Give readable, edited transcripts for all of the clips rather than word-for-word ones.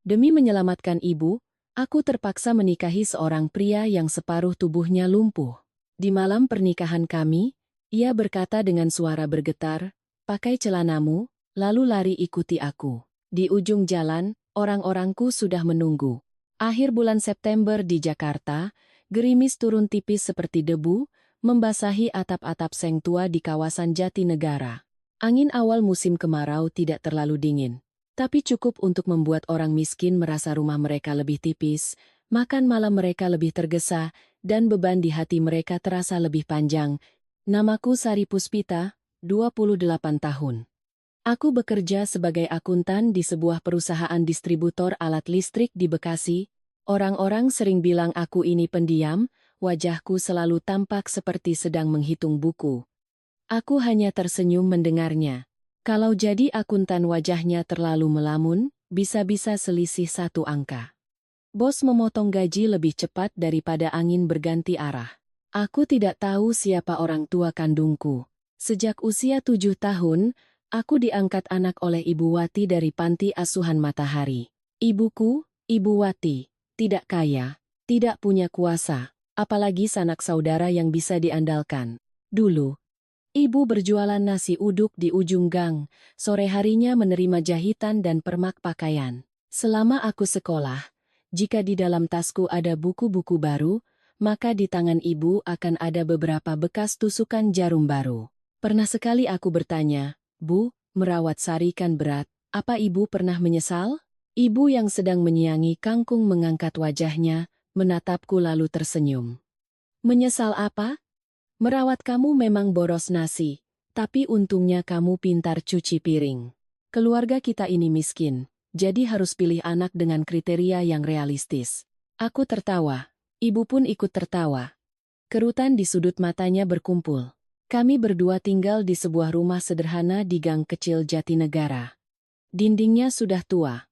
Demi menyelamatkan ibu, aku terpaksa menikahi seorang pria yang separuh tubuhnya lumpuh. Di malam pernikahan kami, ia berkata dengan suara bergetar, "Pakai celanamu, lalu lari ikuti aku." Di ujung jalan, orang-orangku sudah menunggu. Akhir bulan September di Jakarta, gerimis turun tipis seperti debu, membasahi atap-atap seng tua di kawasan Jatinegara. Angin awal musim kemarau tidak terlalu dingin, tapi cukup untuk membuat orang miskin merasa rumah mereka lebih tipis, makan malam mereka lebih tergesa, dan beban di hati mereka terasa lebih panjang. Namaku Sari Puspita, 28 tahun. Aku bekerja sebagai akuntan di sebuah perusahaan distributor alat listrik di Bekasi. Orang-orang sering bilang aku ini pendiam, wajahku selalu tampak seperti sedang menghitung buku. Aku hanya tersenyum mendengarnya. Kalau jadi akuntan wajahnya terlalu melamun, bisa-bisa selisih satu angka. Bos memotong gaji lebih cepat daripada angin berganti arah. Aku tidak tahu siapa orang tua kandungku. Sejak usia 7 tahun, aku diangkat anak oleh Ibu Wati dari panti asuhan Matahari. Ibuku, Ibu Wati, tidak kaya, tidak punya kuasa, apalagi sanak saudara yang bisa diandalkan. Dulu, ibu berjualan nasi uduk di ujung gang, sore harinya menerima jahitan dan permak pakaian. Selama aku sekolah, jika di dalam tasku ada buku-buku baru, maka di tangan ibu akan ada beberapa bekas tusukan jarum baru. Pernah sekali aku bertanya, "Bu, merawat Sari kan berat, apa ibu pernah menyesal?" Ibu yang sedang menyiangi kangkung mengangkat wajahnya, menatapku lalu tersenyum. "Menyesal apa? Merawat kamu memang boros nasi, tapi untungnya kamu pintar cuci piring. Keluarga kita ini miskin, jadi harus pilih anak dengan kriteria yang realistis." Aku tertawa, ibu pun ikut tertawa. Kerutan di sudut matanya berkumpul. Kami berdua tinggal di sebuah rumah sederhana di gang kecil Jatinegara. Dindingnya sudah tua.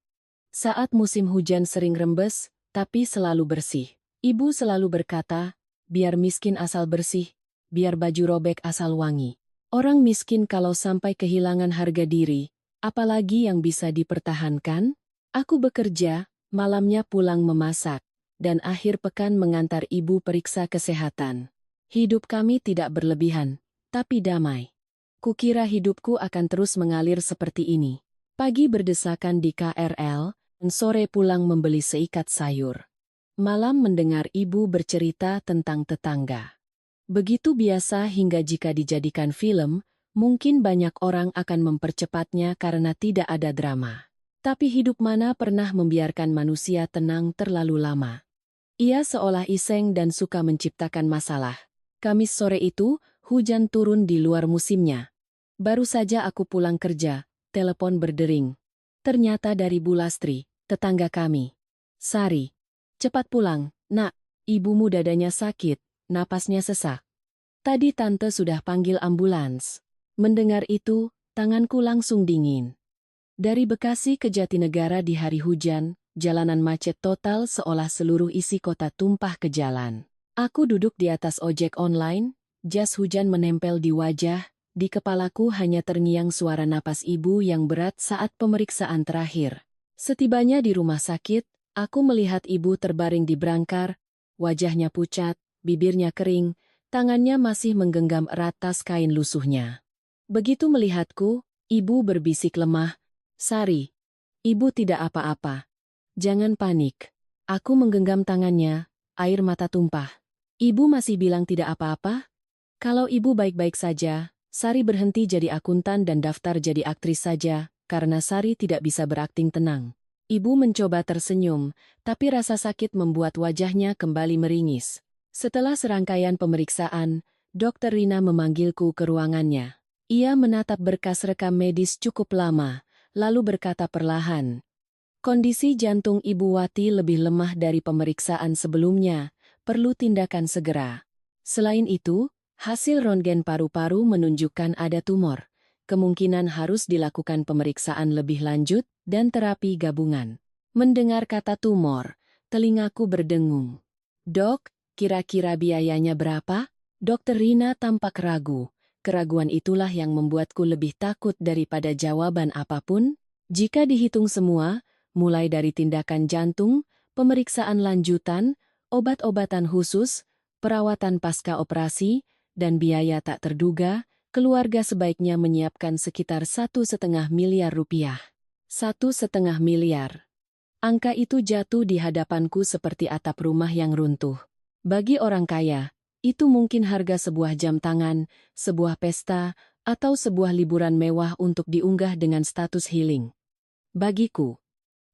Saat musim hujan sering rembes, tapi selalu bersih. Ibu selalu berkata, "Biar miskin asal bersih, biar baju robek asal wangi." Orang miskin kalau sampai kehilangan harga diri, apalagi yang bisa dipertahankan? Aku bekerja, malamnya pulang memasak, dan akhir pekan mengantar ibu periksa kesehatan. Hidup kami tidak berlebihan, tapi damai. Kukira hidupku akan terus mengalir seperti ini. Pagi berdesakan di KRL, dan sore pulang membeli seikat sayur. Malam mendengar ibu bercerita tentang tetangga. Begitu biasa hingga jika dijadikan film, mungkin banyak orang akan mempercepatnya karena tidak ada drama. Tapi hidup mana pernah membiarkan manusia tenang terlalu lama? Ia seolah iseng dan suka menciptakan masalah. Kamis sore itu, hujan turun di luar musimnya. Baru saja aku pulang kerja, telepon berdering. Ternyata dari Bu Lastri, tetangga kami. "Sari, cepat pulang, Nak. Ibumu dadanya sakit, napasnya sesak. Tadi tante sudah panggil ambulans." Mendengar itu, tanganku langsung dingin. Dari Bekasi ke Jatinegara di hari hujan, jalanan macet total seolah seluruh isi kota tumpah ke jalan. Aku duduk di atas ojek online, jas hujan menempel di wajah, di kepalaku hanya terngiang suara napas ibu yang berat saat pemeriksaan terakhir. Setibanya di rumah sakit, aku melihat ibu terbaring di brangkar, wajahnya pucat, bibirnya kering, tangannya masih menggenggam erat tas kain lusuhnya. Begitu melihatku, ibu berbisik lemah, "Sari, ibu tidak apa-apa. Jangan panik." Aku menggenggam tangannya, air mata tumpah. "Ibu masih bilang tidak apa-apa?" Kalau ibu baik-baik saja, Sari berhenti jadi akuntan dan daftar jadi aktris saja, karena Sari tidak bisa berakting tenang. Ibu mencoba tersenyum, tapi rasa sakit membuat wajahnya kembali meringis. Setelah serangkaian pemeriksaan, Dokter Rina memanggilku ke ruangannya. Ia menatap berkas rekam medis cukup lama, lalu berkata perlahan, "Kondisi jantung Ibu Wati lebih lemah dari pemeriksaan sebelumnya, perlu tindakan segera." Selain itu, hasil röntgen paru-paru menunjukkan ada tumor. Kemungkinan harus dilakukan pemeriksaan lebih lanjut dan terapi gabungan. Mendengar kata tumor, telingaku berdengung. "Dok, kira-kira biayanya berapa?" Dokter Rina tampak ragu. Keraguan itulah yang membuatku lebih takut daripada jawaban apapun. "Jika dihitung semua, mulai dari tindakan jantung, pemeriksaan lanjutan, obat-obatan khusus, perawatan pasca operasi, dan biaya tak terduga, keluarga sebaiknya menyiapkan sekitar 1,5 miliar rupiah. 1,5 miliar. Angka itu jatuh di hadapanku seperti atap rumah yang runtuh. Bagi orang kaya, itu mungkin harga sebuah jam tangan, sebuah pesta, atau sebuah liburan mewah untuk diunggah dengan status healing. Bagiku,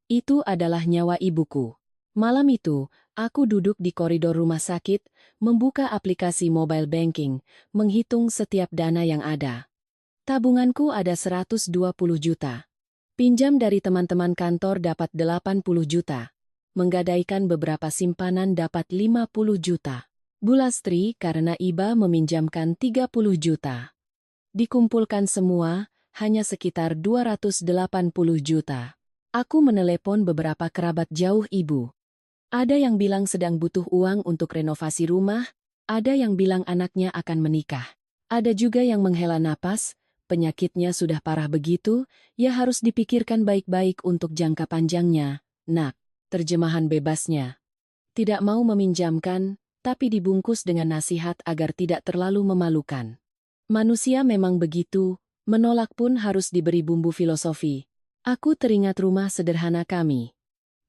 itu adalah nyawa ibuku. Malam itu, aku duduk di koridor rumah sakit, membuka aplikasi mobile banking, menghitung setiap dana yang ada. Tabunganku ada 120 juta. Pinjam dari teman-teman kantor dapat 80 juta. Menggadaikan beberapa simpanan dapat 50 juta. Bulastri karena iba meminjamkan 30 juta. Dikumpulkan semua, hanya sekitar 280 juta. Aku menelepon beberapa kerabat jauh ibu. Ada yang bilang sedang butuh uang untuk renovasi rumah, ada yang bilang anaknya akan menikah. Ada juga yang menghela napas, penyakitnya sudah parah begitu, ya harus dipikirkan baik-baik untuk jangka panjangnya. Nak, terjemahan bebasnya. Tidak mau meminjamkan, tapi dibungkus dengan nasihat agar tidak terlalu memalukan. Manusia memang begitu, menolak pun harus diberi bumbu filosofi. Aku teringat rumah sederhana kami.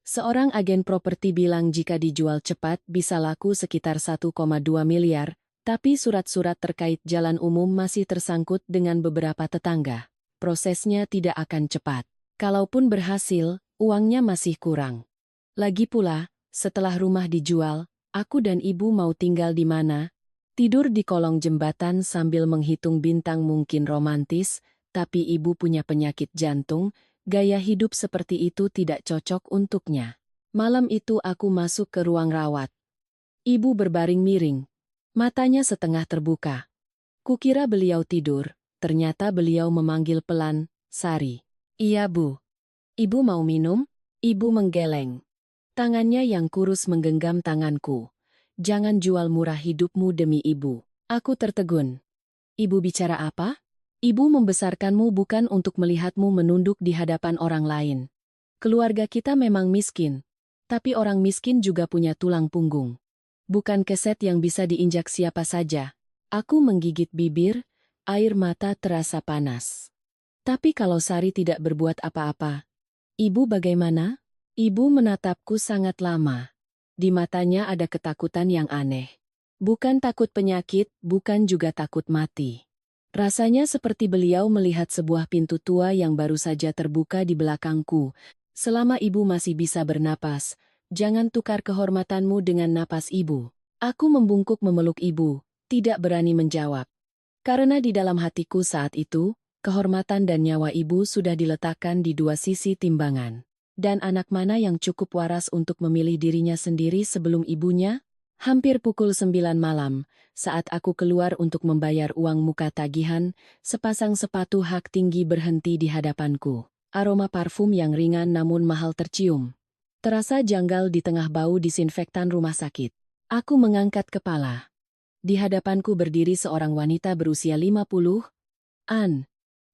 Seorang agen properti bilang jika dijual cepat bisa laku sekitar 1,2 miliar, tapi surat-surat terkait jalan umum masih tersangkut dengan beberapa tetangga. Prosesnya tidak akan cepat. Kalaupun berhasil, uangnya masih kurang. Lagi pula, setelah rumah dijual, aku dan ibu mau tinggal di mana? Tidur di kolong jembatan sambil menghitung bintang mungkin romantis, tapi ibu punya penyakit jantung, gaya hidup seperti itu tidak cocok untuknya. Malam itu aku masuk ke ruang rawat. Ibu berbaring miring. Matanya setengah terbuka. Kukira beliau tidur, ternyata beliau memanggil pelan, "Sari." "Iya, Bu." "Ibu mau minum?" Ibu menggeleng. Tangannya yang kurus menggenggam tanganku. "Jangan jual murah hidupmu demi ibu." Aku tertegun. "Ibu bicara apa?" "Ibu membesarkanmu bukan untuk melihatmu menunduk di hadapan orang lain. Keluarga kita memang miskin, tapi orang miskin juga punya tulang punggung. Bukan keset yang bisa diinjak siapa saja." Aku menggigit bibir, air mata terasa panas. Tapi kalau Sari tidak berbuat apa-apa, ibu bagaimana? Ibu menatapku sangat lama. Di matanya ada ketakutan yang aneh. Bukan takut penyakit, bukan juga takut mati. Rasanya seperti beliau melihat sebuah pintu tua yang baru saja terbuka di belakangku. "Selama ibu masih bisa bernapas, jangan tukar kehormatanmu dengan napas ibu." Aku membungkuk memeluk ibu, tidak berani menjawab. Karena di dalam hatiku saat itu, kehormatan dan nyawa ibu sudah diletakkan di dua sisi timbangan. Dan anak mana yang cukup waras untuk memilih dirinya sendiri sebelum ibunya? Hampir pukul 9 malam, saat aku keluar untuk membayar uang muka tagihan, sepasang sepatu hak tinggi berhenti di hadapanku. Aroma parfum yang ringan namun mahal tercium. Terasa janggal di tengah bau disinfektan rumah sakit. Aku mengangkat kepala. Di hadapanku berdiri seorang wanita berusia 50-an.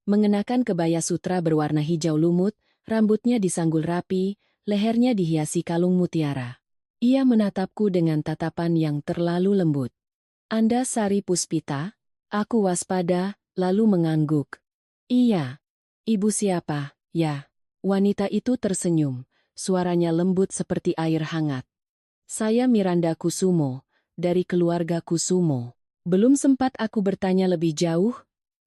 Mengenakan kebaya sutra berwarna hijau lumut, rambutnya disanggul rapi, lehernya dihiasi kalung mutiara. Ia menatapku dengan tatapan yang terlalu lembut. "Anda Sari Puspita?" Aku waspada, lalu mengangguk. "Iya." "Ibu siapa?" "Ya." Wanita itu tersenyum, suaranya lembut seperti air hangat. "Saya Miranda Kusumo, dari keluarga Kusumo." Belum sempat aku bertanya lebih jauh,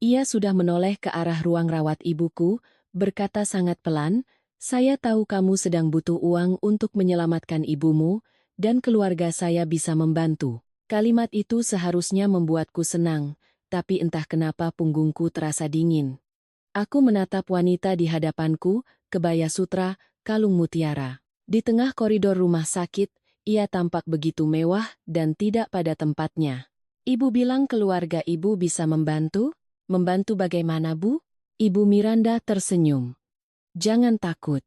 ia sudah menoleh ke arah ruang rawat ibuku, berkata sangat pelan, "Saya tahu kamu sedang butuh uang untuk menyelamatkan ibumu, dan keluarga saya bisa membantu." Kalimat itu seharusnya membuatku senang, tapi entah kenapa punggungku terasa dingin. Aku menatap wanita di hadapanku, kebaya sutra, kalung mutiara. Di tengah koridor rumah sakit, ia tampak begitu mewah dan tidak pada tempatnya. "Ibu bilang keluarga ibu bisa membantu? Membantu bagaimana, Bu?" Ibu Miranda tersenyum. "Jangan takut.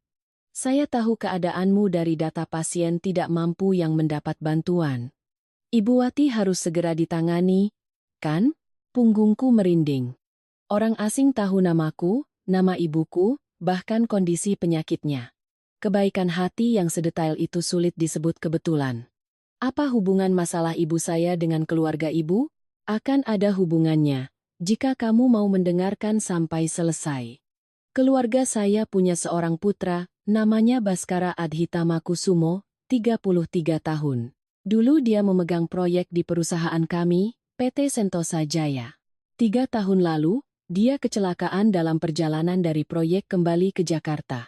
Saya tahu keadaanmu dari data pasien tidak mampu yang mendapat bantuan. Ibu Wati harus segera ditangani, kan?" Punggungku merinding. Orang asing tahu namaku, nama ibuku, bahkan kondisi penyakitnya. Kebaikan hati yang sedetail itu sulit disebut kebetulan. Apa hubungan masalah ibu saya dengan keluarga ibu? Akan ada hubungannya, jika kamu mau mendengarkan sampai selesai. Keluarga saya punya seorang putra, namanya Baskara Adhitama Kusumo, 33 tahun. Dulu dia memegang proyek di perusahaan kami, PT Sentosa Jaya. 3 tahun lalu, dia kecelakaan dalam perjalanan dari proyek kembali ke Jakarta.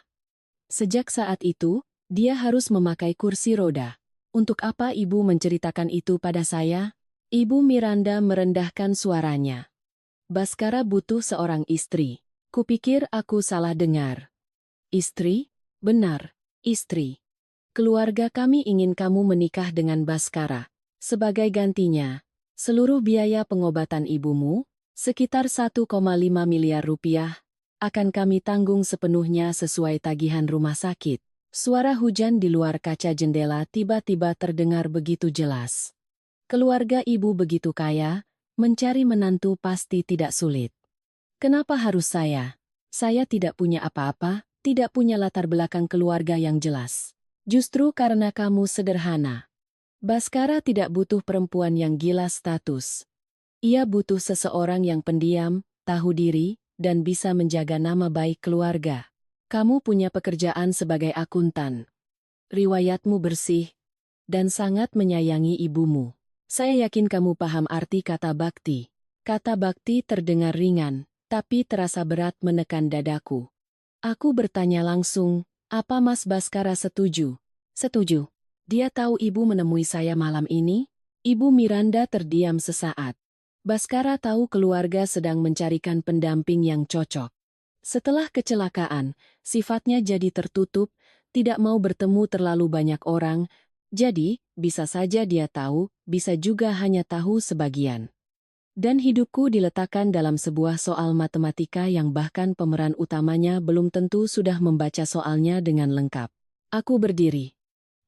Sejak saat itu, dia harus memakai kursi roda. Untuk apa ibu menceritakan itu pada saya? Ibu Miranda merendahkan suaranya. Baskara butuh seorang istri. Kupikir aku salah dengar. Istri? Benar, istri. Keluarga kami ingin kamu menikah dengan Baskara. Sebagai gantinya, seluruh biaya pengobatan ibumu, sekitar 1,5 miliar rupiah, akan kami tanggung sepenuhnya sesuai tagihan rumah sakit. Suara hujan di luar kaca jendela tiba-tiba terdengar begitu jelas. Keluarga ibu begitu kaya, mencari menantu pasti tidak sulit. Kenapa harus saya? Saya tidak punya apa-apa, tidak punya latar belakang keluarga yang jelas. Justru karena kamu sederhana. Baskara tidak butuh perempuan yang gila status. Ia butuh seseorang yang pendiam, tahu diri, dan bisa menjaga nama baik keluarga. Kamu punya pekerjaan sebagai akuntan. Riwayatmu bersih, dan sangat menyayangi ibumu. Saya yakin kamu paham arti kata bakti. Kata bakti terdengar ringan, tapi terasa berat menekan dadaku. Aku bertanya langsung, apa Mas Baskara setuju? Setuju. Dia tahu ibu menemui saya malam ini? Ibu Miranda terdiam sesaat. Baskara tahu keluarga sedang mencarikan pendamping yang cocok. Setelah kecelakaan, sifatnya jadi tertutup, tidak mau bertemu terlalu banyak orang, jadi bisa saja dia tahu, bisa juga hanya tahu sebagian. Dan hidupku diletakkan dalam sebuah soal matematika yang bahkan pemeran utamanya belum tentu sudah membaca soalnya dengan lengkap. Aku berdiri.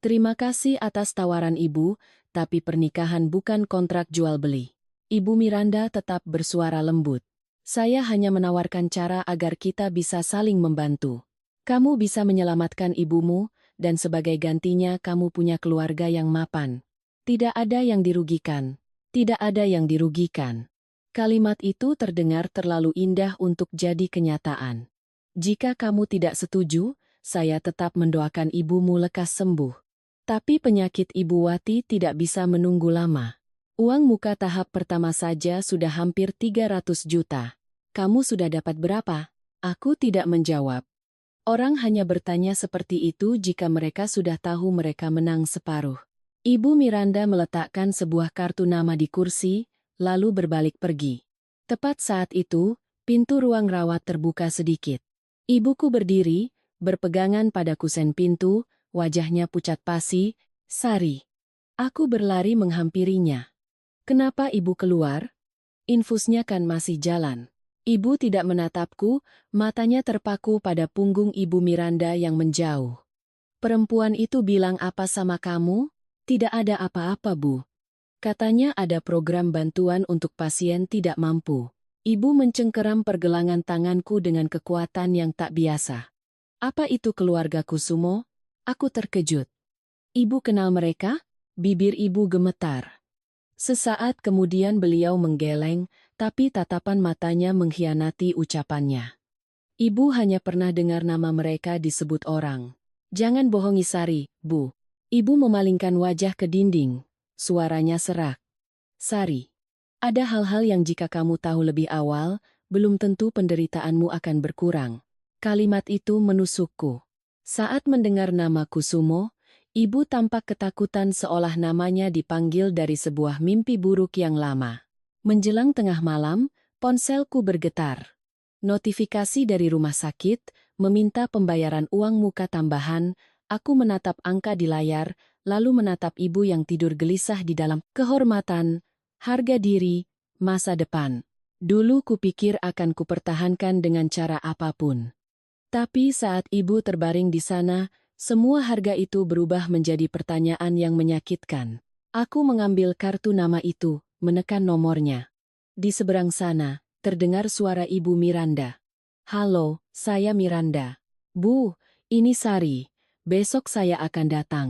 Terima kasih atas tawaran ibu, tapi pernikahan bukan kontrak jual-beli. Ibu Miranda tetap bersuara lembut. Saya hanya menawarkan cara agar kita bisa saling membantu. Kamu bisa menyelamatkan ibumu, dan sebagai gantinya kamu punya keluarga yang mapan. Tidak ada yang dirugikan. Tidak ada yang dirugikan. Kalimat itu terdengar terlalu indah untuk jadi kenyataan. Jika kamu tidak setuju, saya tetap mendoakan ibumu lekas sembuh. Tapi penyakit Ibu Wati tidak bisa menunggu lama. Uang muka tahap pertama saja sudah hampir 300 juta. Kamu sudah dapat berapa? Aku tidak menjawab. Orang hanya bertanya seperti itu jika mereka sudah tahu mereka menang separuh. Ibu Miranda meletakkan sebuah kartu nama di kursi, lalu berbalik pergi. Tepat saat itu, pintu ruang rawat terbuka sedikit. Ibuku berdiri, berpegangan pada kusen pintu, wajahnya pucat pasi. Sari. Aku berlari menghampirinya. Kenapa ibu keluar? Infusnya kan masih jalan. Ibu tidak menatapku, matanya terpaku pada punggung Ibu Miranda yang menjauh. Perempuan itu bilang apa sama kamu? Tidak ada apa-apa, Bu. Katanya ada program bantuan untuk pasien tidak mampu. Ibu mencengkeram pergelangan tanganku dengan kekuatan yang tak biasa. Apa itu keluarga Kusumo? Aku terkejut. Ibu kenal mereka? Bibir ibu gemetar. Sesaat kemudian beliau menggeleng, tapi tatapan matanya mengkhianati ucapannya. Ibu hanya pernah dengar nama mereka disebut orang. Jangan bohongi Sari, Bu. Ibu memalingkan wajah ke dinding. Suaranya serak. Sari, ada hal-hal yang jika kamu tahu lebih awal, belum tentu penderitaanmu akan berkurang. Kalimat itu menusukku. Saat mendengar nama Kusumo, ibu tampak ketakutan seolah namanya dipanggil dari sebuah mimpi buruk yang lama. Menjelang tengah malam, ponselku bergetar. Notifikasi dari rumah sakit, meminta pembayaran uang muka tambahan. Aku menatap angka di layar, lalu menatap ibu yang tidur gelisah di dalam kehormatan, harga diri, masa depan. Dulu kupikir akan kupertahankan dengan cara apapun. Tapi saat ibu terbaring di sana, semua harga itu berubah menjadi pertanyaan yang menyakitkan. Aku mengambil kartu nama itu, menekan nomornya. Di seberang sana, terdengar suara Ibu Miranda. Halo, saya Miranda. Bu, ini Sari. Besok saya akan datang.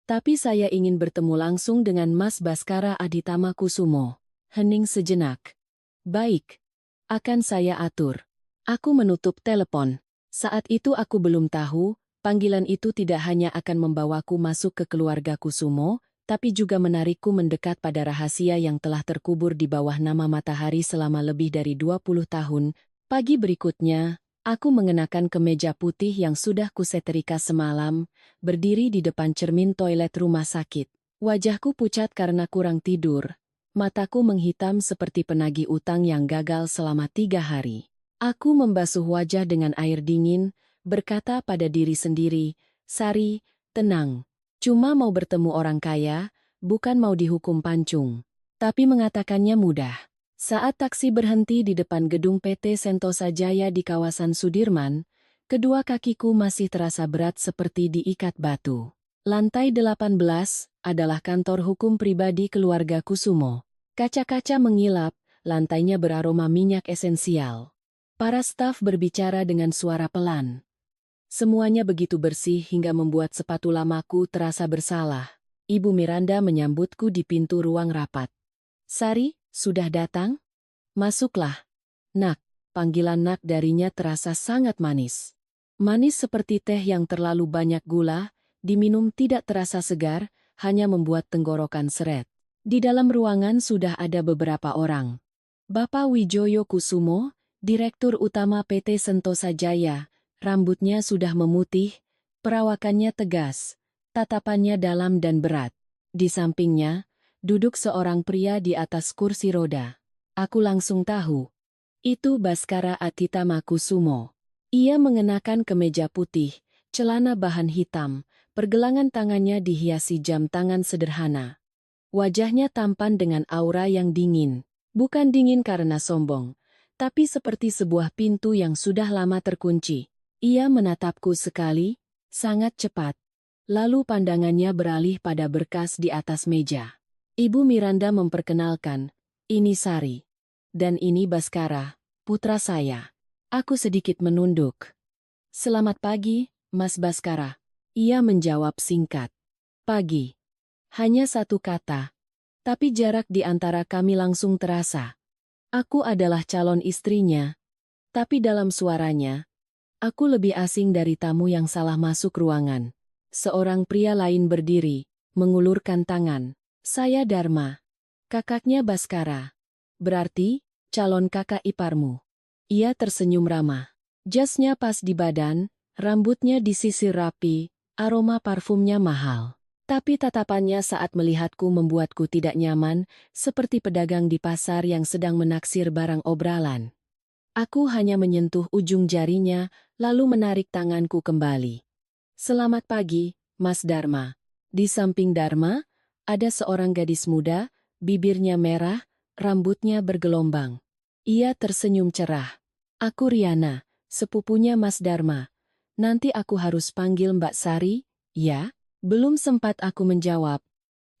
Tapi saya ingin bertemu langsung dengan Mas Baskara Adhitama Kusumo. Hening sejenak. Baik. Akan saya atur. Aku menutup telepon. Saat itu aku belum tahu, panggilan itu tidak hanya akan membawaku masuk ke keluarga Kusumo, tapi juga menarikku mendekat pada rahasia yang telah terkubur di bawah nama matahari selama lebih dari 20 tahun. Pagi berikutnya, aku mengenakan kemeja putih yang sudah kusetrika semalam, berdiri di depan cermin toilet rumah sakit. Wajahku pucat karena kurang tidur. Mataku menghitam seperti penagih utang yang gagal selama 3 hari. Aku membasuh wajah dengan air dingin, berkata pada diri sendiri, "Sari, tenang. Cuma mau bertemu orang kaya, bukan mau dihukum pancung." Tapi mengatakannya mudah. Saat taksi berhenti di depan gedung PT Sentosa Jaya di kawasan Sudirman, kedua kakiku masih terasa berat seperti diikat batu. Lantai 18 adalah kantor hukum pribadi keluarga Kusumo. Kaca-kaca mengilap, lantainya beraroma minyak esensial. Para staf berbicara dengan suara pelan. Semuanya begitu bersih hingga membuat sepatu lamaku terasa bersalah. Ibu Miranda menyambutku di pintu ruang rapat. "Sari, sudah datang? Masuklah." "Nak." Panggilan nak darinya terasa sangat manis. Manis seperti teh yang terlalu banyak gula, diminum tidak terasa segar, hanya membuat tenggorokan seret. Di dalam ruangan sudah ada beberapa orang. Bapak Wijoyo Kusumo, Direktur Utama PT Sentosa Jaya, rambutnya sudah memutih, perawakannya tegas, tatapannya dalam dan berat. Di sampingnya, duduk seorang pria di atas kursi roda. Aku langsung tahu. Itu Baskara Adhitama Kusumo. Ia mengenakan kemeja putih, celana bahan hitam, pergelangan tangannya dihiasi jam tangan sederhana. Wajahnya tampan dengan aura yang dingin. Bukan dingin karena sombong, tapi seperti sebuah pintu yang sudah lama terkunci. Ia menatapku sekali, sangat cepat. Lalu pandangannya beralih pada berkas di atas meja. Ibu Miranda memperkenalkan, "Ini Sari. Dan ini Baskara, putra saya." Aku sedikit menunduk. "Selamat pagi, Mas Baskara." Ia menjawab singkat. "Pagi." Hanya satu kata. Tapi jarak di antara kami langsung terasa. Aku adalah calon istrinya. Tapi dalam suaranya, aku lebih asing dari tamu yang salah masuk ruangan. Seorang pria lain berdiri, mengulurkan tangan. "Saya Dharma. Kakaknya Baskara. Berarti, calon kakak iparmu." Ia tersenyum ramah. Jasnya pas di badan, rambutnya disisir rapi, aroma parfumnya mahal. Tapi tatapannya saat melihatku membuatku tidak nyaman, seperti pedagang di pasar yang sedang menaksir barang obralan. Aku hanya menyentuh ujung jarinya, lalu menarik tanganku kembali. "Selamat pagi, Mas Dharma." Di samping Dharma, ada seorang gadis muda, bibirnya merah, rambutnya bergelombang. Ia tersenyum cerah. "Aku Riana, sepupunya Mas Dharma. Nanti aku harus panggil Mbak Sari, ya?" Belum sempat aku menjawab.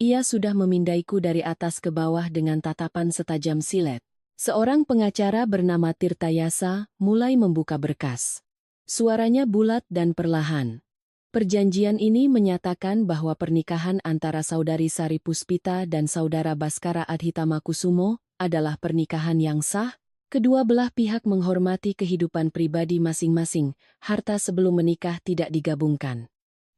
Ia sudah memindaiku dari atas ke bawah dengan tatapan setajam silet. Seorang pengacara bernama Tirtayasa mulai membuka berkas. Suaranya bulat dan perlahan. Perjanjian ini menyatakan bahwa pernikahan antara saudari Sari Puspita dan saudara Baskara Adhitama Kusumo adalah pernikahan yang sah. Kedua belah pihak menghormati kehidupan pribadi masing-masing, harta sebelum menikah tidak digabungkan.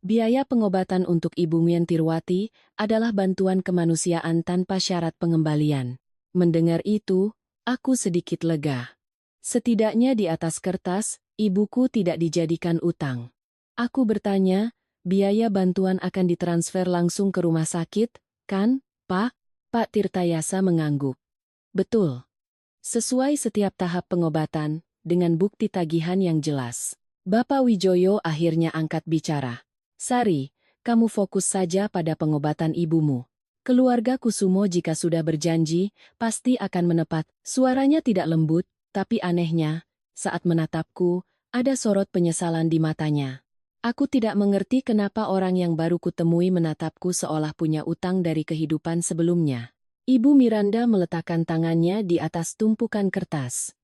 Biaya pengobatan untuk Ibu Mientirwati adalah bantuan kemanusiaan tanpa syarat pengembalian. Mendengar itu, aku sedikit lega. Setidaknya di atas kertas, ibuku tidak dijadikan utang. Aku bertanya, "Biaya bantuan akan ditransfer langsung ke rumah sakit, kan, Pak?" Pak Tirtayasa mengangguk. "Betul. Sesuai setiap tahap pengobatan, dengan bukti tagihan yang jelas." Bapak Wijoyo akhirnya angkat bicara. "Sari, kamu fokus saja pada pengobatan ibumu. Keluarga Kusumo jika sudah berjanji, pasti akan menepat." Suaranya tidak lembut, tapi anehnya, saat menatapku, ada sorot penyesalan di matanya. Aku tidak mengerti kenapa orang yang baru kutemui menatapku seolah punya utang dari kehidupan sebelumnya. Ibu Miranda meletakkan tangannya di atas tumpukan kertas.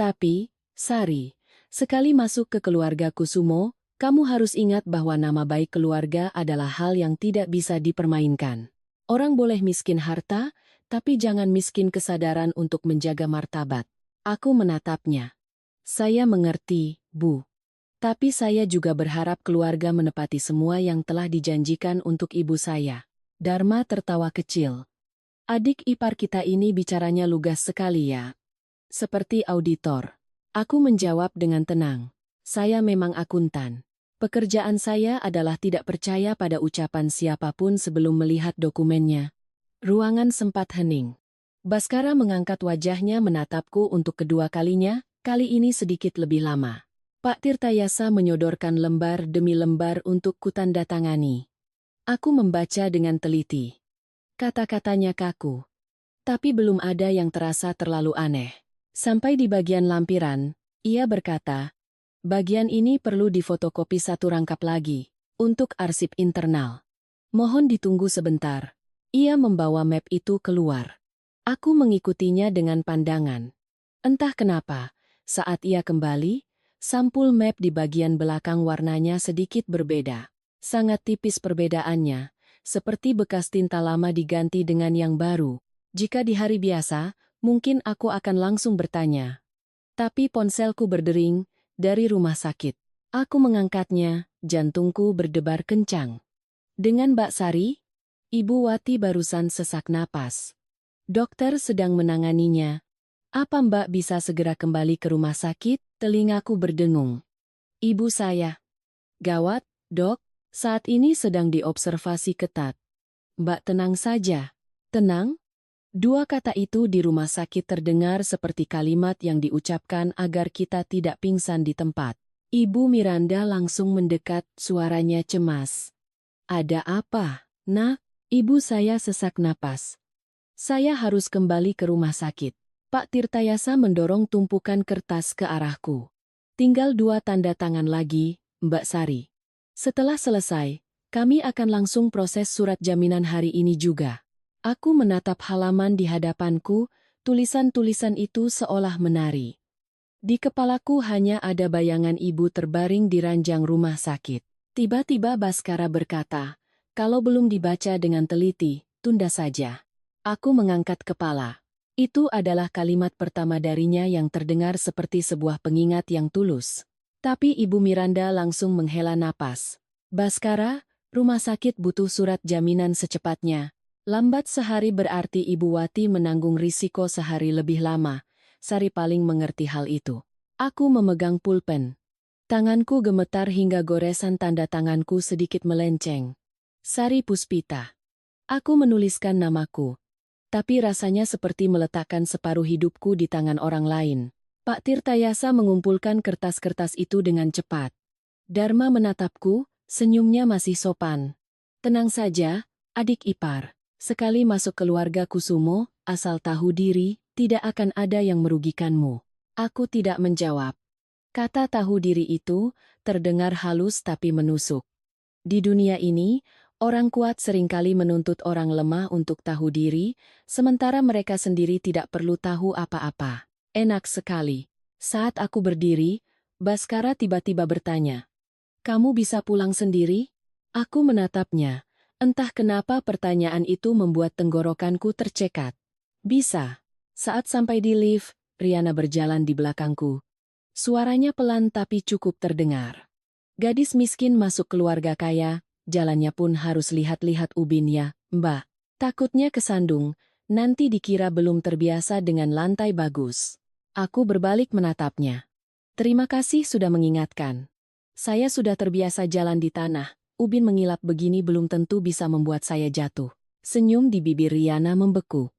"Tapi, Sari, sekali masuk ke keluarga Kusumo, Kamu harus ingat bahwa nama baik keluarga adalah hal yang tidak bisa dipermainkan. Orang boleh miskin harta, tapi jangan miskin kesadaran untuk menjaga martabat. Aku menatapnya. Saya mengerti, Bu. Tapi saya juga berharap keluarga menepati semua yang telah dijanjikan untuk ibu saya. Dharma tertawa kecil. Adik ipar kita ini bicaranya lugas sekali ya. Seperti auditor. Aku menjawab dengan tenang. Saya memang akuntan. Pekerjaan saya adalah tidak percaya pada ucapan siapapun sebelum melihat dokumennya. Ruangan sempat hening. Baskara mengangkat wajahnya menatapku untuk kedua kalinya, kali ini sedikit lebih lama. Pak Tirtayasa menyodorkan lembar demi lembar untuk kutandatangani. Aku membaca dengan teliti. Kata-katanya kaku. Tapi belum ada yang terasa terlalu aneh. Sampai di bagian lampiran, ia berkata, bagian ini perlu difotokopi satu rangkap lagi, untuk arsip internal. Mohon ditunggu sebentar. Ia membawa map itu keluar. Aku mengikutinya dengan pandangan. Entah kenapa, saat ia kembali, sampul map di bagian belakang warnanya sedikit berbeda. Sangat tipis perbedaannya, seperti bekas tinta lama diganti dengan yang baru. Jika di hari biasa, mungkin aku akan langsung bertanya. Tapi ponselku berdering dari rumah sakit. Aku mengangkatnya, jantungku berdebar kencang. Dengan Mbak Sari? Ibu Wati barusan sesak napas. Dokter sedang menanganinya. Apa Mbak bisa segera kembali ke rumah sakit? Telingaku berdengung. Ibu saya. Gawat, Dok, saat ini sedang diobservasi ketat. Mbak tenang saja. Tenang? Dua kata itu di rumah sakit terdengar seperti kalimat yang diucapkan agar kita tidak pingsan di tempat. Ibu Miranda langsung mendekat, suaranya cemas. Ada apa, Nak? Ibu saya sesak napas. Saya harus kembali ke rumah sakit. Pak Tirtayasa mendorong tumpukan kertas ke arahku. Tinggal 2 tanda tangan lagi, Mbak Sari. Setelah selesai, kami akan langsung proses surat jaminan hari ini juga. Aku menatap halaman di hadapanku, tulisan-tulisan itu seolah menari. Di kepalaku hanya ada bayangan ibu terbaring di ranjang rumah sakit. Tiba-tiba Baskara berkata, kalau belum dibaca dengan teliti, tunda saja. Aku mengangkat kepala. Itu adalah kalimat pertama darinya yang terdengar seperti sebuah pengingat yang tulus. Tapi Ibu Miranda langsung menghela napas. Baskara, rumah sakit butuh surat jaminan secepatnya. Lambat sehari berarti Ibu Wati menanggung risiko sehari lebih lama. Sari paling mengerti hal itu. Aku memegang pulpen. Tanganku gemetar hingga goresan tanda tanganku sedikit melenceng. Sari Puspita. Aku menuliskan namaku. Tapi rasanya seperti meletakkan separuh hidupku di tangan orang lain. Pak Tirtayasa mengumpulkan kertas-kertas itu dengan cepat. Dharma menatapku, senyumnya masih sopan. Tenang saja, adik ipar. Sekali masuk keluarga Kusumo, asal tahu diri, tidak akan ada yang merugikanmu. Aku tidak menjawab. Kata tahu diri itu terdengar halus tapi menusuk. Di dunia ini, orang kuat seringkali menuntut orang lemah untuk tahu diri, sementara mereka sendiri tidak perlu tahu apa-apa. Enak sekali. Saat aku berdiri, Baskara tiba-tiba bertanya, "Kamu bisa pulang sendiri?" Aku menatapnya. Entah kenapa pertanyaan itu membuat tenggorokanku tercekat. Bisa. Saat sampai di lift, Riana berjalan di belakangku. Suaranya pelan tapi cukup terdengar. Gadis miskin masuk keluarga kaya, jalannya pun harus lihat-lihat ubinnya, Mbak. Takutnya kesandung, nanti dikira belum terbiasa dengan lantai bagus. Aku berbalik menatapnya. Terima kasih sudah mengingatkan. Saya sudah terbiasa jalan di tanah. Ubin mengilap begini belum tentu bisa membuat saya jatuh. Senyum di bibir Riana membeku.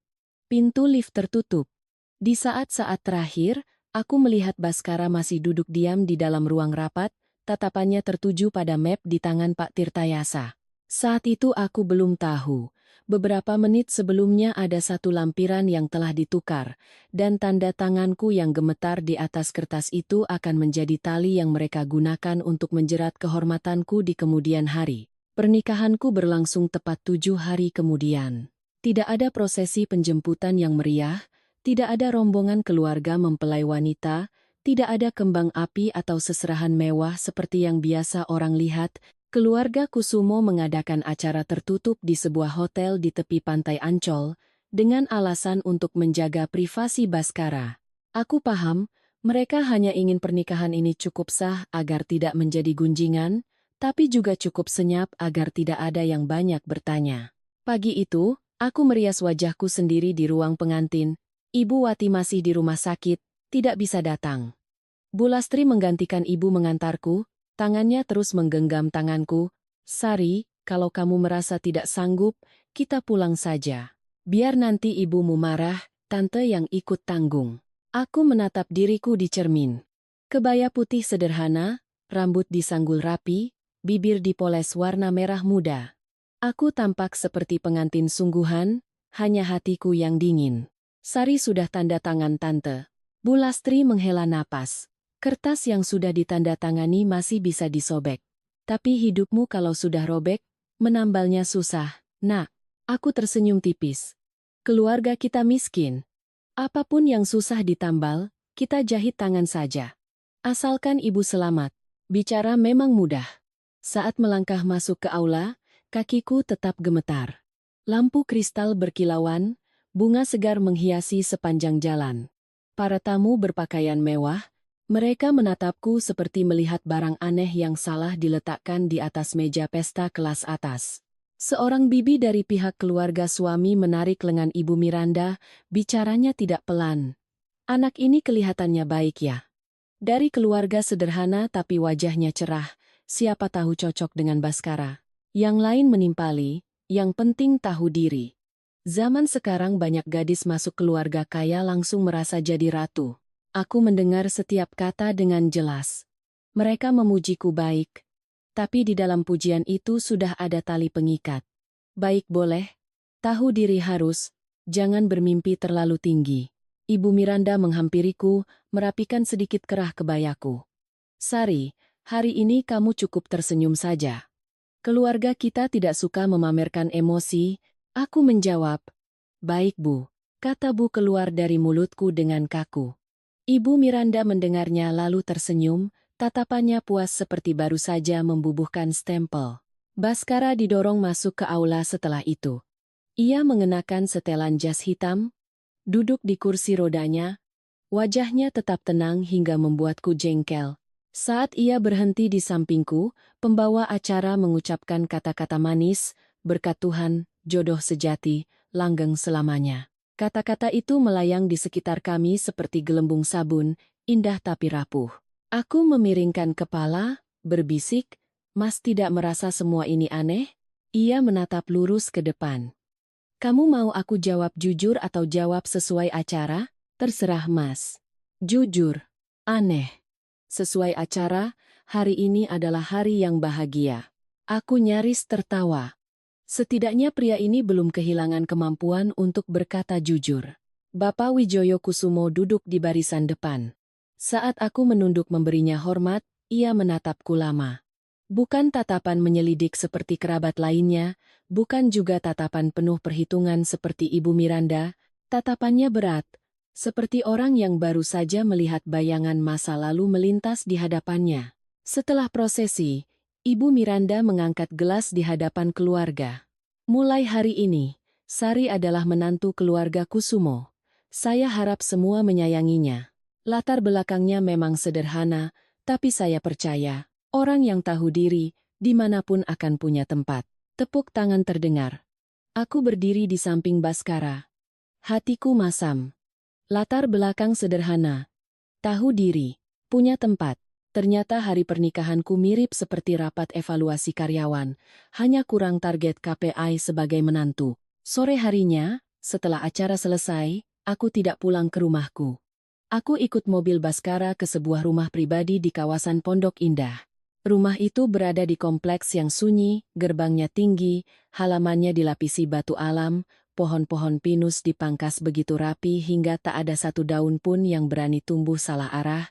Pintu lift tertutup. Di saat-saat terakhir, aku melihat Baskara masih duduk diam di dalam ruang rapat, tatapannya tertuju pada map di tangan Pak Tirtayasa. Saat itu aku belum tahu. Beberapa menit sebelumnya ada satu lampiran yang telah ditukar, dan tanda tanganku yang gemetar di atas kertas itu akan menjadi tali yang mereka gunakan untuk menjerat kehormatanku di kemudian hari. Pernikahanku berlangsung tepat 7 hari kemudian. Tidak ada prosesi penjemputan yang meriah, tidak ada rombongan keluarga mempelai wanita, Tidak ada kembang api atau seserahan mewah seperti yang biasa orang lihat. Keluarga Kusumo mengadakan acara tertutup di sebuah hotel di tepi pantai Ancol, dengan alasan untuk menjaga privasi Baskara. Aku paham, mereka hanya ingin pernikahan ini cukup sah agar tidak menjadi gunjingan, tapi juga cukup senyap agar tidak ada yang banyak bertanya. Pagi itu, aku merias wajahku sendiri di ruang pengantin. Ibu Wati masih di rumah sakit, tidak bisa datang. Bu Lastri menggantikan ibu mengantarku, tangannya terus menggenggam tanganku. Sari, kalau kamu merasa tidak sanggup, kita pulang saja. Biar nanti ibumu marah, tante yang ikut tanggung. Aku menatap diriku di cermin. Kebaya putih sederhana, rambut disanggul rapi, bibir dipoles warna merah muda. Aku tampak seperti pengantin sungguhan, hanya hatiku yang dingin. Sari sudah tanda tangan tante. Bu Lastri menghela napas. Kertas yang sudah ditandatangani masih bisa disobek. Tapi hidupmu kalau sudah robek, menambalnya susah. Nak, aku tersenyum tipis. Keluarga kita miskin. Apapun yang susah ditambal, kita jahit tangan saja. Asalkan ibu selamat. Bicara memang mudah. Saat melangkah masuk ke aula, kakiku tetap gemetar. Lampu kristal berkilauan, bunga segar menghiasi sepanjang jalan. Para tamu berpakaian mewah. Mereka menatapku seperti melihat barang aneh yang salah diletakkan di atas meja pesta kelas atas. Seorang bibi dari pihak keluarga suami menarik lengan Ibu Miranda, bicaranya tidak pelan. Anak ini kelihatannya baik ya. Dari keluarga sederhana tapi wajahnya cerah, siapa tahu cocok dengan Baskara. Yang lain menimpali, yang penting tahu diri. Zaman sekarang banyak gadis masuk keluarga kaya langsung merasa jadi ratu. Aku mendengar setiap kata dengan jelas. Mereka memujiku baik. Tapi di dalam pujian itu sudah ada tali pengikat. Baik boleh. Tahu diri harus. Jangan bermimpi terlalu tinggi. Ibu Miranda menghampiriku, merapikan sedikit kerah kebayaku. Sari, hari ini kamu cukup tersenyum saja. Keluarga kita tidak suka memamerkan emosi. Aku menjawab. Baik Bu. Kata Bu keluar dari mulutku dengan kaku. Ibu Miranda mendengarnya lalu tersenyum, tatapannya puas seperti baru saja membubuhkan stempel. Baskara didorong masuk ke aula setelah itu. Ia mengenakan setelan jas hitam, duduk di kursi rodanya, wajahnya tetap tenang hingga membuatku jengkel. Saat ia berhenti di sampingku, pembawa acara mengucapkan kata-kata manis, berkat Tuhan, jodoh sejati, langgeng selamanya. Kata-kata itu melayang di sekitar kami seperti gelembung sabun, indah tapi rapuh. Aku memiringkan kepala, berbisik, Mas tidak merasa semua ini aneh? Ia menatap lurus ke depan. Kamu mau aku jawab jujur atau jawab sesuai acara? Terserah Mas. Jujur. Aneh. Sesuai acara, hari ini adalah hari yang bahagia. Aku nyaris tertawa. Setidaknya pria ini belum kehilangan kemampuan untuk berkata jujur. Bapak Wijoyo Kusumo duduk di barisan depan. Saat aku menunduk memberinya hormat, ia menatapku lama. Bukan tatapan menyelidik seperti kerabat lainnya, bukan juga tatapan penuh perhitungan seperti Ibu Miranda, tatapannya berat, seperti orang yang baru saja melihat bayangan masa lalu melintas di hadapannya. Setelah prosesi, Ibu Miranda mengangkat gelas di hadapan keluarga. Mulai hari ini, Sari adalah menantu keluarga Kusumo. Saya harap semua menyayanginya. Latar belakangnya memang sederhana, tapi saya percaya, orang yang tahu diri, dimanapun akan punya tempat. Tepuk tangan terdengar. Aku berdiri di samping Baskara. Hatiku masam. Latar belakang sederhana. Tahu diri, punya tempat. Ternyata hari pernikahanku mirip seperti rapat evaluasi karyawan, hanya kurang target KPI sebagai menantu. Sore harinya, setelah acara selesai, aku tidak pulang ke rumahku. Aku ikut mobil Baskara ke sebuah rumah pribadi di kawasan Pondok Indah. Rumah itu berada di kompleks yang sunyi, gerbangnya tinggi, halamannya dilapisi batu alam, pohon-pohon pinus dipangkas begitu rapi hingga tak ada satu daun pun yang berani tumbuh salah arah.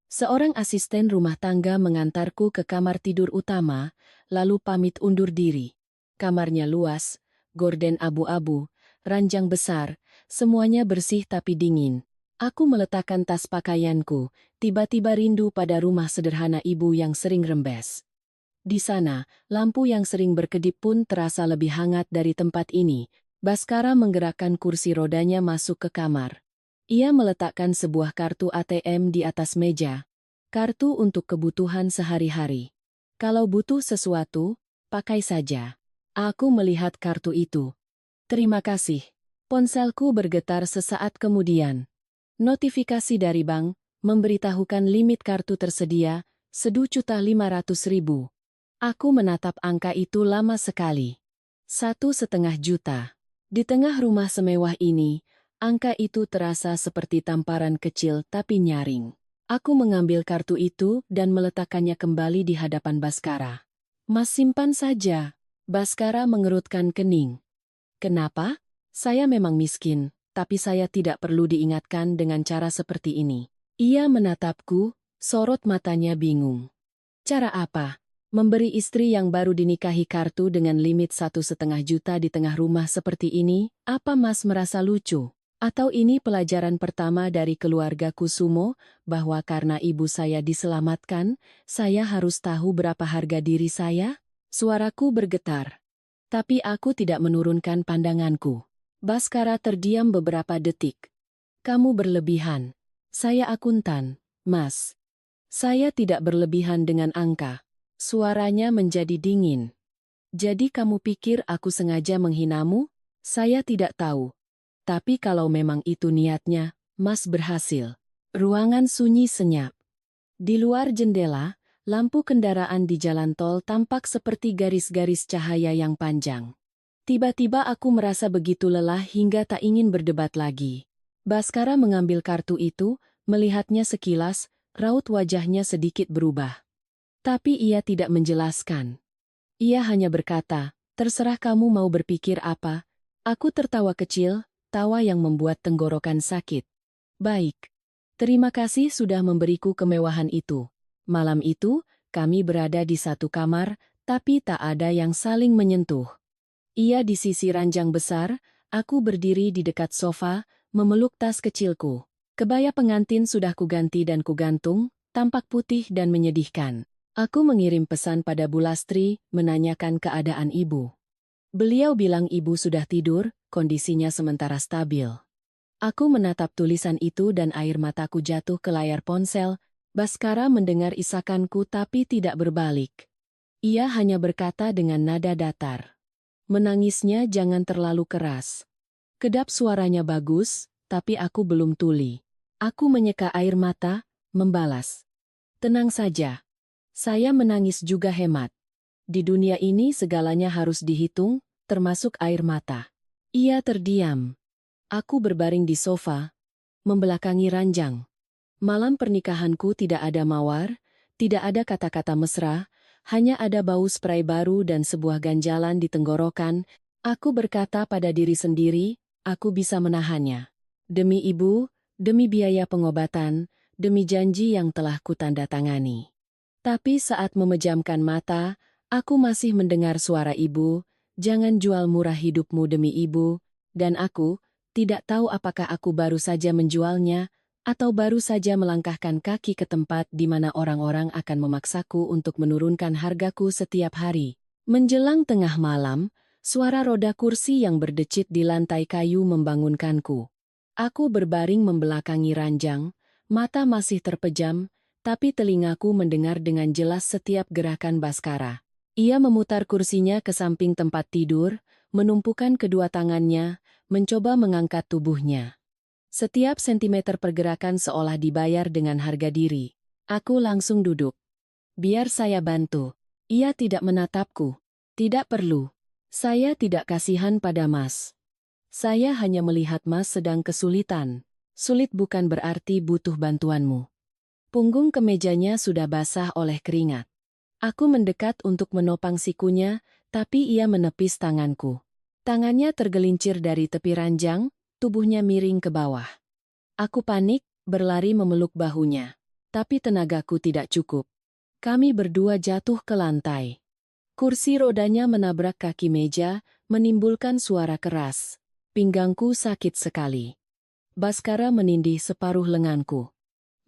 Seorang asisten rumah tangga mengantarku ke kamar tidur utama, lalu pamit undur diri. Kamarnya luas, gorden abu-abu, ranjang besar, semuanya bersih tapi dingin. Aku meletakkan tas pakaianku, tiba-tiba rindu pada rumah sederhana ibu yang sering rembes. Di sana, lampu yang sering berkedip pun terasa lebih hangat dari tempat ini. Baskara menggerakkan kursi rodanya masuk ke kamar. Ia meletakkan sebuah kartu ATM di atas meja. Kartu untuk kebutuhan sehari-hari. Kalau butuh sesuatu, pakai saja. Aku melihat kartu itu. Terima kasih. Ponselku bergetar sesaat kemudian. Notifikasi dari bank memberitahukan limit kartu tersedia, Rp1.500.000. Aku menatap angka itu lama sekali. 1,5 juta. Di tengah rumah semewah ini, angka itu terasa seperti tamparan kecil tapi nyaring. Aku mengambil kartu itu dan meletakkannya kembali di hadapan Baskara. Mas simpan saja. Baskara mengerutkan kening. Kenapa? Saya memang miskin, tapi saya tidak perlu diingatkan dengan cara seperti ini. Ia menatapku, sorot matanya bingung. Cara apa? Memberi istri yang baru dinikahi kartu dengan limit 1,5 juta di tengah rumah seperti ini, apa Mas merasa lucu? Atau ini pelajaran pertama dari keluarga Kusumo, bahwa karena ibu saya diselamatkan, saya harus tahu berapa harga diri saya? Suaraku bergetar. Tapi aku tidak menurunkan pandanganku. Baskara terdiam beberapa detik. Kamu berlebihan. Saya akuntan, Mas. Saya tidak berlebihan dengan angka. Suaranya menjadi dingin. Jadi kamu pikir aku sengaja menghinamu? Saya tidak tahu. Tapi kalau memang itu niatnya, Mas berhasil. Ruangan sunyi senyap. Di luar jendela, lampu kendaraan di jalan tol tampak seperti garis-garis cahaya yang panjang. Tiba-tiba aku merasa begitu lelah hingga tak ingin berdebat lagi. Baskara mengambil kartu itu, melihatnya sekilas, raut wajahnya sedikit berubah. Tapi ia tidak menjelaskan. Ia hanya berkata, terserah kamu mau berpikir apa. Aku tertawa kecil, tawa yang membuat tenggorokan sakit. Baik. Terima kasih sudah memberiku kemewahan itu. Malam itu, kami berada di satu kamar, tapi tak ada yang saling menyentuh. Ia di sisi ranjang besar, aku berdiri di dekat sofa, memeluk tas kecilku. Kebaya pengantin sudah kuganti dan kugantung, tampak putih dan menyedihkan. Aku mengirim pesan pada Bulastri, menanyakan keadaan ibu. Beliau bilang ibu sudah tidur, kondisinya sementara stabil. Aku menatap tulisan itu dan air mataku jatuh ke layar ponsel. Baskara mendengar isakanku tapi tidak berbalik. Ia hanya berkata dengan nada datar. Menangisnya jangan terlalu keras. Kedap suaranya bagus, tapi aku belum tuli. Aku menyeka air mata, membalas. Tenang saja. Saya menangis juga hemat. Di dunia ini segalanya harus dihitung, termasuk air mata. Ia terdiam. Aku berbaring di sofa, membelakangi ranjang. Malam pernikahanku tidak ada mawar, tidak ada kata-kata mesra, hanya ada bau spray baru dan sebuah ganjalan di tenggorokan. Aku berkata pada diri sendiri, aku bisa menahannya. Demi ibu, demi biaya pengobatan, demi janji yang telah kutandatangani. Tapi saat memejamkan mata, aku masih mendengar suara ibu, jangan jual murah hidupmu demi ibu, dan aku tidak tahu apakah aku baru saja menjualnya, atau baru saja melangkahkan kaki ke tempat di mana orang-orang akan memaksaku untuk menurunkan hargaku setiap hari. Menjelang tengah malam, suara roda kursi yang berdecit di lantai kayu membangunkanku. Aku berbaring membelakangi ranjang, mata masih terpejam, tapi telingaku mendengar dengan jelas setiap gerakan Baskara. Ia memutar kursinya ke samping tempat tidur, menumpukan kedua tangannya, mencoba mengangkat tubuhnya. Setiap sentimeter pergerakan seolah dibayar dengan harga diri. Aku langsung duduk. Biar saya bantu. Ia tidak menatapku. Tidak perlu. Saya tidak kasihan pada Mas. Saya hanya melihat Mas sedang kesulitan. Sulit bukan berarti butuh bantuanmu. Punggung kemejanya sudah basah oleh keringat. Aku mendekat untuk menopang sikunya, tapi ia menepis tanganku. Tangannya tergelincir dari tepi ranjang, tubuhnya miring ke bawah. Aku panik, berlari memeluk bahunya. Tapi tenagaku tidak cukup. Kami berdua jatuh ke lantai. Kursi rodanya menabrak kaki meja, menimbulkan suara keras. Pinggangku sakit sekali. Baskara menindih separuh lenganku.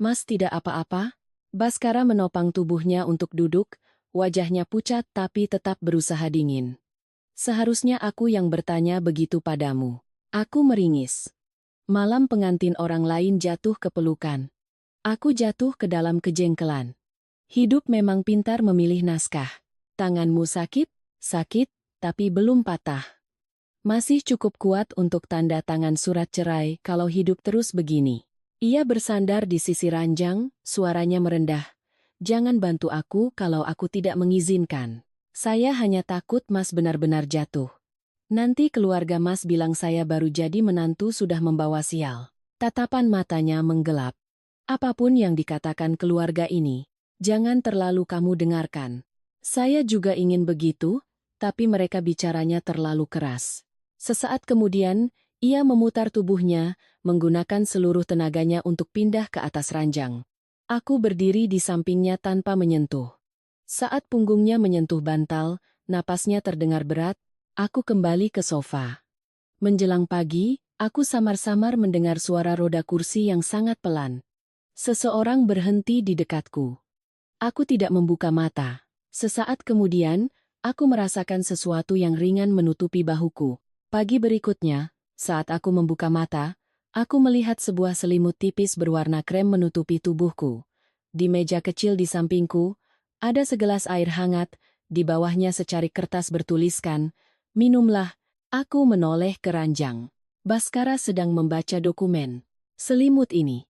Mas tidak apa-apa? Baskara menopang tubuhnya untuk duduk, wajahnya pucat tapi tetap berusaha dingin. Seharusnya aku yang bertanya begitu padamu. Aku meringis. Malam pengantin orang lain jatuh ke pelukan. Aku jatuh ke dalam kejengkelan. Hidup memang pintar memilih naskah. Tanganmu sakit, sakit, tapi belum patah. Masih cukup kuat untuk tanda tangan surat cerai kalau hidup terus begini. Ia bersandar di sisi ranjang, suaranya merendah. Jangan bantu aku kalau aku tidak mengizinkan. Saya hanya takut Mas benar-benar jatuh. Nanti keluarga Mas bilang saya baru jadi menantu sudah membawa sial. Tatapan matanya menggelap. Apapun yang dikatakan keluarga ini, jangan terlalu kamu dengarkan. Saya juga ingin begitu, tapi mereka bicaranya terlalu keras. Sesaat kemudian, ia memutar tubuhnya, menggunakan seluruh tenaganya untuk pindah ke atas ranjang. Aku berdiri di sampingnya tanpa menyentuh. Saat punggungnya menyentuh bantal, napasnya terdengar berat, aku kembali ke sofa. Menjelang pagi, aku samar-samar mendengar suara roda kursi yang sangat pelan. Seseorang berhenti di dekatku. Aku tidak membuka mata. Sesaat kemudian, aku merasakan sesuatu yang ringan menutupi bahuku. Pagi berikutnya, saat aku membuka mata, aku melihat sebuah selimut tipis berwarna krem menutupi tubuhku. Di meja kecil di sampingku, ada segelas air hangat, di bawahnya secarik kertas bertuliskan, "Minumlah." Aku menoleh ke ranjang. Baskara sedang membaca dokumen. Selimut ini.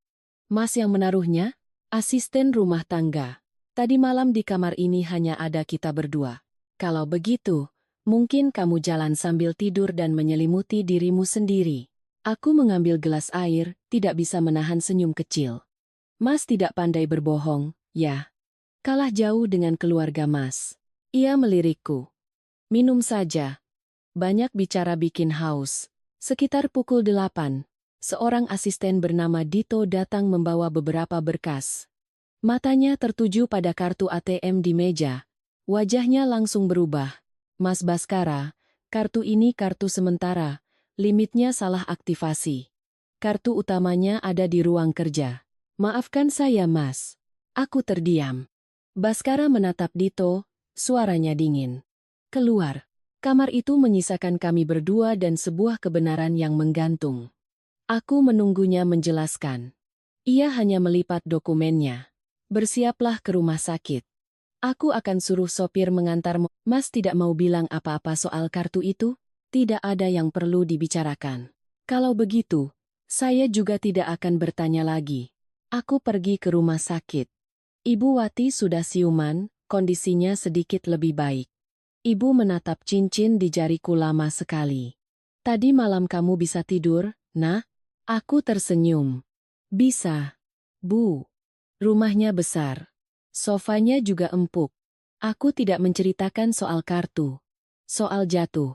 Mas yang menaruhnya? Asisten rumah tangga. Tadi malam di kamar ini hanya ada kita berdua. Kalau begitu, mungkin kamu jalan sambil tidur dan menyelimuti dirimu sendiri. Aku mengambil gelas air, tidak bisa menahan senyum kecil. Mas tidak pandai berbohong, ya. Kalah jauh dengan keluarga Mas. Ia melirikku. Minum saja. Banyak bicara bikin haus. Sekitar pukul 8. Seorang asisten bernama Dito datang membawa beberapa berkas. Matanya tertuju pada kartu ATM di meja. Wajahnya langsung berubah. Mas Baskara, kartu ini kartu sementara. Limitnya salah aktivasi. Kartu utamanya ada di ruang kerja. Maafkan saya, Mas. Aku terdiam. Baskara menatap Dito, suaranya dingin. Keluar. Kamar itu menyisakan kami berdua dan sebuah kebenaran yang menggantung. Aku menunggunya menjelaskan. Ia hanya melipat dokumennya. Bersiaplah ke rumah sakit. Aku akan suruh sopir mengantarmu. Mas tidak mau bilang apa-apa soal kartu itu? Tidak ada yang perlu dibicarakan. Kalau begitu, saya juga tidak akan bertanya lagi. Aku pergi ke rumah sakit. Ibu Wati sudah siuman, kondisinya sedikit lebih baik. Ibu menatap cincin di jariku lama sekali. Tadi malam kamu bisa tidur, nah? Aku tersenyum. Bisa. Bu. Rumahnya besar. Sofanya juga empuk. Aku tidak menceritakan soal kartu, soal jatuh,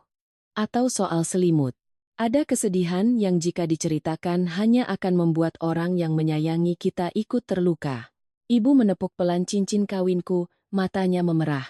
atau soal selimut. Ada kesedihan yang jika diceritakan hanya akan membuat orang yang menyayangi kita ikut terluka. Ibu menepuk pelan cincin kawinku, matanya memerah.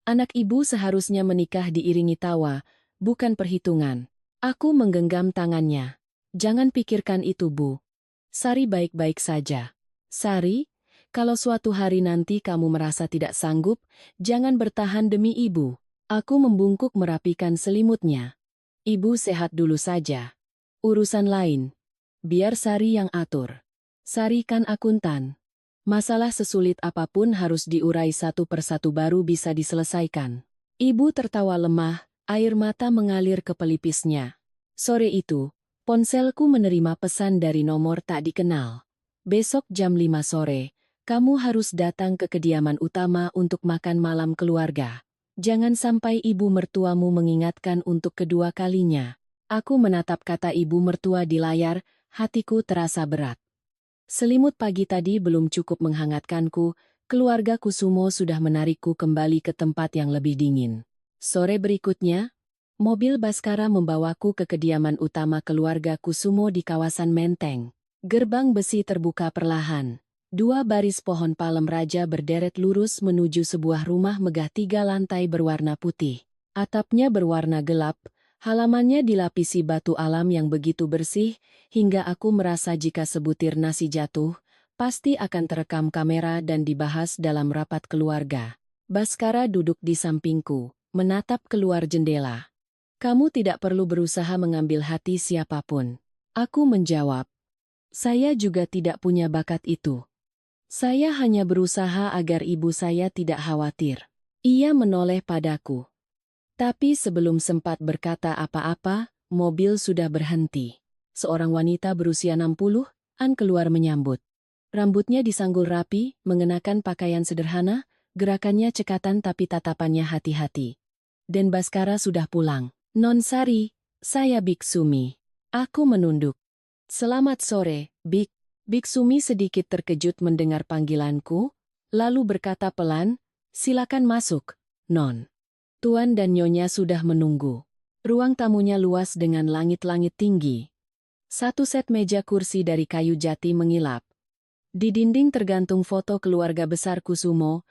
Anak ibu seharusnya menikah diiringi tawa, bukan perhitungan. Aku menggenggam tangannya. Jangan pikirkan itu, Bu. Sari baik-baik saja. Sari, kalau suatu hari nanti kamu merasa tidak sanggup, jangan bertahan demi ibu. Aku membungkuk merapikan selimutnya. Ibu sehat dulu saja. Urusan lain. Biar Sari yang atur. Sari kan akuntan. Masalah sesulit apapun harus diurai satu persatu baru bisa diselesaikan. Ibu tertawa lemah, air mata mengalir ke pelipisnya. Sore itu, ponselku menerima pesan dari nomor tak dikenal. Besok jam 5 sore, kamu harus datang ke kediaman utama untuk makan malam keluarga. Jangan sampai ibu mertuamu mengingatkan untuk kedua kalinya. Aku menatap kata ibu mertua di layar, hatiku terasa berat. Selimut pagi tadi belum cukup menghangatkanku, keluarga Kusumo sudah menarikku kembali ke tempat yang lebih dingin. Sore berikutnya, mobil Baskara membawaku ke kediaman utama keluarga Kusumo di kawasan Menteng. Gerbang besi terbuka perlahan. 2 baris pohon palem raja berderet lurus menuju sebuah rumah megah 3 lantai berwarna putih. Atapnya berwarna gelap, Halamannya dilapisi batu alam yang begitu bersih, hingga aku merasa jika sebutir nasi jatuh, pasti akan terekam kamera dan dibahas dalam rapat keluarga. Baskara duduk di sampingku, menatap keluar jendela. Kamu tidak perlu berusaha mengambil hati siapapun. Aku menjawab. Saya juga tidak punya bakat itu. Saya hanya berusaha agar ibu saya tidak khawatir. Ia menoleh padaku. Tapi sebelum sempat berkata apa-apa, mobil sudah berhenti. Seorang wanita berusia 60-an keluar menyambut. Rambutnya disanggul rapi, mengenakan pakaian sederhana, gerakannya cekatan tapi tatapannya hati-hati. Dan Baskara sudah pulang. Non Sari, saya Biksumi. Aku menunduk. Selamat sore, Bik. Biksumi sedikit terkejut mendengar panggilanku, lalu berkata pelan, silakan masuk, Non. Tuan dan Nyonya sudah menunggu. Ruang tamunya luas dengan langit-langit tinggi. Satu set meja kursi dari kayu jati mengilap. Di dinding tergantung foto keluarga besar Kusumo.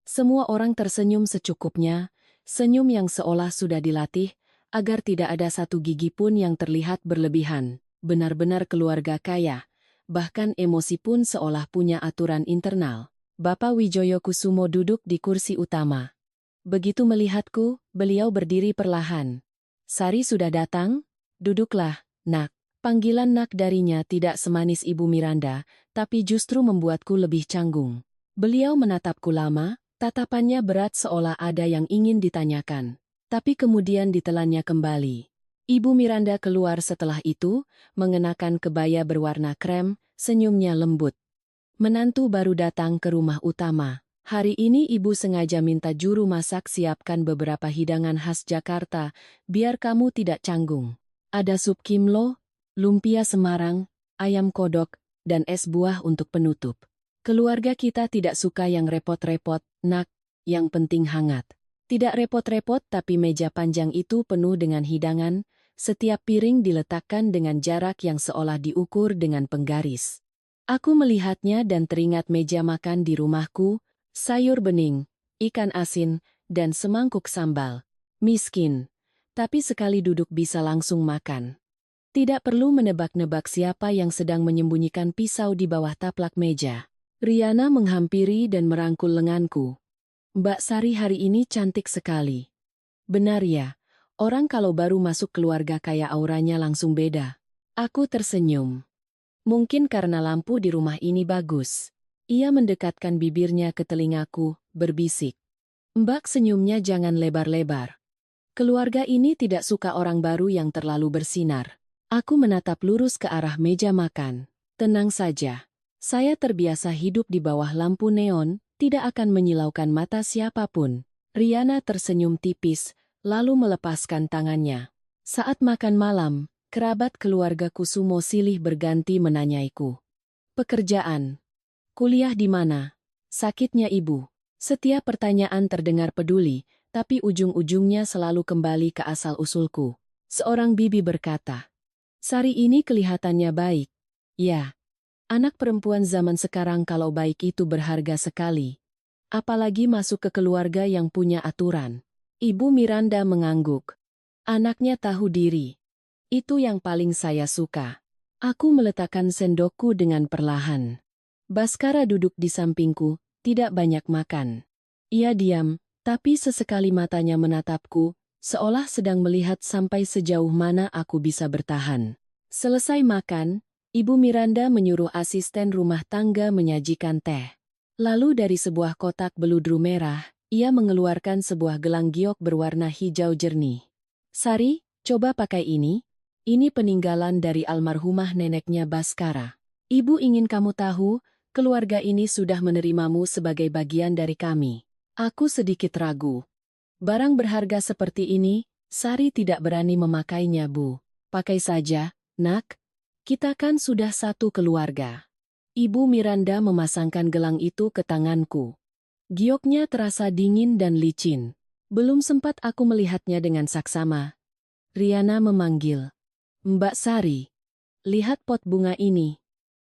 Semua orang tersenyum secukupnya, senyum yang seolah sudah dilatih, agar tidak ada satu gigi pun yang terlihat berlebihan. Benar-benar keluarga kaya. Bahkan emosi pun seolah punya aturan internal. Bapak Wijoyo Kusumo duduk di kursi utama. Begitu melihatku, beliau berdiri perlahan. Sari sudah datang? Duduklah, Nak. Panggilan Nak darinya tidak semanis Ibu Miranda, tapi justru membuatku lebih canggung. Beliau menatapku lama, tatapannya berat seolah ada yang ingin ditanyakan. Tapi kemudian ditelannya kembali. Ibu Miranda keluar setelah itu, mengenakan kebaya berwarna krem, senyumnya lembut. Menantu baru datang ke rumah utama. Hari ini ibu sengaja minta juru masak siapkan beberapa hidangan khas Jakarta, biar kamu tidak canggung. Ada sup kimlo, lumpia Semarang, ayam kodok, dan es buah untuk penutup. Keluarga kita tidak suka yang repot-repot, Nak, yang penting hangat. Tidak repot-repot tapi meja panjang itu penuh dengan hidangan, setiap piring diletakkan dengan jarak yang seolah diukur dengan penggaris. Aku melihatnya dan teringat meja makan di rumahku, sayur bening, ikan asin, dan semangkuk sambal. Miskin, tapi sekali duduk bisa langsung makan. Tidak perlu menebak-nebak siapa yang sedang menyembunyikan pisau di bawah taplak meja. Riana menghampiri dan merangkul lenganku. Mbak Sari hari ini cantik sekali. Benar ya. Orang kalau baru masuk keluarga kaya auranya langsung beda. Aku tersenyum. Mungkin karena lampu di rumah ini bagus. Ia mendekatkan bibirnya ke telingaku, berbisik. Mbak senyumnya jangan lebar-lebar. Keluarga ini tidak suka orang baru yang terlalu bersinar. Aku menatap lurus ke arah meja makan. Tenang saja. Saya terbiasa hidup di bawah lampu neon, tidak akan menyilaukan mata siapapun. Riana tersenyum tipis, lalu melepaskan tangannya. Saat makan malam, kerabat keluarga Kusumo silih berganti menanyaiku. Pekerjaan. Kuliah di mana? Sakitnya ibu. Setiap pertanyaan terdengar peduli, tapi ujung-ujungnya selalu kembali ke asal-usulku. Seorang bibi berkata, Sari ini kelihatannya baik. Ya, anak perempuan zaman sekarang kalau baik itu berharga sekali. Apalagi masuk ke keluarga yang punya aturan. Ibu Miranda mengangguk. Anaknya tahu diri. Itu yang paling saya suka. Aku meletakkan sendokku dengan perlahan. Baskara duduk di sampingku, tidak banyak makan. Ia diam, tapi sesekali matanya menatapku, seolah sedang melihat sampai sejauh mana aku bisa bertahan. Selesai makan, Ibu Miranda menyuruh asisten rumah tangga menyajikan teh. Lalu dari sebuah kotak beludru merah, ia mengeluarkan sebuah gelang giok berwarna hijau jernih. Sari, coba pakai ini. Ini peninggalan dari almarhumah neneknya Baskara. Ibu ingin kamu tahu, keluarga ini sudah menerimamu sebagai bagian dari kami. Aku sedikit ragu. Barang berharga seperti ini, Sari tidak berani memakainya, Bu. Pakai saja, Nak. Kita kan sudah satu keluarga. Ibu Miranda memasangkan gelang itu ke tanganku. Gioknya terasa dingin dan licin. Belum sempat aku melihatnya dengan saksama. Riana memanggil. Mbak Sari, lihat pot bunga ini.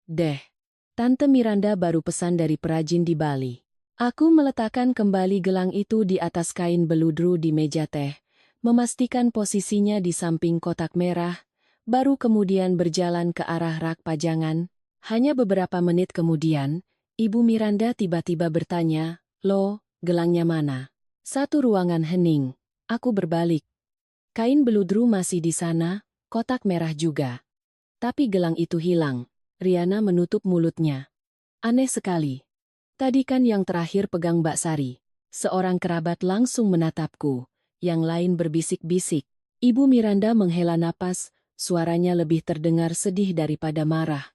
Deh, Tante Miranda baru pesan dari perajin di Bali. Aku meletakkan kembali gelang itu di atas kain beludru di meja teh, memastikan posisinya di samping kotak merah, baru kemudian berjalan ke arah rak pajangan. Hanya beberapa menit kemudian, Ibu Miranda tiba-tiba bertanya, "Loh, gelangnya mana?" Satu ruangan hening. Aku berbalik. Kain beludru masih di sana, kotak merah juga. Tapi gelang itu hilang. Riana menutup mulutnya. Aneh sekali. Tadi kan yang terakhir pegang Mbak Sari. Seorang kerabat langsung menatapku. Yang lain berbisik-bisik. Ibu Miranda menghela napas, suaranya lebih terdengar sedih daripada marah.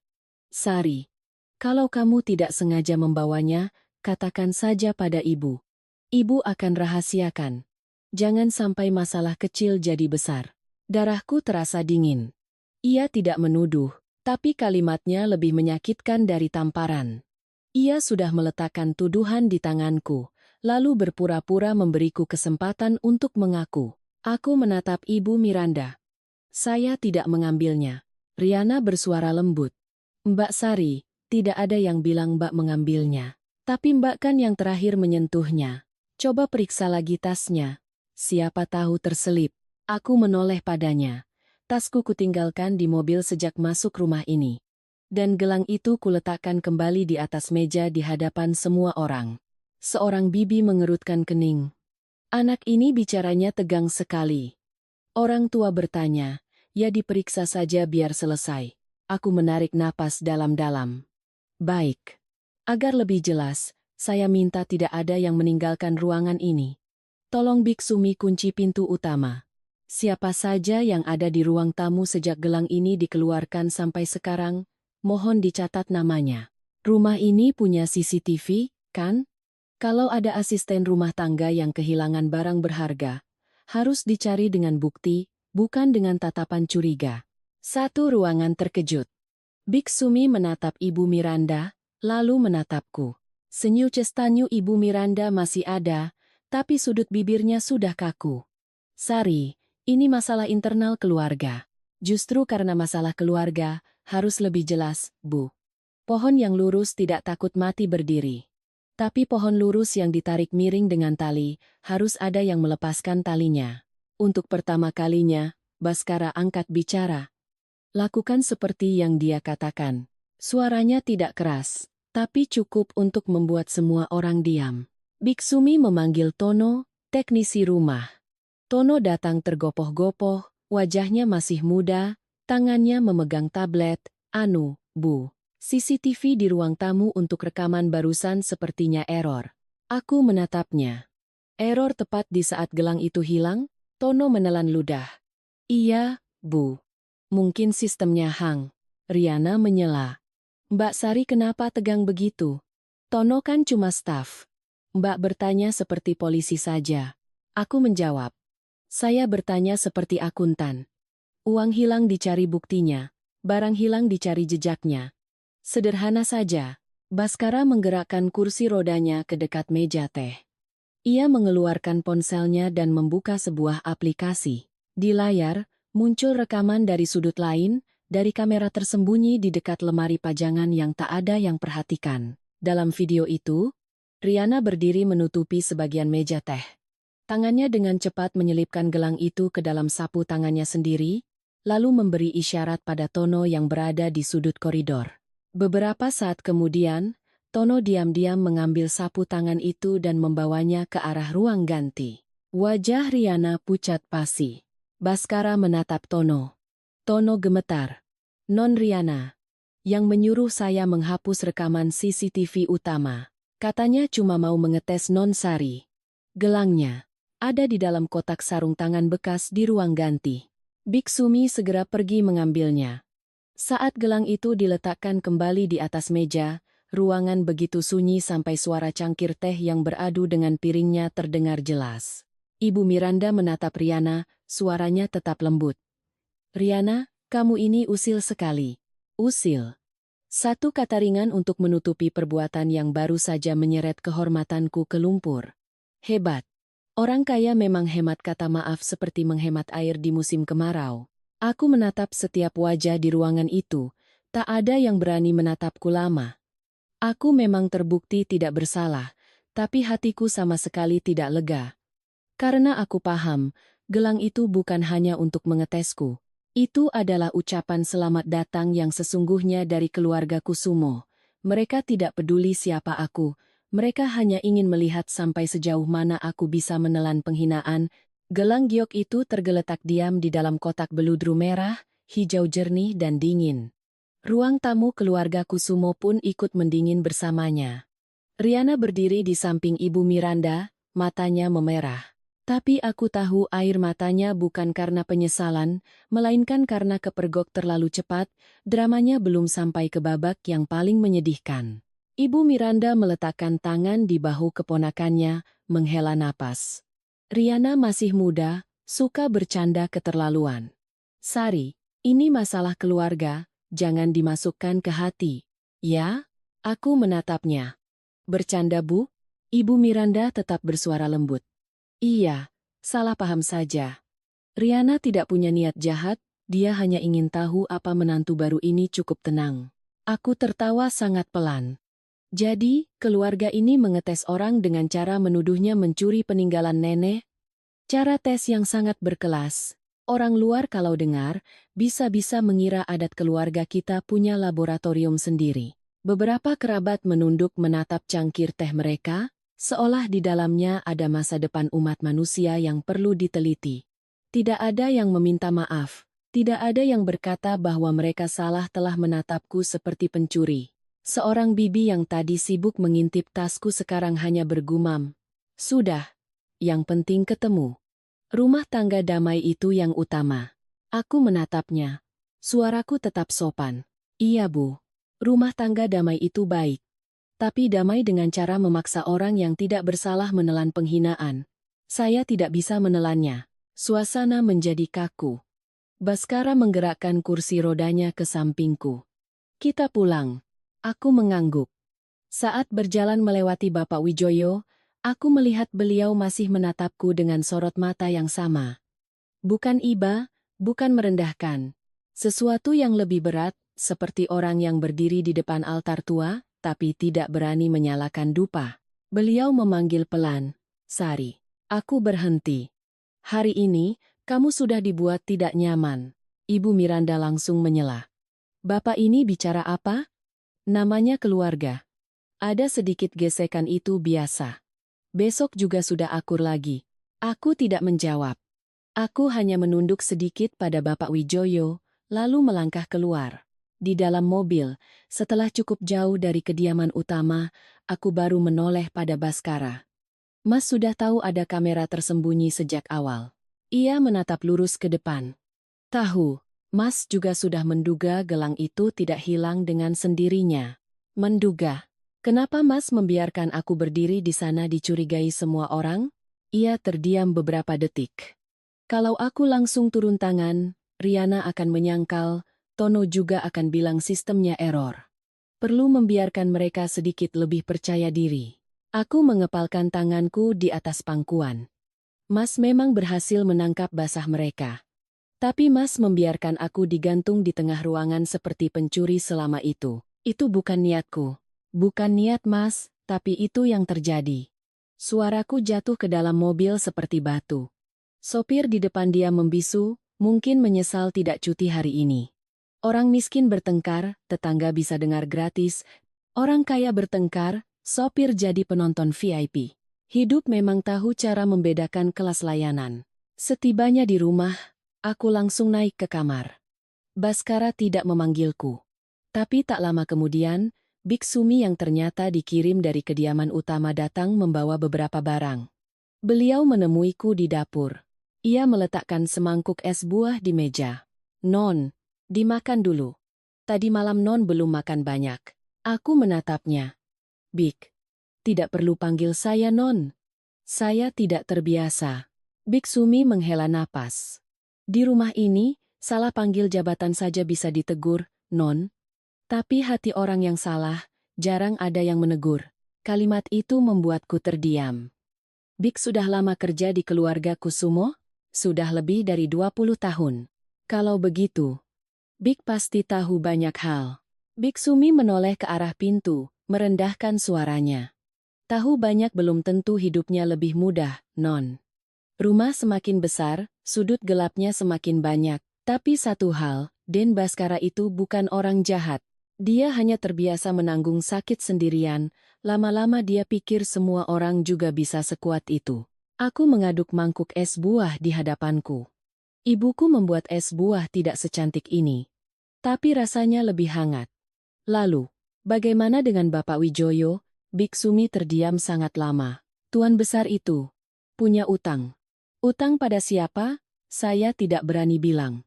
"Sari, kalau kamu tidak sengaja membawanya, katakan saja pada ibu. Ibu akan rahasiakan. Jangan sampai masalah kecil jadi besar." Darahku terasa dingin. Ia tidak menuduh, tapi kalimatnya lebih menyakitkan dari tamparan. Ia sudah meletakkan tuduhan di tanganku, lalu berpura-pura memberiku kesempatan untuk mengaku. Aku menatap Ibu Miranda. "Saya tidak mengambilnya." Riana bersuara lembut. "Mbak Sari, tidak ada yang bilang Mbak mengambilnya. Tapi Mbak kan yang terakhir menyentuhnya. Coba periksa lagi tasnya. Siapa tahu terselip." Aku menoleh padanya. "Tasku kutinggalkan di mobil sejak masuk rumah ini. Dan gelang itu kuletakkan kembali di atas meja di hadapan semua orang." Seorang bibi mengerutkan kening. "Anak ini bicaranya tegang sekali." Orang tua bertanya, "Ya diperiksa saja biar selesai." Aku menarik napas dalam-dalam. "Baik. Agar lebih jelas, saya minta tidak ada yang meninggalkan ruangan ini. Tolong Biksumi kunci pintu utama. Siapa saja yang ada di ruang tamu sejak gelang ini dikeluarkan sampai sekarang, mohon dicatat namanya. Rumah ini punya CCTV, kan? Kalau ada asisten rumah tangga yang kehilangan barang berharga, harus dicari dengan bukti, bukan dengan tatapan curiga." Satu ruangan terkejut. Biksumi menatap Ibu Miranda, lalu menatapku. Senyum cestanyu Ibu Miranda masih ada, tapi sudut bibirnya sudah kaku. "Sari, ini masalah internal keluarga. Justru karena masalah keluarga, harus lebih jelas, Bu. Pohon yang lurus tidak takut mati berdiri. Tapi pohon lurus yang ditarik miring dengan tali, harus ada yang melepaskan talinya." Untuk pertama kalinya, Baskara angkat bicara. "Lakukan seperti yang dia katakan." Suaranya tidak keras, tapi cukup untuk membuat semua orang diam. Biksumi memanggil Tono, teknisi rumah. Tono datang tergopoh-gopoh, wajahnya masih muda, tangannya memegang tablet. "Anu, Bu. CCTV di ruang tamu untuk rekaman barusan sepertinya error." Aku menatapnya. "Error tepat di saat gelang itu hilang?" Tono menelan ludah. "Iya, Bu. Mungkin sistemnya hang." Riana menyela. "Mbak Sari kenapa tegang begitu? Tono kan cuma staf." Mbak bertanya seperti polisi saja. Aku menjawab. "Saya bertanya seperti akuntan. Uang hilang dicari buktinya, barang hilang dicari jejaknya. Sederhana saja." Baskara menggerakkan kursi rodanya ke dekat meja teh. Ia mengeluarkan ponselnya dan membuka sebuah aplikasi. Di layar, muncul rekaman dari sudut lain, dari kamera tersembunyi di dekat lemari pajangan yang tak ada yang perhatikan. Dalam video itu, Riana berdiri menutupi sebagian meja teh. Tangannya dengan cepat menyelipkan gelang itu ke dalam sapu tangannya sendiri, lalu memberi isyarat pada Tono yang berada di sudut koridor. Beberapa saat kemudian, Tono diam-diam mengambil sapu tangan itu dan membawanya ke arah ruang ganti. Wajah Riana pucat pasi. Baskara menatap Tono. Tono gemetar. "Non Riana, yang menyuruh saya menghapus rekaman CCTV utama. Katanya cuma mau mengetes Non Sari. Gelangnya ada di dalam kotak sarung tangan bekas di ruang ganti." Biksumi segera pergi mengambilnya. Saat gelang itu diletakkan kembali di atas meja, ruangan begitu sunyi sampai suara cangkir teh yang beradu dengan piringnya terdengar jelas. Ibu Miranda menatap Riana, suaranya tetap lembut. "Riana, kamu ini usil sekali." "Usil." Satu kata ringan untuk menutupi perbuatan yang baru saja menyeret kehormatanku ke lumpur. Hebat. Orang kaya memang hemat kata maaf seperti menghemat air di musim kemarau. Aku menatap setiap wajah di ruangan itu, tak ada yang berani menatapku lama. Aku memang terbukti tidak bersalah, tapi hatiku sama sekali tidak lega. Karena aku paham, gelang itu bukan hanya untuk mengetesku. Itu adalah ucapan selamat datang yang sesungguhnya dari keluarga Kusumo. Mereka tidak peduli siapa aku, mereka hanya ingin melihat sampai sejauh mana aku bisa menelan penghinaan. Gelang giok itu tergeletak diam di dalam kotak beludru merah, hijau jernih dan dingin. Ruang tamu keluarga Kusumo pun ikut mendingin bersamanya. Riana berdiri di samping Ibu Miranda, matanya memerah. Tapi aku tahu air matanya bukan karena penyesalan, melainkan karena kepergok terlalu cepat, dramanya belum sampai ke babak yang paling menyedihkan. Ibu Miranda meletakkan tangan di bahu keponakannya, menghela napas. Riana masih muda, suka bercanda keterlaluan. Sari, ini masalah keluarga, jangan dimasukkan ke hati. Ya? Aku menatapnya. Bercanda, Bu? Ibu Miranda tetap bersuara lembut. Iya, salah paham saja. Riana tidak punya niat jahat, dia hanya ingin tahu apa menantu baru ini cukup tenang. Aku tertawa sangat pelan. Jadi, keluarga ini mengetes orang dengan cara menuduhnya mencuri peninggalan nenek? Cara tes yang sangat berkelas. Orang luar kalau dengar, bisa-bisa mengira adat keluarga kita punya laboratorium sendiri. Beberapa kerabat menunduk menatap cangkir teh mereka, seolah di dalamnya ada masa depan umat manusia yang perlu diteliti. Tidak ada yang meminta maaf, tidak ada yang berkata bahwa mereka salah telah menatapku seperti pencuri. Seorang bibi yang tadi sibuk mengintip tasku sekarang hanya bergumam. Sudah, yang penting ketemu. Rumah tangga damai itu yang utama. Aku menatapnya. Suaraku tetap sopan. Iya, Bu. Rumah tangga damai itu baik. Tapi damai dengan cara memaksa orang yang tidak bersalah menelan penghinaan. Saya tidak bisa menelannya. Suasana menjadi kaku. Baskara menggerakkan kursi rodanya ke sampingku. Kita pulang. Aku mengangguk. Saat berjalan melewati Bapak Wijoyo, aku melihat beliau masih menatapku dengan sorot mata yang sama. Bukan iba, bukan merendahkan. Sesuatu yang lebih berat, seperti orang yang berdiri di depan altar tua, tapi tidak berani menyalakan dupa. Beliau memanggil pelan, Sari. Aku berhenti. Hari ini, kamu sudah dibuat tidak nyaman. Ibu Miranda langsung menyela. Bapak ini bicara apa? Namanya keluarga. Ada sedikit gesekan itu biasa. Besok juga sudah akur lagi. Aku tidak menjawab. Aku hanya menunduk sedikit pada Bapak Wijoyo, lalu melangkah keluar. Di dalam mobil, setelah cukup jauh dari kediaman utama, aku baru menoleh pada Baskara. Mas sudah tahu ada kamera tersembunyi sejak awal. Ia menatap lurus ke depan. Tahu, Mas juga sudah menduga gelang itu tidak hilang dengan sendirinya. Menduga. Kenapa Mas membiarkan aku berdiri di sana dicurigai semua orang? Ia terdiam beberapa detik. Kalau aku langsung turun tangan, Riana akan menyangkal, Tono juga akan bilang sistemnya error. Perlu membiarkan mereka sedikit lebih percaya diri. Aku mengepalkan tanganku di atas pangkuan. Mas memang berhasil menangkap basah mereka. Tapi Mas membiarkan aku digantung di tengah ruangan seperti pencuri selama itu. Itu bukan niatku. Bukan niat Mas, tapi itu yang terjadi. Suaraku jatuh ke dalam mobil seperti batu. Sopir di depan dia membisu, mungkin menyesal tidak cuti hari ini. Orang miskin bertengkar, tetangga bisa dengar gratis. Orang kaya bertengkar, sopir jadi penonton VIP. Hidup memang tahu cara membedakan kelas layanan. Setibanya di rumah, aku langsung naik ke kamar. Baskara tidak memanggilku. Tapi tak lama kemudian, Bik Sumi yang ternyata dikirim dari kediaman utama datang membawa beberapa barang. Beliau menemuiku di dapur. Ia meletakkan semangkuk es buah di meja. Non, dimakan dulu. Tadi malam Non belum makan banyak. Aku menatapnya. Bik, tidak perlu panggil saya Non. Saya tidak terbiasa. Bik Sumi menghela napas. Di rumah ini, salah panggil jabatan saja bisa ditegur, Non. Tapi hati orang yang salah, jarang ada yang menegur. Kalimat itu membuatku terdiam. Bik sudah lama kerja di keluarga Kusumo? Sudah lebih dari 20 tahun. Kalau begitu, Bik pasti tahu banyak hal. Bik Sumi menoleh ke arah pintu, merendahkan suaranya. Tahu banyak belum tentu hidupnya lebih mudah, Non. Rumah semakin besar, sudut gelapnya semakin banyak. Tapi satu hal, Den Baskara itu bukan orang jahat. Dia hanya terbiasa menanggung sakit sendirian, lama-lama dia pikir semua orang juga bisa sekuat itu. Aku mengaduk mangkuk es buah di hadapanku. Ibuku membuat es buah tidak secantik ini. Tapi rasanya lebih hangat. Lalu, bagaimana dengan Bapak Wijoyo? Biksumi terdiam sangat lama. Tuan besar itu punya utang. Utang pada siapa? Saya tidak berani bilang.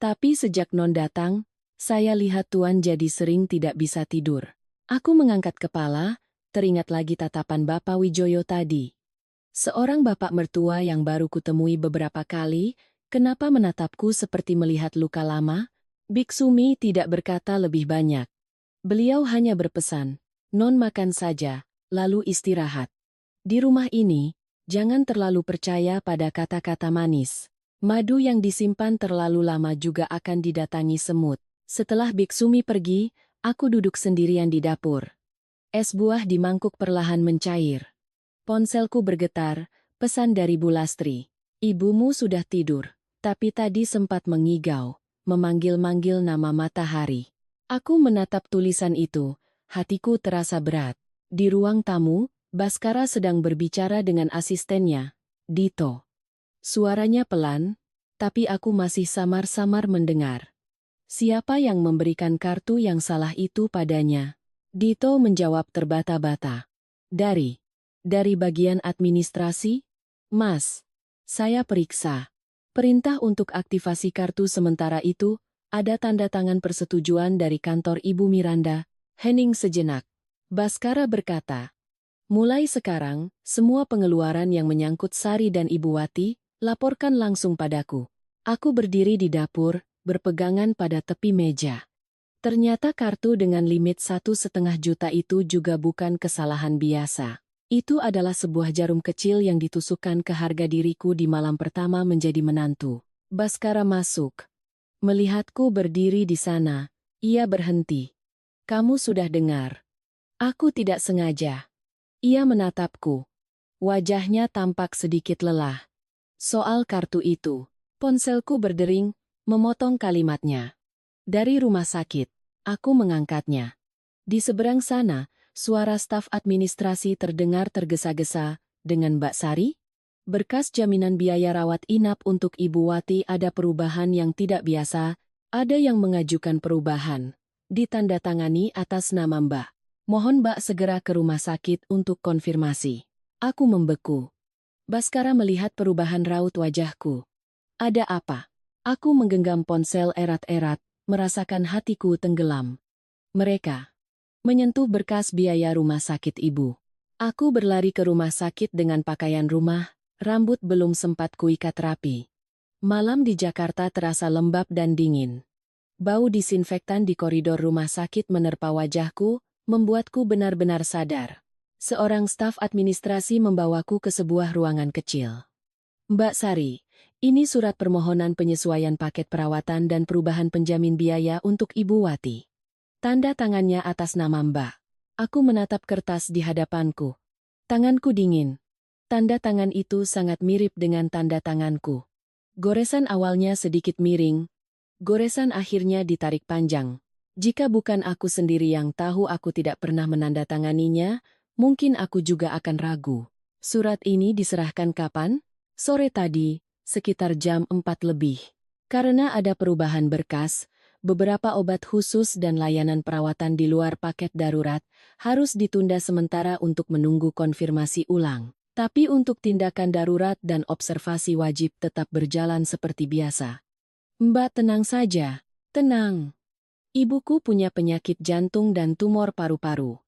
Tapi sejak Non datang, saya lihat Tuan jadi sering tidak bisa tidur. Aku mengangkat kepala, teringat lagi tatapan Bapak Wijoyo tadi. Seorang bapak mertua yang baru kutemui beberapa kali, kenapa menatapku seperti melihat luka lama? Biksumi tidak berkata lebih banyak. Beliau hanya berpesan, Non makan saja, lalu istirahat. Di rumah ini, jangan terlalu percaya pada kata-kata manis. Madu yang disimpan terlalu lama juga akan didatangi semut. Setelah Biksumi pergi, aku duduk sendirian di dapur. Es buah di mangkuk perlahan mencair. Ponselku bergetar, pesan dari Bu Lastri. Ibumu sudah tidur, tapi tadi sempat mengigau, memanggil-manggil nama matahari. Aku menatap tulisan itu, hatiku terasa berat. Di ruang tamu, Baskara sedang berbicara dengan asistennya, Dito. Suaranya pelan, tapi aku masih samar-samar mendengar. Siapa yang memberikan kartu yang salah itu padanya? Dito menjawab terbata-bata. Dari bagian administrasi? Mas, saya periksa. Perintah untuk aktivasi kartu sementara itu, ada tanda tangan persetujuan dari kantor Ibu Miranda. Hening sejenak. Baskara berkata, mulai sekarang, semua pengeluaran yang menyangkut Sari dan Ibu Wati, laporkan langsung padaku. Aku berdiri di dapur, berpegangan pada tepi meja. Ternyata kartu dengan limit 1,5 juta itu juga bukan kesalahan biasa. Itu adalah sebuah jarum kecil yang ditusukkan ke harga diriku di malam pertama menjadi menantu. Baskara masuk. Melihatku berdiri di sana, ia berhenti. Kamu sudah dengar. Aku tidak sengaja. Ia menatapku. Wajahnya tampak sedikit lelah. Soal kartu itu. Ponselku berdering, memotong kalimatnya. Dari rumah sakit, aku mengangkatnya. Di seberang sana, suara staf administrasi terdengar tergesa-gesa, dengan Mbak Sari? Berkas jaminan biaya rawat inap untuk Ibu Wati ada perubahan yang tidak biasa, ada yang mengajukan perubahan. Ditandatangani atas nama Mbak. Mohon Mbak segera ke rumah sakit untuk konfirmasi. Aku membeku. Baskara melihat perubahan raut wajahku. Ada apa? Aku menggenggam ponsel erat-erat, merasakan hatiku tenggelam. Mereka menyentuh berkas biaya rumah sakit ibu. Aku berlari ke rumah sakit dengan pakaian rumah, rambut belum sempat kuikat rapi. Malam di Jakarta terasa lembab dan dingin. Bau disinfektan di koridor rumah sakit menerpa wajahku, membuatku benar-benar sadar. Seorang staf administrasi membawaku ke sebuah ruangan kecil. Mbak Sari, ini surat permohonan penyesuaian paket perawatan dan perubahan penjamin biaya untuk Ibu Wati. Tanda tangannya atas nama Mbak. Aku menatap kertas di hadapanku. Tanganku dingin. Tanda tangan itu sangat mirip dengan tanda tanganku. Goresan awalnya sedikit miring. Goresan akhirnya ditarik panjang. Jika bukan aku sendiri yang tahu aku tidak pernah menandatanganinya, mungkin aku juga akan ragu. Surat ini diserahkan kapan? Sore tadi, sekitar jam 4 lebih. Karena ada perubahan berkas, beberapa obat khusus dan layanan perawatan di luar paket darurat harus ditunda sementara untuk menunggu konfirmasi ulang. Tapi untuk tindakan darurat dan observasi wajib tetap berjalan seperti biasa. Mbak tenang saja, tenang. Ibuku punya penyakit jantung dan tumor paru-paru.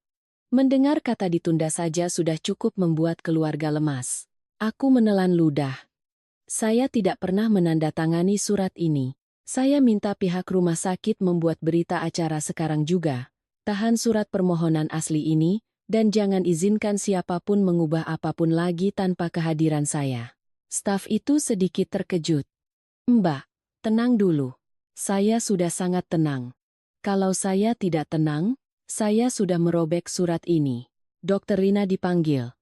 Mendengar kata ditunda saja sudah cukup membuat keluarga lemas. Aku menelan ludah. Saya tidak pernah menandatangani surat ini. Saya minta pihak rumah sakit membuat berita acara sekarang juga. Tahan surat permohonan asli ini, dan jangan izinkan siapapun mengubah apapun lagi tanpa kehadiran saya. Staf itu sedikit terkejut. Mbak, tenang dulu. Saya sudah sangat tenang. Kalau saya tidak tenang, saya sudah merobek surat ini. Dokter Rina dipanggil.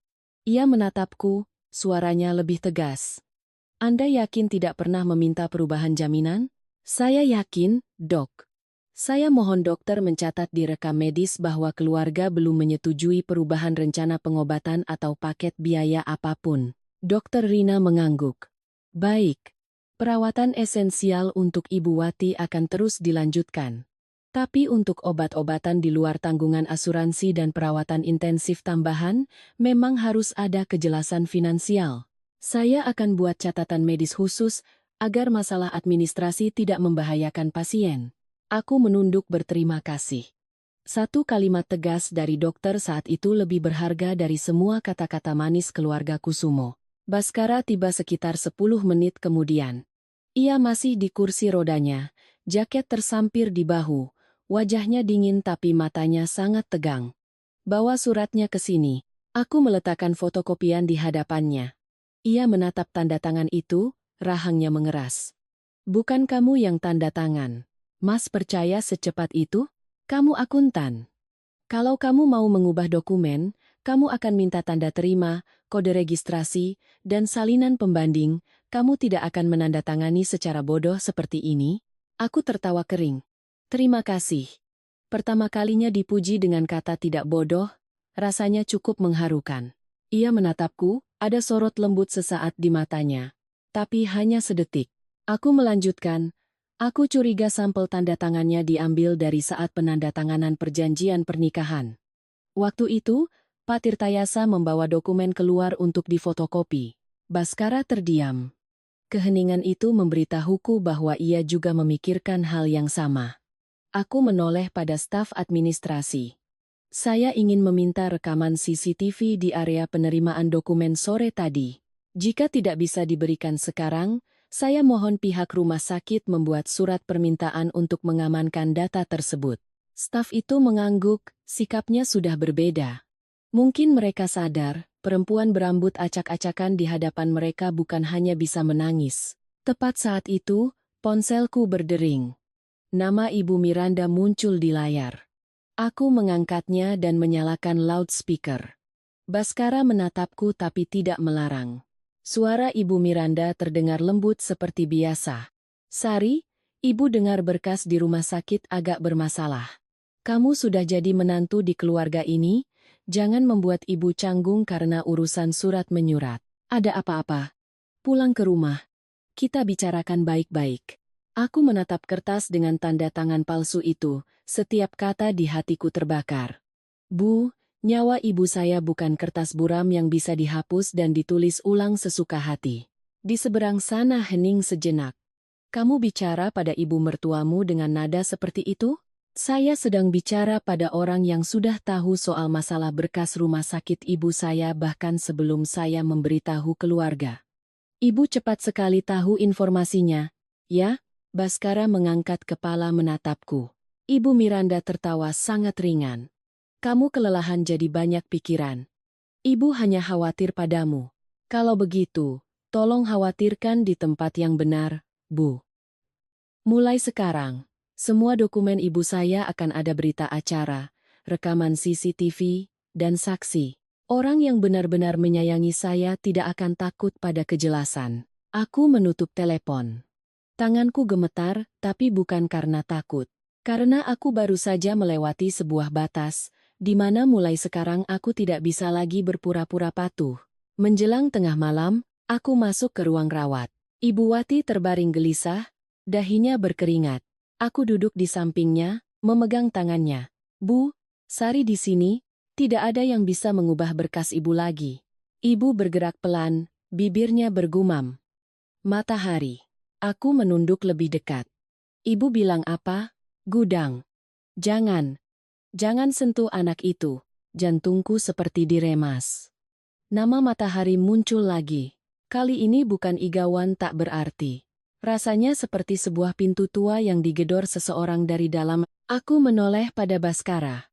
Ia menatapku, suaranya lebih tegas. Anda yakin tidak pernah meminta perubahan jaminan? Saya yakin, dok. Saya mohon dokter mencatat di rekam medis bahwa keluarga belum menyetujui perubahan rencana pengobatan atau paket biaya apapun. Dokter Rina mengangguk. Baik. Perawatan esensial untuk Ibu Wati akan terus dilanjutkan. Tapi untuk obat-obatan di luar tanggungan asuransi dan perawatan intensif tambahan, memang harus ada kejelasan finansial. Saya akan buat catatan medis khusus agar masalah administrasi tidak membahayakan pasien. Aku menunduk berterima kasih. Satu kalimat tegas dari dokter saat itu lebih berharga dari semua kata-kata manis keluarga Kusumo. Baskara tiba sekitar 10 menit kemudian. Ia masih di kursi rodanya, jaket tersampir di bahu, wajahnya dingin tapi matanya sangat tegang. Bawa suratnya ke sini. Aku meletakkan fotokopian di hadapannya. Ia menatap tanda tangan itu, rahangnya mengeras. Bukan kamu yang tanda tangan. Mas percaya secepat itu? Kamu akuntan. Kalau kamu mau mengubah dokumen, kamu akan minta tanda terima, kode registrasi, dan salinan pembanding. Kamu tidak akan menandatangani secara bodoh seperti ini? Aku tertawa kering. Terima kasih. Pertama kalinya dipuji dengan kata tidak bodoh, rasanya cukup mengharukan. Ia menatapku, ada sorot lembut sesaat di matanya. Tapi hanya sedetik. Aku melanjutkan. Aku curiga sampel tanda tangannya diambil dari saat penandatanganan perjanjian pernikahan. Waktu itu, Pak Tirtayasa membawa dokumen keluar untuk difotokopi. Baskara terdiam. Keheningan itu memberitahuku bahwa ia juga memikirkan hal yang sama. Aku menoleh pada staf administrasi. Saya ingin meminta rekaman CCTV di area penerimaan dokumen sore tadi. Jika tidak bisa diberikan sekarang, saya mohon pihak rumah sakit membuat surat permintaan untuk mengamankan data tersebut. Staf itu mengangguk, sikapnya sudah berbeda. Mungkin mereka sadar, perempuan berambut acak-acakan di hadapan mereka bukan hanya bisa menangis. Tepat saat itu, ponselku berdering. Nama Ibu Miranda muncul di layar. Aku mengangkatnya dan menyalakan loudspeaker. Baskara menatapku tapi tidak melarang. Suara Ibu Miranda terdengar lembut seperti biasa. Sari, Ibu dengar berkas di rumah sakit agak bermasalah. Kamu sudah jadi menantu di keluarga ini, jangan membuat Ibu canggung karena urusan surat menyurat. Ada apa-apa? Pulang ke rumah. Kita bicarakan baik-baik. Aku menatap kertas dengan tanda tangan palsu itu, setiap kata di hatiku terbakar. Bu, nyawa ibu saya bukan kertas buram yang bisa dihapus dan ditulis ulang sesuka hati. Di seberang sana hening sejenak. Kamu bicara pada ibu mertuamu dengan nada seperti itu? Saya sedang bicara pada orang yang sudah tahu soal masalah berkas rumah sakit ibu saya bahkan sebelum saya memberitahu keluarga. Ibu cepat sekali tahu informasinya, ya? Baskara mengangkat kepala menatapku. Ibu Miranda tertawa sangat ringan. Kamu kelelahan jadi banyak pikiran. Ibu hanya khawatir padamu. Kalau begitu, tolong khawatirkan di tempat yang benar, Bu. Mulai sekarang, semua dokumen ibu saya akan ada berita acara, rekaman CCTV, dan saksi. Orang yang benar-benar menyayangi saya tidak akan takut pada kejelasan. Aku menutup telepon. Tanganku gemetar, tapi bukan karena takut. Karena aku baru saja melewati sebuah batas, di mana mulai sekarang aku tidak bisa lagi berpura-pura patuh. Menjelang tengah malam, aku masuk ke ruang rawat. Ibu Wati terbaring gelisah, dahinya berkeringat. Aku duduk di sampingnya, memegang tangannya. Bu, Sari di sini, tidak ada yang bisa mengubah berkas ibu lagi. Ibu bergerak pelan, bibirnya bergumam. Matahari. Aku menunduk lebih dekat. Ibu bilang apa? Gudang. Jangan. Jangan sentuh anak itu. Jantungku seperti diremas. Nama Matahari muncul lagi. Kali ini bukan igawan tak berarti. Rasanya seperti sebuah pintu tua yang digedor seseorang dari dalam. Aku menoleh pada Baskara.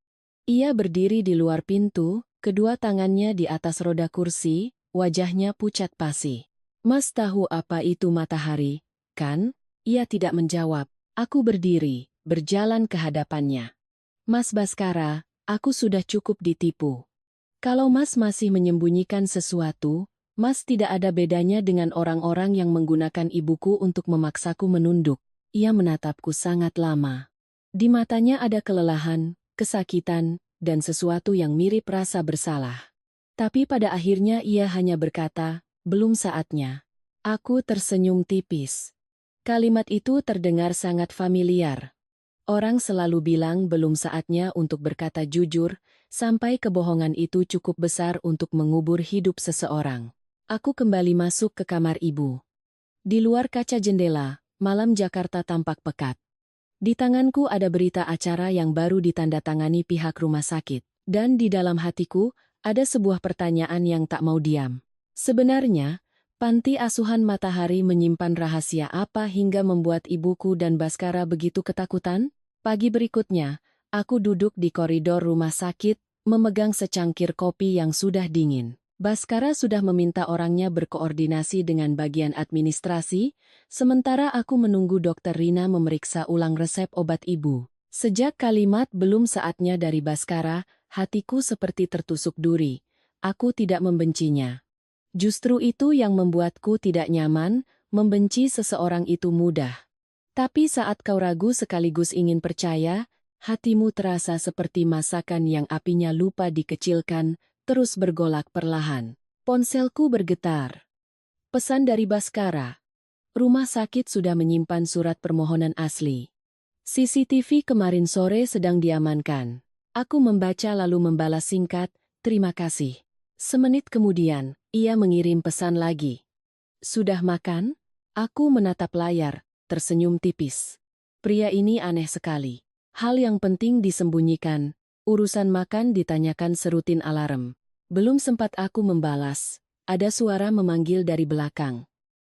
Ia berdiri di luar pintu, kedua tangannya di atas roda kursi, wajahnya pucat pasi. Mas tahu apa itu matahari, kan? Ia tidak menjawab. Aku berdiri, berjalan ke hadapannya. Mas Baskara, aku sudah cukup ditipu. Kalau Mas masih menyembunyikan sesuatu, Mas tidak ada bedanya dengan orang-orang yang menggunakan ibuku untuk memaksaku menunduk. Ia menatapku sangat lama. Di matanya ada kelelahan, kesakitan, dan sesuatu yang mirip rasa bersalah. Tapi pada akhirnya ia hanya berkata, "Belum saatnya." Aku tersenyum tipis. Kalimat itu terdengar sangat familiar. Orang selalu bilang belum saatnya untuk berkata jujur, sampai kebohongan itu cukup besar untuk mengubur hidup seseorang. Aku kembali masuk ke kamar ibu. Di luar kaca jendela, malam Jakarta tampak pekat. Di tanganku ada berita acara yang baru ditandatangani pihak rumah sakit. Dan di dalam hatiku, ada sebuah pertanyaan yang tak mau diam. Sebenarnya, Panti Asuhan Matahari menyimpan rahasia apa hingga membuat ibuku dan Baskara begitu ketakutan? Pagi berikutnya, aku duduk di koridor rumah sakit, memegang secangkir kopi yang sudah dingin. Baskara sudah meminta orangnya berkoordinasi dengan bagian administrasi, sementara aku menunggu Dokter Rina memeriksa ulang resep obat ibu. Sejak kalimat "belum saatnya" dari Baskara, hatiku seperti tertusuk duri. Aku tidak membencinya. Justru itu yang membuatku tidak nyaman, membenci seseorang itu mudah. Tapi saat kau ragu sekaligus ingin percaya, hatimu terasa seperti masakan yang apinya lupa dikecilkan, terus bergolak perlahan. Ponselku bergetar. Pesan dari Baskara. Rumah sakit sudah menyimpan surat permohonan asli. CCTV kemarin sore sedang diamankan. Aku membaca lalu membalas singkat, "Terima kasih." Semenit kemudian, ia mengirim pesan lagi. "Sudah makan?" Aku menatap layar, tersenyum tipis. Pria ini aneh sekali. Hal yang penting disembunyikan, urusan makan ditanyakan serutin alarm. Belum sempat aku membalas, ada suara memanggil dari belakang.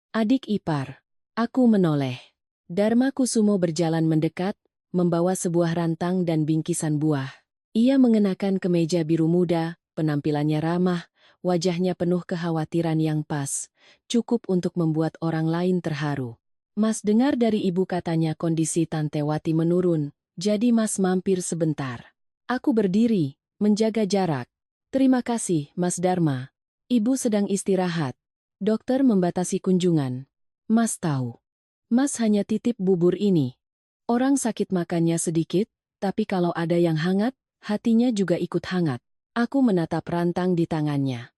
"Adik ipar." Aku menoleh. Dharma Kusumo berjalan mendekat, membawa sebuah rantang dan bingkisan buah. Ia mengenakan kemeja biru muda, penampilannya ramah, wajahnya penuh kekhawatiran yang pas, cukup untuk membuat orang lain terharu. "Mas dengar dari ibu katanya kondisi Tante Wati menurun, jadi Mas mampir sebentar." Aku berdiri, menjaga jarak. "Terima kasih, Mas Dharma. Ibu sedang istirahat." Dokter membatasi kunjungan. "Mas tahu. Mas hanya titip bubur ini." Orang sakit makannya sedikit, tapi kalau ada yang hangat, hatinya juga ikut hangat. Aku menatap rantang di tangannya.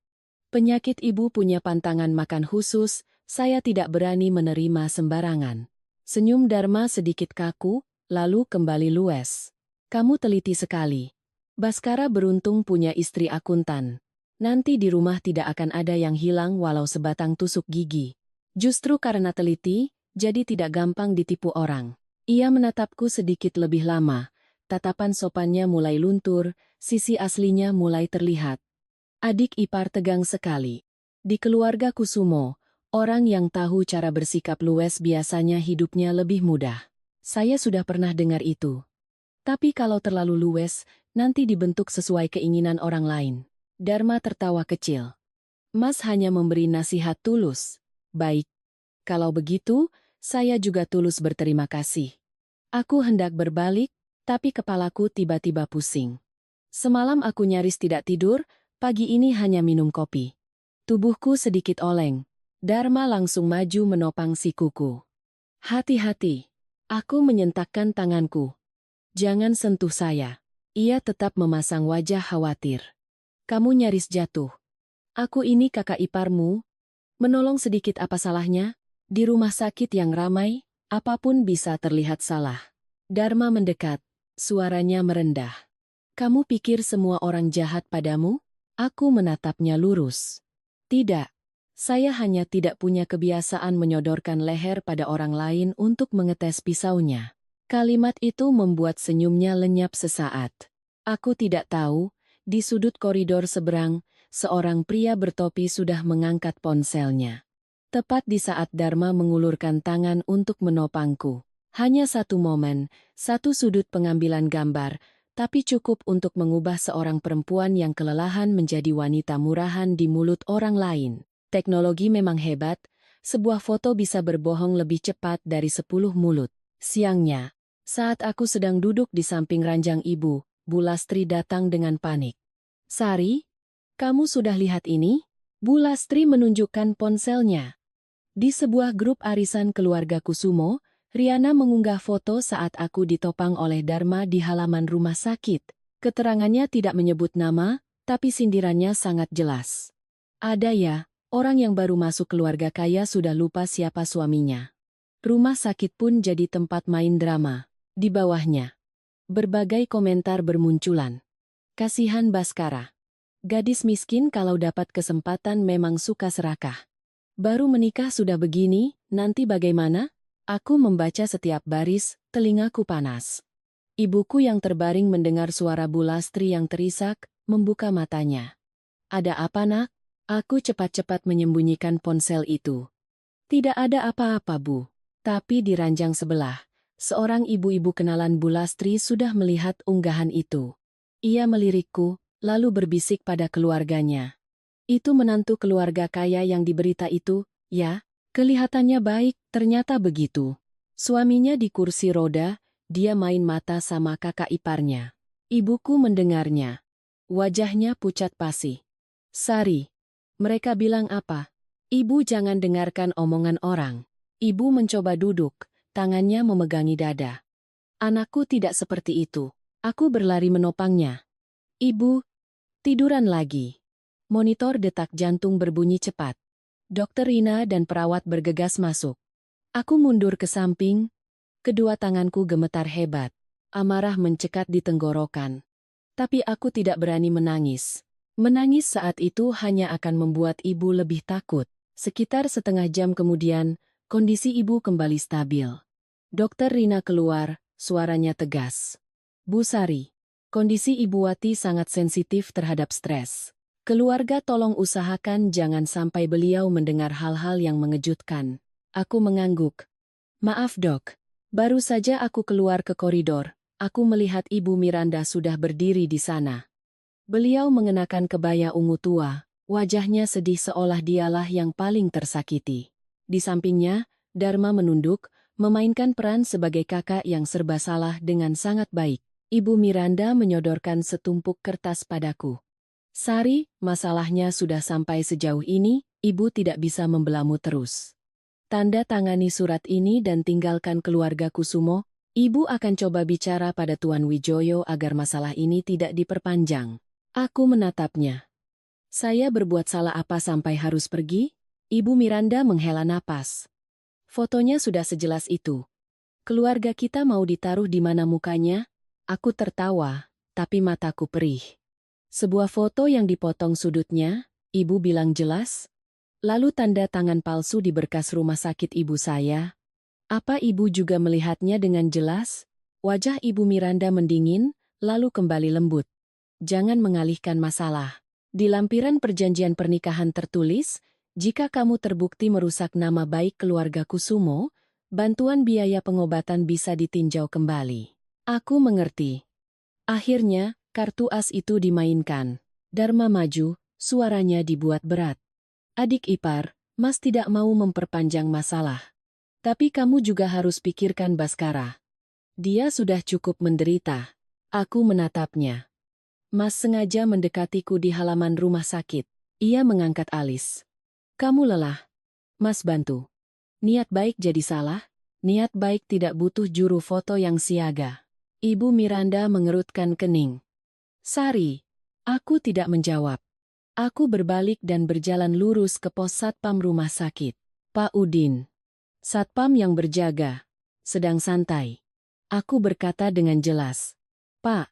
Penyakit ibu punya pantangan makan khusus, saya tidak berani menerima sembarangan. Senyum Dharma sedikit kaku, lalu kembali lues. "Kamu teliti sekali. Baskara beruntung punya istri akuntan. Nanti di rumah tidak akan ada yang hilang walau sebatang tusuk gigi. Justru karena teliti, jadi tidak gampang ditipu orang." Ia menatapku sedikit lebih lama. Tatapan sopannya mulai luntur, sisi aslinya mulai terlihat. Adik ipar tegang sekali. Di keluarga Kusumo, orang yang tahu cara bersikap luwes biasanya hidupnya lebih mudah. Saya sudah pernah dengar itu. Tapi kalau terlalu luwes, nanti dibentuk sesuai keinginan orang lain. Dharma tertawa kecil. "Mas hanya memberi nasihat tulus." "Baik. Kalau begitu, saya juga tulus berterima kasih." Aku hendak berbalik, tapi kepalaku tiba-tiba pusing. Semalam aku nyaris tidak tidur, pagi ini hanya minum kopi. Tubuhku sedikit oleng. Dharma langsung maju menopang sikuku. "Hati-hati." Aku menyentakkan tanganku. "Jangan sentuh saya." Ia tetap memasang wajah khawatir. "Kamu nyaris jatuh. Aku ini kakak iparmu. Menolong sedikit apa salahnya? Di rumah sakit yang ramai, apapun bisa terlihat salah." Dharma mendekat, suaranya merendah. "Kamu pikir semua orang jahat padamu?" Aku menatapnya lurus. "Tidak. Saya hanya tidak punya kebiasaan menyodorkan leher pada orang lain untuk mengetes pisaunya." Kalimat itu membuat senyumnya lenyap sesaat. Aku tidak tahu, di sudut koridor seberang, seorang pria bertopi sudah mengangkat ponselnya. Tepat di saat Dharma mengulurkan tangan untuk menopangku. Hanya satu momen, satu sudut pengambilan gambar, tapi cukup untuk mengubah seorang perempuan yang kelelahan menjadi wanita murahan di mulut orang lain. Teknologi memang hebat, sebuah foto bisa berbohong lebih cepat dari 10 mulut. Siangnya, saat aku sedang duduk di samping ranjang ibu, Bu Lastri datang dengan panik. "Sari, kamu sudah lihat ini?" Bu Lastri menunjukkan ponselnya. Di sebuah grup arisan keluarga Kusumo, Riana mengunggah foto saat aku ditopang oleh Dharma di halaman rumah sakit. Keterangannya tidak menyebut nama, tapi sindirannya sangat jelas. Ada ya, orang yang baru masuk keluarga kaya sudah lupa siapa suaminya. Rumah sakit pun jadi tempat main drama. Di bawahnya, berbagai komentar bermunculan. Kasihan Baskara. Gadis miskin kalau dapat kesempatan memang suka serakah. Baru menikah sudah begini, nanti bagaimana? Aku membaca setiap baris, telingaku panas. Ibuku yang terbaring mendengar suara Bu Lastri yang terisak, membuka matanya. Ada apa nak? Aku cepat-cepat menyembunyikan ponsel itu. Tidak ada apa-apa Bu. Tapi di ranjang sebelah, seorang ibu-ibu kenalan Bu Lastri sudah melihat unggahan itu. Ia melirikku, lalu berbisik pada keluarganya. Itu menantu keluarga kaya yang diberita itu, ya, kelihatannya baik, ternyata begitu. Suaminya di kursi roda, dia main mata sama kakak iparnya. Ibuku mendengarnya. Wajahnya pucat pasi. Sari, mereka bilang apa? Ibu jangan dengarkan omongan orang. Ibu mencoba duduk, tangannya memegangi dada. Anakku tidak seperti itu. Aku berlari menopangnya. Ibu, tiduran lagi. Monitor detak jantung berbunyi cepat. Dokter Rina dan perawat bergegas masuk. Aku mundur ke samping. Kedua tanganku gemetar hebat. Amarah mencekat di tenggorokan. Tapi aku tidak berani menangis. Menangis saat itu hanya akan membuat ibu lebih takut. Sekitar setengah jam kemudian, kondisi ibu kembali stabil. Dokter Rina keluar, suaranya tegas. Bu Sari, kondisi Ibu Wati sangat sensitif terhadap stres. Keluarga tolong usahakan jangan sampai beliau mendengar hal-hal yang mengejutkan. Aku mengangguk. Maaf dok, baru saja aku keluar ke koridor, aku melihat Ibu Miranda sudah berdiri di sana. Beliau mengenakan kebaya ungu tua, wajahnya sedih seolah dialah yang paling tersakiti. Di sampingnya, Dharma menunduk, memainkan peran sebagai kakak yang serba salah dengan sangat baik. Ibu Miranda menyodorkan setumpuk kertas padaku. Sari, masalahnya sudah sampai sejauh ini, ibu tidak bisa membelamu terus. Tanda tangani surat ini dan tinggalkan keluarga Kusumo, ibu akan coba bicara pada Tuan Wijoyo agar masalah ini tidak diperpanjang. Aku menatapnya. Saya berbuat salah apa sampai harus pergi? Ibu Miranda menghela napas. Fotonya sudah sejelas itu. Keluarga kita mau ditaruh di mana mukanya? Aku tertawa, tapi mataku perih. Sebuah foto yang dipotong sudutnya, ibu bilang jelas. Lalu tanda tangan palsu di berkas rumah sakit ibu saya. Apa ibu juga melihatnya dengan jelas? Wajah ibu Miranda mendingin, lalu kembali lembut. Jangan mengalihkan masalah. Di lampiran perjanjian pernikahan tertulis, jika kamu terbukti merusak nama baik keluarga Kusumo, bantuan biaya pengobatan bisa ditinjau kembali. Aku mengerti. Akhirnya, kartu as itu dimainkan. Dharma maju, suaranya dibuat berat. Adik ipar, Mas tidak mau memperpanjang masalah. Tapi kamu juga harus pikirkan Baskara. Dia sudah cukup menderita. Aku menatapnya. Mas sengaja mendekatiku di halaman rumah sakit. Ia mengangkat alis. Kamu lelah. Mas bantu. Niat baik jadi salah. Niat baik tidak butuh juru foto yang siaga. Ibu Miranda mengerutkan kening. Sari, aku tidak menjawab. Aku berbalik dan berjalan lurus ke pos satpam rumah sakit. Pak Udin. Satpam yang berjaga. Sedang santai. Aku berkata dengan jelas. Pak,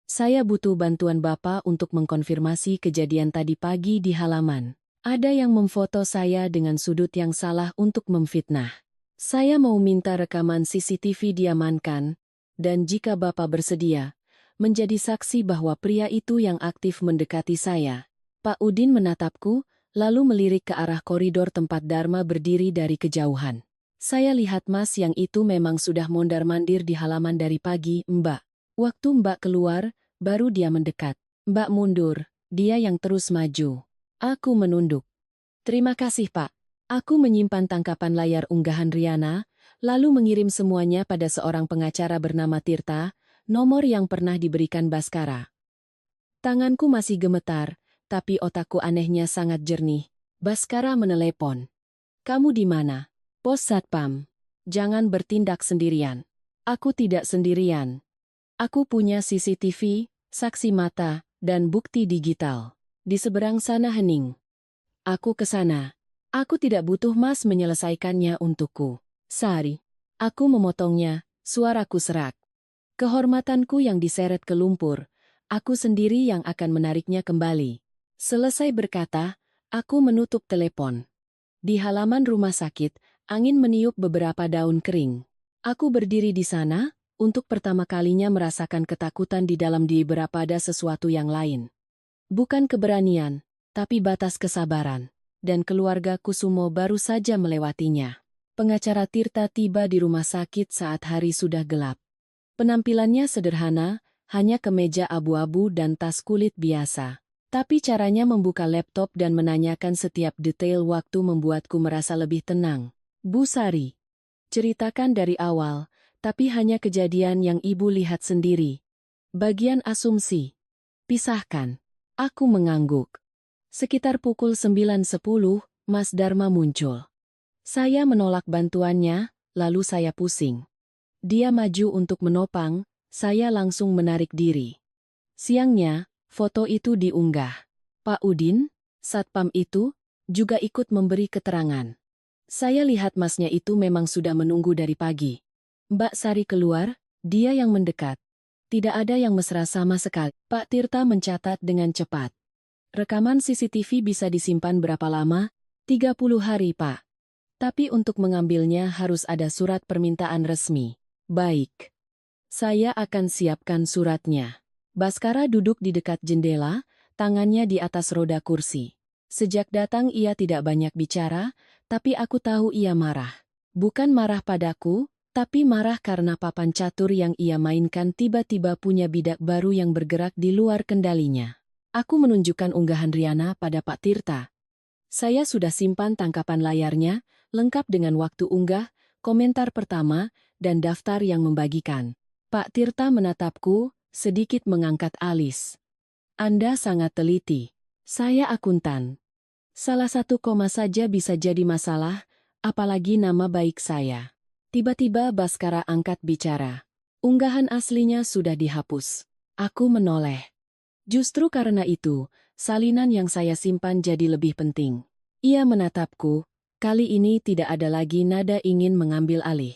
saya butuh bantuan Bapak untuk mengkonfirmasi kejadian tadi pagi di halaman. Ada yang memfoto saya dengan sudut yang salah untuk memfitnah. Saya mau minta rekaman CCTV diamankan, dan jika Bapak bersedia, menjadi saksi bahwa pria itu yang aktif mendekati saya. Pak Udin menatapku, lalu melirik ke arah koridor tempat Dharma berdiri dari kejauhan. Saya lihat Mas yang itu memang sudah mondar-mandir di halaman dari pagi, Mbak. Waktu Mbak keluar, baru dia mendekat. Mbak mundur, dia yang terus maju. Aku menunduk. Terima kasih Pak. Aku menyimpan tangkapan layar unggahan Riana, lalu mengirim semuanya pada seorang pengacara bernama Tirta, nomor yang pernah diberikan Baskara. Tanganku masih gemetar, tapi otakku anehnya sangat jernih. Baskara menelepon. Kamu di mana? Pos Satpam. Jangan bertindak sendirian. Aku tidak sendirian. Aku punya CCTV, saksi mata, dan bukti digital. Di seberang sana hening. Aku ke sana. Aku tidak butuh Mas menyelesaikannya untukku. Sari. Aku memotongnya, suaraku serak. Kehormatanku yang diseret ke lumpur, aku sendiri yang akan menariknya kembali. Selesai berkata, aku menutup telepon. Di halaman rumah sakit, angin meniup beberapa daun kering. Aku berdiri di sana, untuk pertama kalinya merasakan ketakutan di dalam diri pada sesuatu yang lain. Bukan keberanian, tapi batas kesabaran. Dan keluarga Kusumo baru saja melewatinya. Pengacara Tirta tiba di rumah sakit saat hari sudah gelap. Penampilannya sederhana, hanya kemeja abu-abu dan tas kulit biasa. Tapi caranya membuka laptop dan menanyakan setiap detail waktu membuatku merasa lebih tenang. Bu Sari, ceritakan dari awal, tapi hanya kejadian yang ibu lihat sendiri. Bagian asumsi. Pisahkan. Aku mengangguk. Sekitar pukul 9.10, Mas Dharma muncul. Saya menolak bantuannya, lalu saya pusing. Dia maju untuk menopang, saya langsung menarik diri. Siangnya, foto itu diunggah. Pak Udin, satpam itu, juga ikut memberi keterangan. Saya lihat masnya itu memang sudah menunggu dari pagi. Mbak Sari keluar, dia yang mendekat. Tidak ada yang mesra sama sekali. Pak Tirta mencatat dengan cepat. Rekaman CCTV bisa disimpan berapa lama? 30 hari, Pak. Tapi untuk mengambilnya harus ada surat permintaan resmi. Baik. Saya akan siapkan suratnya. Baskara duduk di dekat jendela, tangannya di atas roda kursi. Sejak datang ia tidak banyak bicara, tapi aku tahu ia marah. Bukan marah padaku, tapi marah karena papan catur yang ia mainkan tiba-tiba punya bidak baru yang bergerak di luar kendalinya. Aku menunjukkan unggahan Riana pada Pak Tirta. Saya sudah simpan tangkapan layarnya, lengkap dengan waktu unggah, komentar pertama, dan daftar yang membagikan. Pak Tirta menatapku, sedikit mengangkat alis. Anda sangat teliti. Saya akuntan. Salah satu koma saja bisa jadi masalah, apalagi nama baik saya. Tiba-tiba Baskara angkat bicara. Unggahan aslinya sudah dihapus. Aku menoleh. Justru karena itu, salinan yang saya simpan jadi lebih penting. Ia menatapku, kali ini tidak ada lagi nada ingin mengambil alih.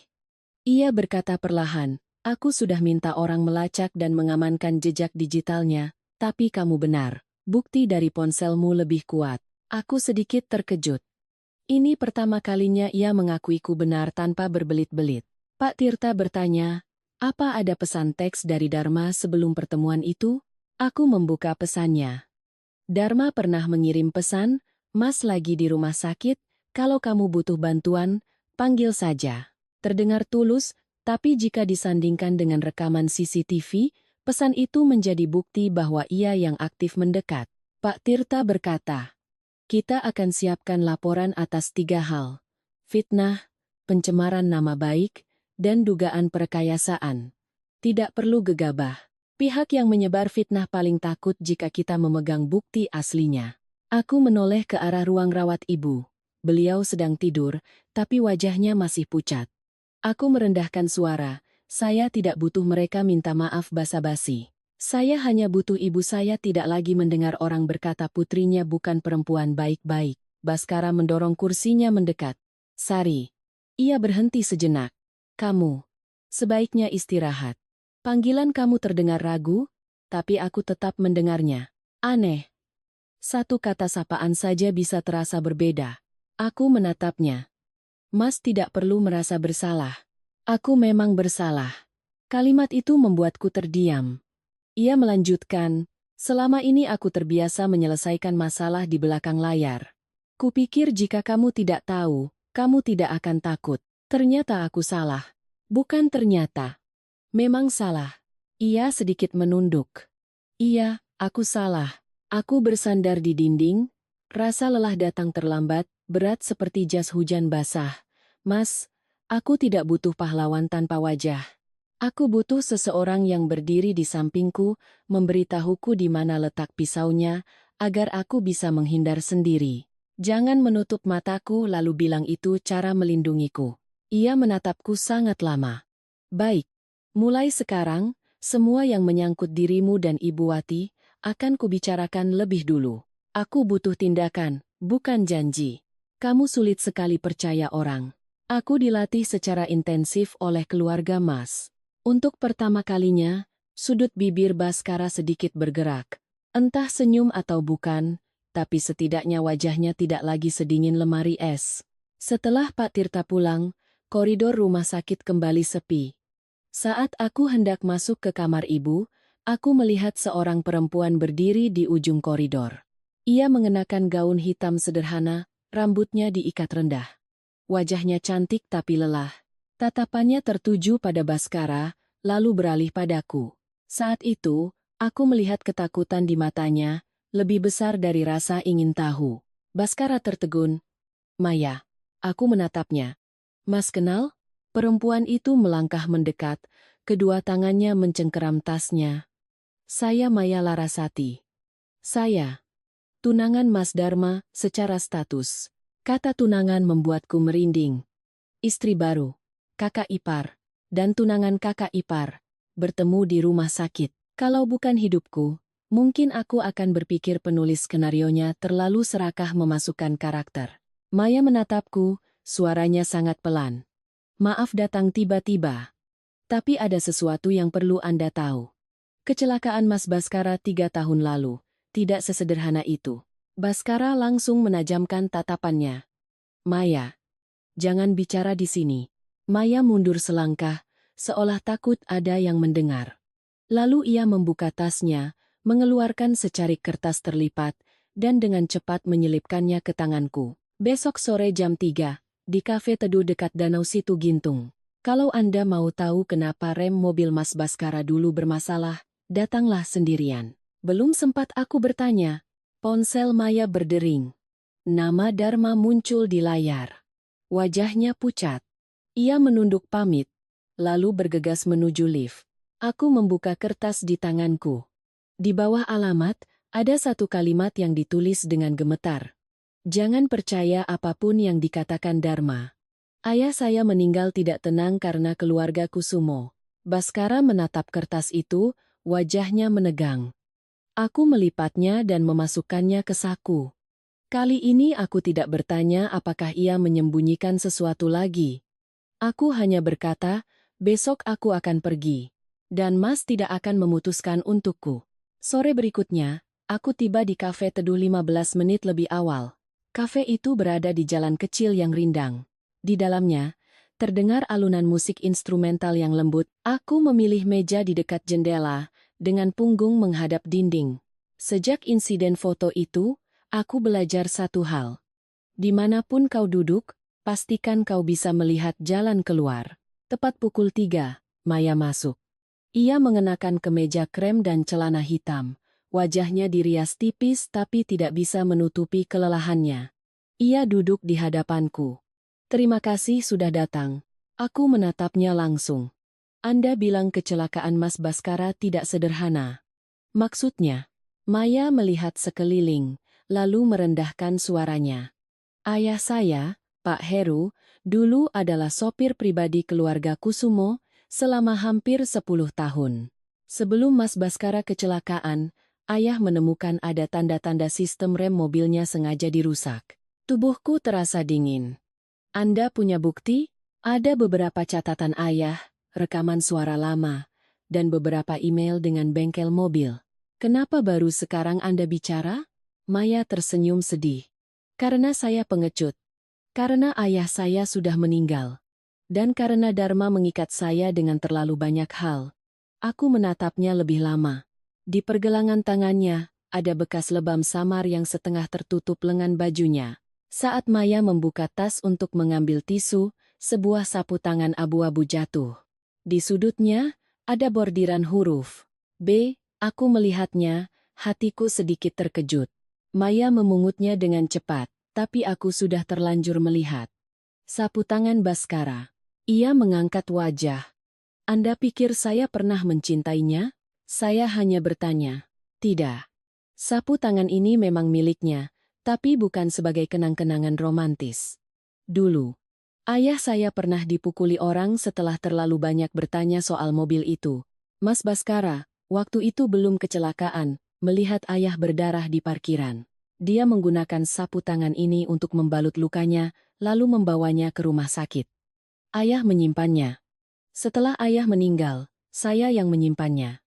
Ia berkata perlahan, aku sudah minta orang melacak dan mengamankan jejak digitalnya, tapi kamu benar, bukti dari ponselmu lebih kuat. Aku sedikit terkejut. Ini pertama kalinya ia mengakuiku benar tanpa berbelit-belit. Pak Tirta bertanya, apa ada pesan teks dari Dharma sebelum pertemuan itu? Aku membuka pesannya. Dharma pernah mengirim pesan, Mas lagi di rumah sakit, kalau kamu butuh bantuan, panggil saja. Terdengar tulus, tapi jika disandingkan dengan rekaman CCTV, pesan itu menjadi bukti bahwa ia yang aktif mendekat. Pak Tirta berkata, kita akan siapkan laporan atas 3 hal. Fitnah, pencemaran nama baik, dan dugaan perkayasaan. Tidak perlu gegabah. Pihak yang menyebar fitnah paling takut jika kita memegang bukti aslinya. Aku menoleh ke arah ruang rawat ibu. Beliau sedang tidur, tapi wajahnya masih pucat. Aku merendahkan suara, saya tidak butuh mereka minta maaf basa-basi. Saya hanya butuh ibu saya tidak lagi mendengar orang berkata putrinya bukan perempuan baik-baik. Baskara mendorong kursinya mendekat. Sari. Ia berhenti sejenak. Kamu. Sebaiknya istirahat. Panggilan kamu terdengar ragu, tapi aku tetap mendengarnya. Aneh. Satu kata sapaan saja bisa terasa berbeda. Aku menatapnya. Mas tidak perlu merasa bersalah. Aku memang bersalah. Kalimat itu membuatku terdiam. Ia melanjutkan, selama ini aku terbiasa menyelesaikan masalah di belakang layar. Kupikir jika kamu tidak tahu, kamu tidak akan takut. Ternyata aku salah. Bukan ternyata. Memang salah. Ia sedikit menunduk. Iya, aku salah. Aku bersandar di dinding, rasa lelah datang terlambat, berat seperti jas hujan basah. Mas, aku tidak butuh pahlawan tanpa wajah. Aku butuh seseorang yang berdiri di sampingku, memberitahuku di mana letak pisaunya, agar aku bisa menghindar sendiri. Jangan menutup mataku lalu bilang itu cara melindungiku. Ia menatapku sangat lama. Baik, mulai sekarang, semua yang menyangkut dirimu dan Ibu Wati, akan kubicarakan lebih dulu. Aku butuh tindakan, bukan janji. Kamu sulit sekali percaya orang. Aku dilatih secara intensif oleh keluarga Mas. Untuk pertama kalinya, sudut bibir Baskara sedikit bergerak. Entah senyum atau bukan, tapi setidaknya wajahnya tidak lagi sedingin lemari es. Setelah Pak Tirta pulang, koridor rumah sakit kembali sepi. Saat aku hendak masuk ke kamar ibu, aku melihat seorang perempuan berdiri di ujung koridor. Ia mengenakan gaun hitam sederhana, rambutnya diikat rendah. Wajahnya cantik tapi lelah. Tatapannya tertuju pada Baskara, lalu beralih padaku. Saat itu, aku melihat ketakutan di matanya, lebih besar dari rasa ingin tahu. Baskara tertegun. Maya. Aku menatapnya. Mas kenal? Perempuan itu melangkah mendekat, kedua tangannya mencengkeram tasnya. Saya Maya Larasati. Saya. Tunangan Mas Dharma, secara status. Kata tunangan membuatku merinding. Istri baru, kakak ipar, dan tunangan kakak ipar, bertemu di rumah sakit. Kalau bukan hidupku, mungkin aku akan berpikir penulis skenarionya terlalu serakah memasukkan karakter. Maya menatapku, suaranya sangat pelan. Maaf datang tiba-tiba. Tapi ada sesuatu yang perlu Anda tahu. Kecelakaan Mas Baskara 3 tahun lalu, tidak sesederhana itu. Baskara langsung menajamkan tatapannya. Maya, jangan bicara di sini. Maya mundur selangkah, seolah takut ada yang mendengar. Lalu ia membuka tasnya, mengeluarkan secarik kertas terlipat, dan dengan cepat menyelipkannya ke tanganku. Besok sore jam 3, di kafe teduh dekat Danau Situ Gintung. Kalau Anda mau tahu kenapa rem mobil Mas Baskara dulu bermasalah, datanglah sendirian. Belum sempat aku bertanya, ponsel Maya berdering. Nama Dharma muncul di layar. Wajahnya pucat. Ia menunduk pamit, lalu bergegas menuju lift. Aku membuka kertas di tanganku. Di bawah alamat, ada satu kalimat yang ditulis dengan gemetar. Jangan percaya apapun yang dikatakan Dharma. Ayah saya meninggal tidak tenang karena keluarga Kusumo. Baskara menatap kertas itu, wajahnya menegang. Aku melipatnya dan memasukkannya ke saku. Kali ini aku tidak bertanya apakah ia menyembunyikan sesuatu lagi. Aku hanya berkata, besok aku akan pergi. Dan Mas tidak akan memutuskan untukku. Sore berikutnya, aku tiba di kafe teduh 15 menit lebih awal. Kafe itu berada di jalan kecil yang rindang. Di dalamnya, terdengar alunan musik instrumental yang lembut. Aku memilih meja di dekat jendela, dengan punggung menghadap dinding. Sejak insiden foto itu, aku belajar satu hal. Dimanapun kau duduk, pastikan kau bisa melihat jalan keluar. Tepat pukul 3, Maya masuk. Ia mengenakan kemeja krem dan celana hitam. Wajahnya dirias tipis tapi tidak bisa menutupi kelelahannya. Ia duduk di hadapanku. Terima kasih sudah datang. Aku menatapnya langsung. Anda bilang kecelakaan Mas Baskara tidak sederhana. Maksudnya? Maya melihat sekeliling, lalu merendahkan suaranya. Ayah saya, Pak Heru, dulu adalah sopir pribadi keluarga Kusumo, selama hampir 10 tahun. Sebelum Mas Baskara kecelakaan, ayah menemukan ada tanda-tanda sistem rem mobilnya sengaja dirusak. Tubuhku terasa dingin. Anda punya bukti? Ada beberapa catatan ayah, rekaman suara lama, dan beberapa email dengan bengkel mobil. Kenapa baru sekarang Anda bicara? Maya tersenyum sedih. Karena saya pengecut. Karena ayah saya sudah meninggal. Dan karena Dharma mengikat saya dengan terlalu banyak hal, aku menatapnya lebih lama. Di pergelangan tangannya, ada bekas lebam samar yang setengah tertutup lengan bajunya. Saat Maya membuka tas untuk mengambil tisu, sebuah sapu tangan abu-abu jatuh. Di sudutnya, ada bordiran huruf B. Aku melihatnya, hatiku sedikit terkejut. Maya memungutnya dengan cepat, tapi aku sudah terlanjur melihat. Sapu tangan Baskara. Ia mengangkat wajah. Anda pikir saya pernah mencintainya? Saya hanya bertanya. Tidak. Sapu tangan ini memang miliknya, Tapi bukan sebagai kenang-kenangan romantis. Dulu, ayah saya pernah dipukuli orang setelah terlalu banyak bertanya soal mobil itu. Mas Baskara, waktu itu belum kecelakaan, melihat ayah berdarah di parkiran. Dia menggunakan sapu tangan ini untuk membalut lukanya, lalu membawanya ke rumah sakit. Ayah menyimpannya. Setelah ayah meninggal, saya yang menyimpannya.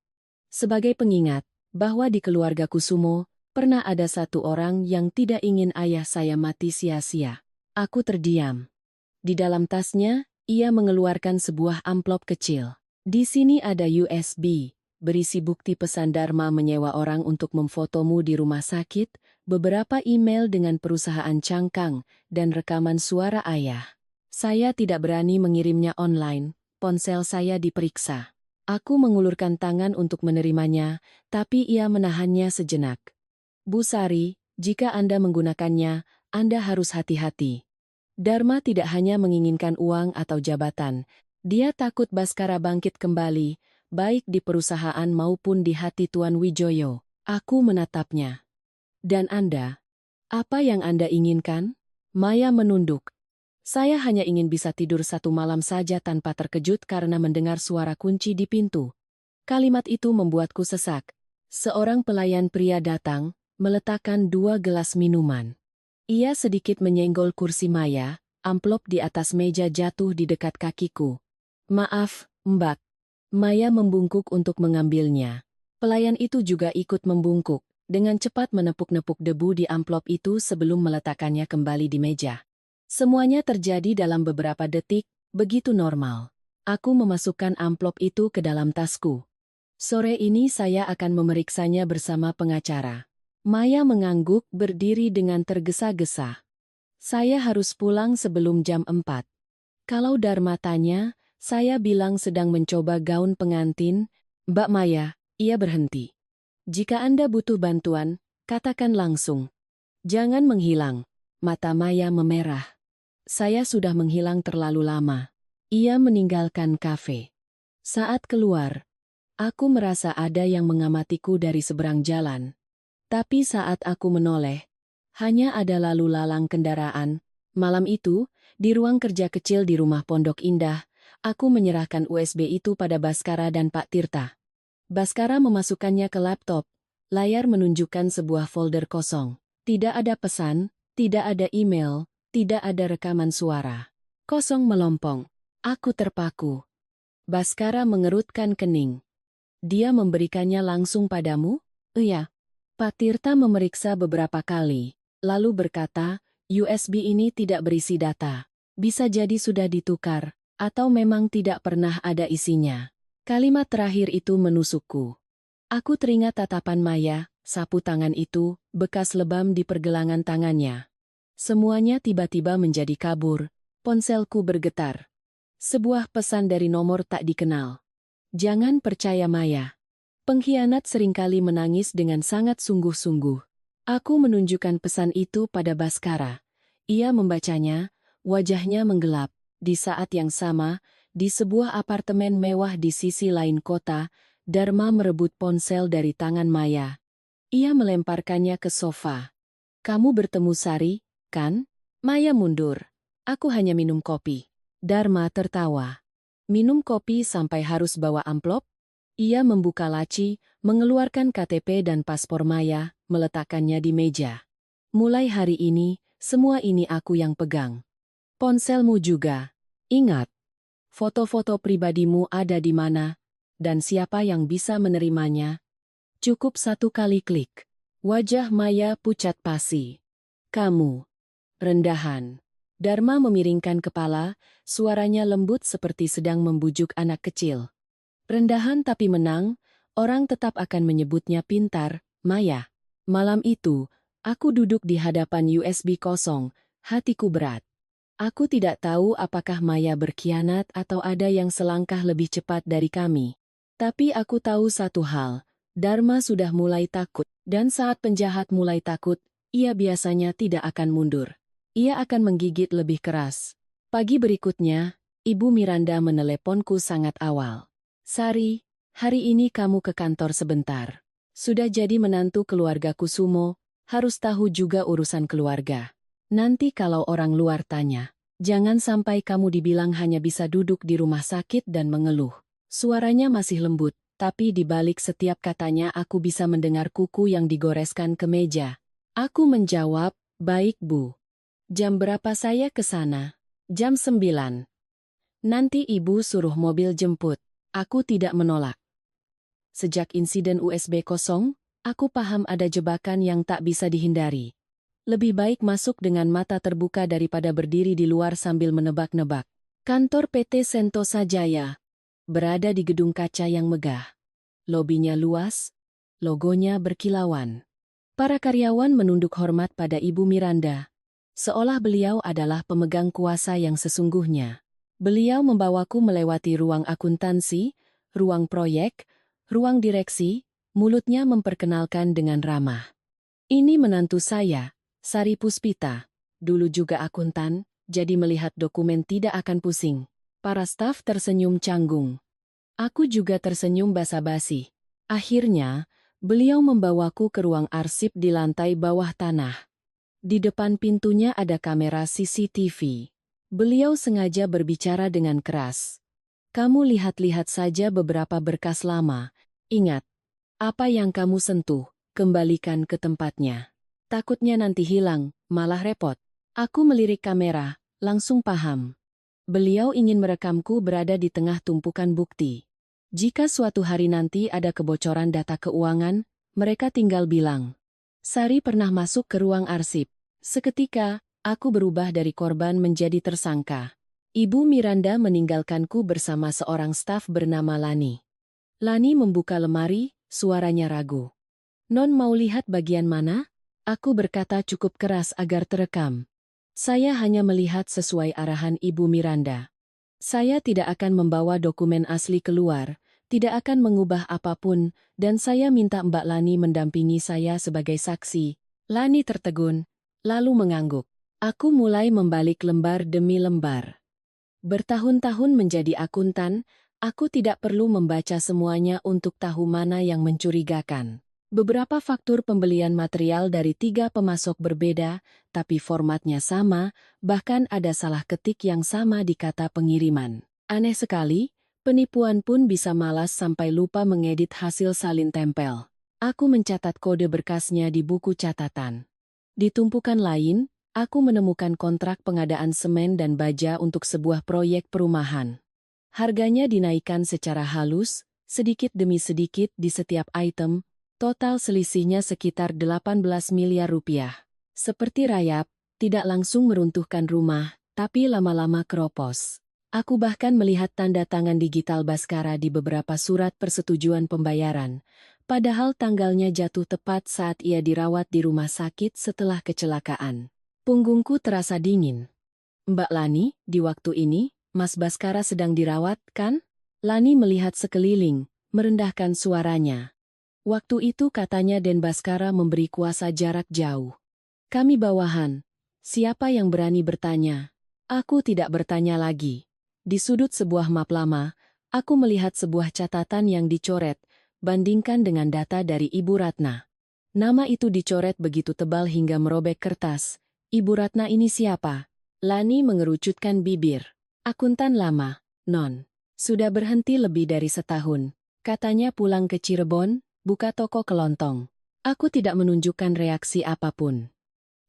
Sebagai pengingat, bahwa di keluarga Kusumo, pernah ada satu orang yang tidak ingin ayah saya mati sia-sia. Aku terdiam. Di dalam tasnya, ia mengeluarkan sebuah amplop kecil. Di sini ada USB, berisi bukti pesan Dharma menyewa orang untuk memfotomu di rumah sakit, beberapa email dengan perusahaan cangkang, dan rekaman suara ayah. Saya tidak berani mengirimnya online, ponsel saya diperiksa. Aku mengulurkan tangan untuk menerimanya, tapi ia menahannya sejenak. Bu Sari, jika Anda menggunakannya, Anda harus hati-hati. Dharma tidak hanya menginginkan uang atau jabatan, dia takut Baskara bangkit kembali, baik di perusahaan maupun di hati Tuan Wijoyo. Aku menatapnya. Dan Anda? Apa yang Anda inginkan? Maya menunduk. Saya hanya ingin bisa tidur satu malam saja tanpa terkejut karena mendengar suara kunci di pintu. Kalimat itu membuatku sesak. Seorang pelayan pria datang, meletakkan 2 gelas minuman. Ia sedikit menyenggol kursi Maya, amplop di atas meja jatuh di dekat kakiku. Maaf, Mbak. Maya membungkuk untuk mengambilnya. Pelayan itu juga ikut membungkuk, dengan cepat menepuk-nepuk debu di amplop itu sebelum meletakkannya kembali di meja. Semuanya terjadi dalam beberapa detik, begitu normal. Aku memasukkan amplop itu ke dalam tasku. Sore ini saya akan memeriksanya bersama pengacara. Maya mengangguk berdiri dengan tergesa-gesa. Saya harus pulang sebelum jam 4. Kalau Dharma tanya, saya bilang sedang mencoba gaun pengantin. Mbak Maya, ia berhenti. Jika Anda butuh bantuan, katakan langsung. Jangan menghilang. Mata Maya memerah. Saya sudah menghilang terlalu lama. Ia meninggalkan kafe. Saat keluar, aku merasa ada yang mengamatiku dari seberang jalan. Tapi saat aku menoleh, hanya ada lalu lalang kendaraan. Malam itu, di ruang kerja kecil di rumah Pondok Indah, aku menyerahkan USB itu pada Baskara dan Pak Tirta. Baskara memasukkannya ke laptop. Layar menunjukkan sebuah folder kosong. Tidak ada pesan, tidak ada email, tidak ada rekaman suara. Kosong melompong. Aku terpaku. Baskara mengerutkan kening. Dia memberikannya langsung padamu? Iya. Pak Tirta memeriksa beberapa kali, lalu berkata, USB ini tidak berisi data. Bisa jadi sudah ditukar, atau memang tidak pernah ada isinya. Kalimat terakhir itu menusukku. Aku teringat tatapan Maya, sapu tangan itu, bekas lebam di pergelangan tangannya. Semuanya tiba-tiba menjadi kabur, ponselku bergetar. Sebuah pesan dari nomor tak dikenal. Jangan percaya Maya. Pengkhianat seringkali menangis dengan sangat sungguh-sungguh. Aku menunjukkan pesan itu pada Baskara. Ia membacanya, wajahnya menggelap. Di saat yang sama, di sebuah apartemen mewah di sisi lain kota, Dharma merebut ponsel dari tangan Maya. Ia melemparkannya ke sofa. Kamu bertemu Sari, kan? Maya mundur. Aku hanya minum kopi. Dharma tertawa. Minum kopi sampai harus bawa amplop? Ia membuka laci, mengeluarkan KTP dan paspor Maya, meletakkannya di meja. Mulai hari ini, semua ini aku yang pegang. Ponselmu juga. Ingat, foto-foto pribadimu ada di mana, dan siapa yang bisa menerimanya. Cukup satu kali klik. Wajah Maya pucat pasi. Kamu. Rendahan. Dharma memiringkan kepala, suaranya lembut seperti sedang membujuk anak kecil. Rendahan tapi menang, orang tetap akan menyebutnya pintar, Maya. Malam itu, aku duduk di hadapan USB kosong, hatiku berat. Aku tidak tahu apakah Maya berkhianat atau ada yang selangkah lebih cepat dari kami. Tapi aku tahu satu hal, Dharma sudah mulai takut, dan saat penjahat mulai takut, ia biasanya tidak akan mundur. Ia akan menggigit lebih keras. Pagi berikutnya, Ibu Miranda meneleponku sangat awal. Sari, hari ini kamu ke kantor sebentar. Sudah jadi menantu keluarga Kusumo, Harus tahu juga urusan keluarga. Nanti kalau orang luar tanya, jangan sampai kamu dibilang hanya bisa duduk di rumah sakit dan mengeluh. Suaranya masih lembut, tapi di balik setiap katanya aku bisa mendengar kuku yang digoreskan ke meja. Aku menjawab, baik Bu. Jam berapa saya ke sana? Jam 9. Nanti Ibu suruh mobil jemput. Aku tidak menolak. Sejak insiden USB kosong, aku paham ada jebakan yang tak bisa dihindari. Lebih baik masuk dengan mata terbuka daripada berdiri di luar sambil menebak-nebak. Kantor PT Sentosa Jaya berada di gedung kaca yang megah. Lobinya luas, logonya berkilauan. Para karyawan menunduk hormat pada Ibu Miranda, seolah beliau adalah pemegang kuasa yang sesungguhnya. Beliau membawaku melewati ruang akuntansi, ruang proyek, ruang direksi, mulutnya memperkenalkan dengan ramah. Ini menantu saya, Sari Puspita. Dulu juga akuntan, jadi melihat dokumen tidak akan pusing. Para staf tersenyum canggung. Aku juga tersenyum basa-basi. Akhirnya, beliau membawaku ke ruang arsip di lantai bawah tanah. Di depan pintunya ada kamera CCTV. Beliau sengaja berbicara dengan keras. Kamu lihat-lihat saja beberapa berkas lama. Ingat, apa yang kamu sentuh, kembalikan ke tempatnya. Takutnya nanti hilang, malah repot. Aku melirik kamera, langsung paham. Beliau ingin merekamku berada di tengah tumpukan bukti. Jika suatu hari nanti ada kebocoran data keuangan, mereka tinggal bilang. Sari pernah masuk ke ruang arsip. Seketika, aku berubah dari korban menjadi tersangka. Ibu Miranda meninggalkanku bersama seorang staf bernama Lani. Lani membuka lemari, suaranya ragu. Non mau lihat bagian mana? Aku berkata cukup keras agar terekam. Saya hanya melihat sesuai arahan Ibu Miranda. Saya tidak akan membawa dokumen asli keluar, tidak akan mengubah apapun, dan saya minta Mbak Lani mendampingi saya sebagai saksi. Lani tertegun, lalu mengangguk. Aku mulai membalik lembar demi lembar. Bertahun-tahun menjadi akuntan, aku tidak perlu membaca semuanya untuk tahu mana yang mencurigakan. Beberapa faktur pembelian material dari 3 pemasok berbeda, tapi formatnya sama, bahkan ada salah ketik yang sama di kata pengiriman. Aneh sekali, penipuan pun bisa malas sampai lupa mengedit hasil salin tempel. Aku mencatat kode berkasnya di buku catatan. Di tumpukan lain, aku menemukan kontrak pengadaan semen dan baja untuk sebuah proyek perumahan. Harganya dinaikkan secara halus, sedikit demi sedikit di setiap item. Total selisihnya sekitar 18 miliar rupiah. Seperti rayap, tidak langsung meruntuhkan rumah, tapi lama-lama keropos. Aku bahkan melihat tanda tangan digital Baskara di beberapa surat persetujuan pembayaran, padahal tanggalnya jatuh tepat saat ia dirawat di rumah sakit setelah kecelakaan. Punggungku terasa dingin. Mbak Lani, di waktu ini, Mas Baskara sedang dirawat, kan? Lani melihat sekeliling, merendahkan suaranya. Waktu itu katanya Den Baskara memberi kuasa jarak jauh. Kami bawahan. Siapa yang berani bertanya? Aku tidak bertanya lagi. Di sudut sebuah map lama, aku melihat sebuah catatan yang dicoret, bandingkan dengan data dari Ibu Ratna. Nama itu dicoret begitu tebal hingga merobek kertas. Ibu Ratna ini siapa? Lani mengerucutkan bibir. Akuntan lama, Non. Sudah berhenti lebih dari setahun. Katanya pulang ke Cirebon, buka toko kelontong. Aku tidak menunjukkan reaksi apapun.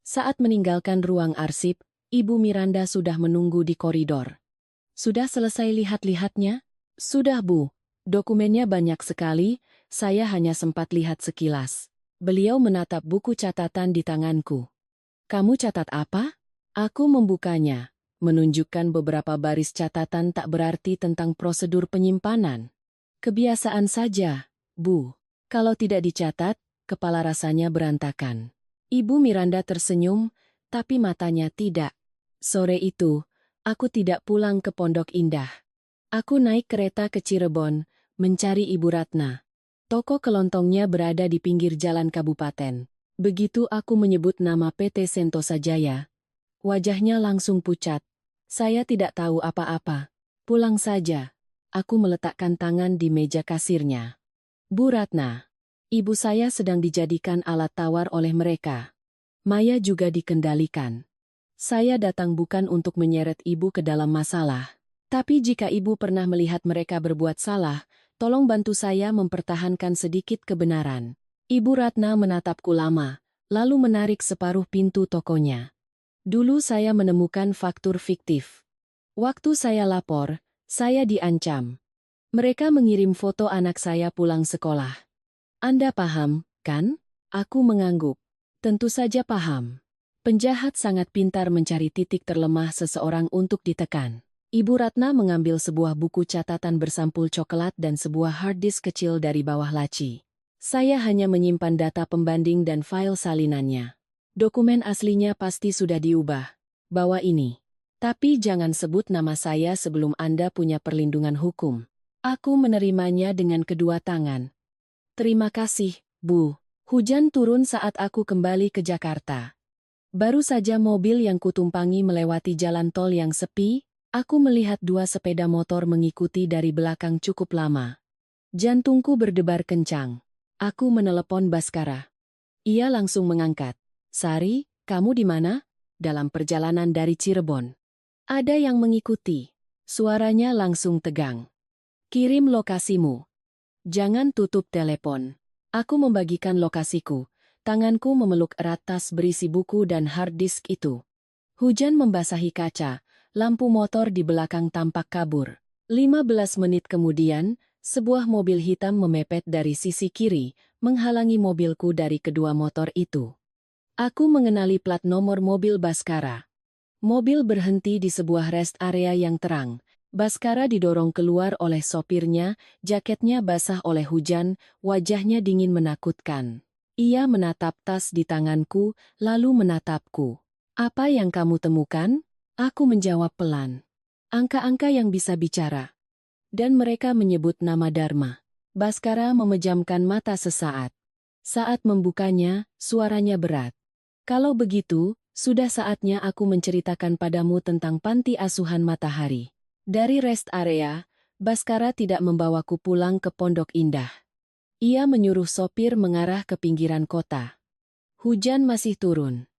Saat meninggalkan ruang arsip, Ibu Miranda sudah menunggu di koridor. Sudah selesai lihat-lihatnya? Sudah, Bu. Dokumennya banyak sekali, saya hanya sempat lihat sekilas. Beliau menatap buku catatan di tanganku. Kamu catat apa? Aku membukanya, menunjukkan beberapa baris catatan tak berarti tentang prosedur penyimpanan. Kebiasaan saja, Bu. Kalau tidak dicatat, kepala rasanya berantakan. Ibu Miranda tersenyum, tapi matanya tidak. Sore itu, aku tidak pulang ke Pondok Indah. Aku naik kereta ke Cirebon, mencari Ibu Ratna. Toko kelontongnya berada di pinggir jalan kabupaten. Begitu aku menyebut nama PT Sentosa Jaya, wajahnya langsung pucat. Saya tidak tahu apa-apa. Pulang saja. Aku meletakkan tangan di meja kasirnya. Bu Ratna. Ibu saya sedang dijadikan alat tawar oleh mereka. Maya juga dikendalikan. Saya datang bukan untuk menyeret ibu ke dalam masalah. Tapi jika ibu pernah melihat mereka berbuat salah, tolong bantu saya mempertahankan sedikit kebenaran. Ibu Ratna menatapku lama, lalu menarik separuh pintu tokonya. Dulu saya menemukan faktur fiktif. Waktu saya lapor, saya diancam. Mereka mengirim foto anak saya pulang sekolah. Anda paham, kan? Aku mengangguk. Tentu saja paham. Penjahat sangat pintar mencari titik terlemah seseorang untuk ditekan. Ibu Ratna mengambil sebuah buku catatan bersampul coklat dan sebuah hard disk kecil dari bawah laci. Saya hanya menyimpan data pembanding dan file salinannya. Dokumen aslinya pasti sudah diubah. Bawa ini. Tapi jangan sebut nama saya sebelum Anda punya perlindungan hukum. Aku menerimanya dengan kedua tangan. Terima kasih, Bu. Hujan turun saat aku kembali ke Jakarta. Baru saja mobil yang kutumpangi melewati jalan tol yang sepi, aku melihat dua sepeda motor mengikuti dari belakang cukup lama. Jantungku berdebar kencang. Aku menelepon Baskara. Ia langsung mengangkat. Sari, kamu di mana? Dalam perjalanan dari Cirebon. Ada yang mengikuti. Suaranya langsung tegang. Kirim lokasimu. Jangan tutup telepon. Aku membagikan lokasiku. Tanganku memeluk erat tas berisi buku dan hard disk itu. Hujan membasahi kaca, lampu motor di belakang tampak kabur. 15 menit kemudian, sebuah mobil hitam memepet dari sisi kiri, menghalangi mobilku dari kedua motor itu. Aku mengenali plat nomor mobil Baskara. Mobil berhenti di sebuah rest area yang terang. Baskara didorong keluar oleh sopirnya, jaketnya basah oleh hujan, wajahnya dingin menakutkan. Ia menatap tas di tanganku, lalu menatapku. Apa yang kamu temukan? Aku menjawab pelan. Angka-angka yang bisa bicara. Dan mereka menyebut nama Dharma. Baskara memejamkan mata sesaat. Saat membukanya, suaranya berat. Kalau begitu, sudah saatnya aku menceritakan padamu tentang panti asuhan Matahari. Dari rest area, Baskara tidak membawaku pulang ke Pondok Indah. Ia menyuruh sopir mengarah ke pinggiran kota. Hujan masih turun.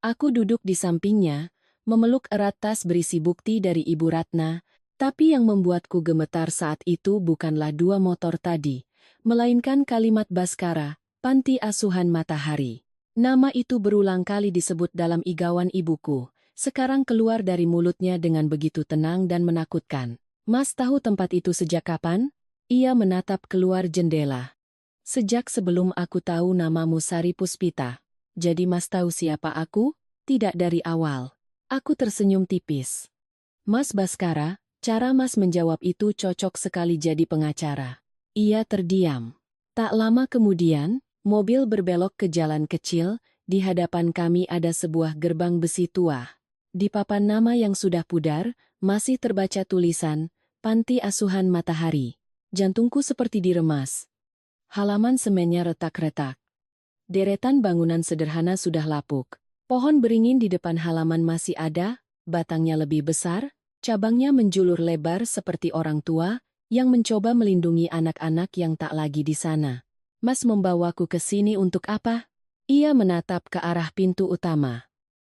Aku duduk di sampingnya, memeluk erat tas berisi bukti dari Ibu Ratna, tapi yang membuatku gemetar saat itu bukanlah dua motor tadi, melainkan kalimat Baskara, panti asuhan Matahari. Nama itu berulang kali disebut dalam igawan ibuku. Sekarang keluar dari mulutnya dengan begitu tenang dan menakutkan. Mas tahu tempat itu sejak kapan? Ia menatap keluar jendela. Sejak sebelum aku tahu namamu Sari Puspita. Jadi Mas tahu siapa aku? Tidak dari awal. Aku tersenyum tipis. Mas Baskara, cara Mas menjawab itu cocok sekali jadi pengacara. Ia terdiam. Tak lama kemudian, mobil berbelok ke jalan kecil, di hadapan kami ada sebuah gerbang besi tua. Di papan nama yang sudah pudar, masih terbaca tulisan, Panti Asuhan Matahari. Jantungku seperti diremas. Halaman semennya retak-retak. Deretan bangunan sederhana sudah lapuk. Pohon beringin di depan halaman masih ada, batangnya lebih besar, cabangnya menjulur lebar seperti orang tua, yang mencoba melindungi anak-anak yang tak lagi di sana. Mas membawaku ke sini untuk apa? Ia menatap ke arah pintu utama.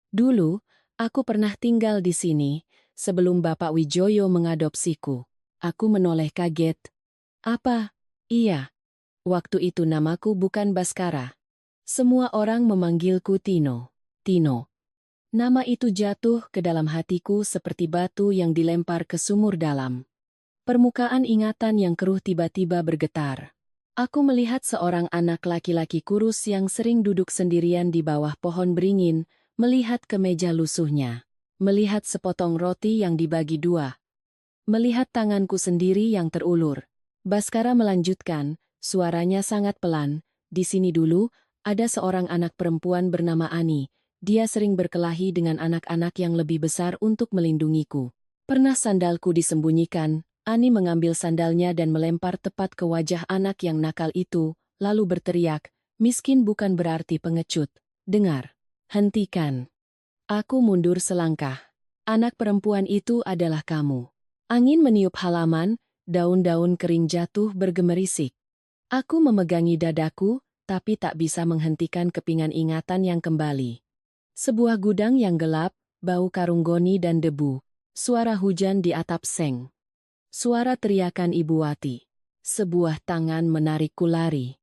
Dulu, aku pernah tinggal di sini, sebelum Bapak Wijoyo mengadopsiku. Aku menoleh kaget. Apa? Iya. Waktu itu namaku bukan Baskara. Semua orang memanggilku Tino. Tino. Nama itu jatuh ke dalam hatiku seperti batu yang dilempar ke sumur dalam. Permukaan ingatan yang keruh tiba-tiba bergetar. Aku melihat seorang anak laki-laki kurus yang sering duduk sendirian di bawah pohon beringin, melihat ke meja lusuhnya, melihat sepotong roti yang dibagi dua, melihat tanganku sendiri yang terulur. Baskara melanjutkan, suaranya sangat pelan, di sini dulu, ada seorang anak perempuan bernama Ani. Dia sering berkelahi dengan anak-anak yang lebih besar untuk melindungiku. Pernah sandalku disembunyikan, Ani mengambil sandalnya dan melempar tepat ke wajah anak yang nakal itu, lalu berteriak, miskin bukan berarti pengecut. Dengar. Hentikan. Aku mundur selangkah. Anak perempuan itu adalah kamu. Angin meniup halaman, daun-daun kering jatuh bergemerisik. Aku memegangi dadaku, tapi tak bisa menghentikan kepingan ingatan yang kembali. Sebuah gudang yang gelap, bau karung goni dan debu. Suara hujan di atap seng. Suara teriakan Ibu Wati. Sebuah tangan menarikku lari.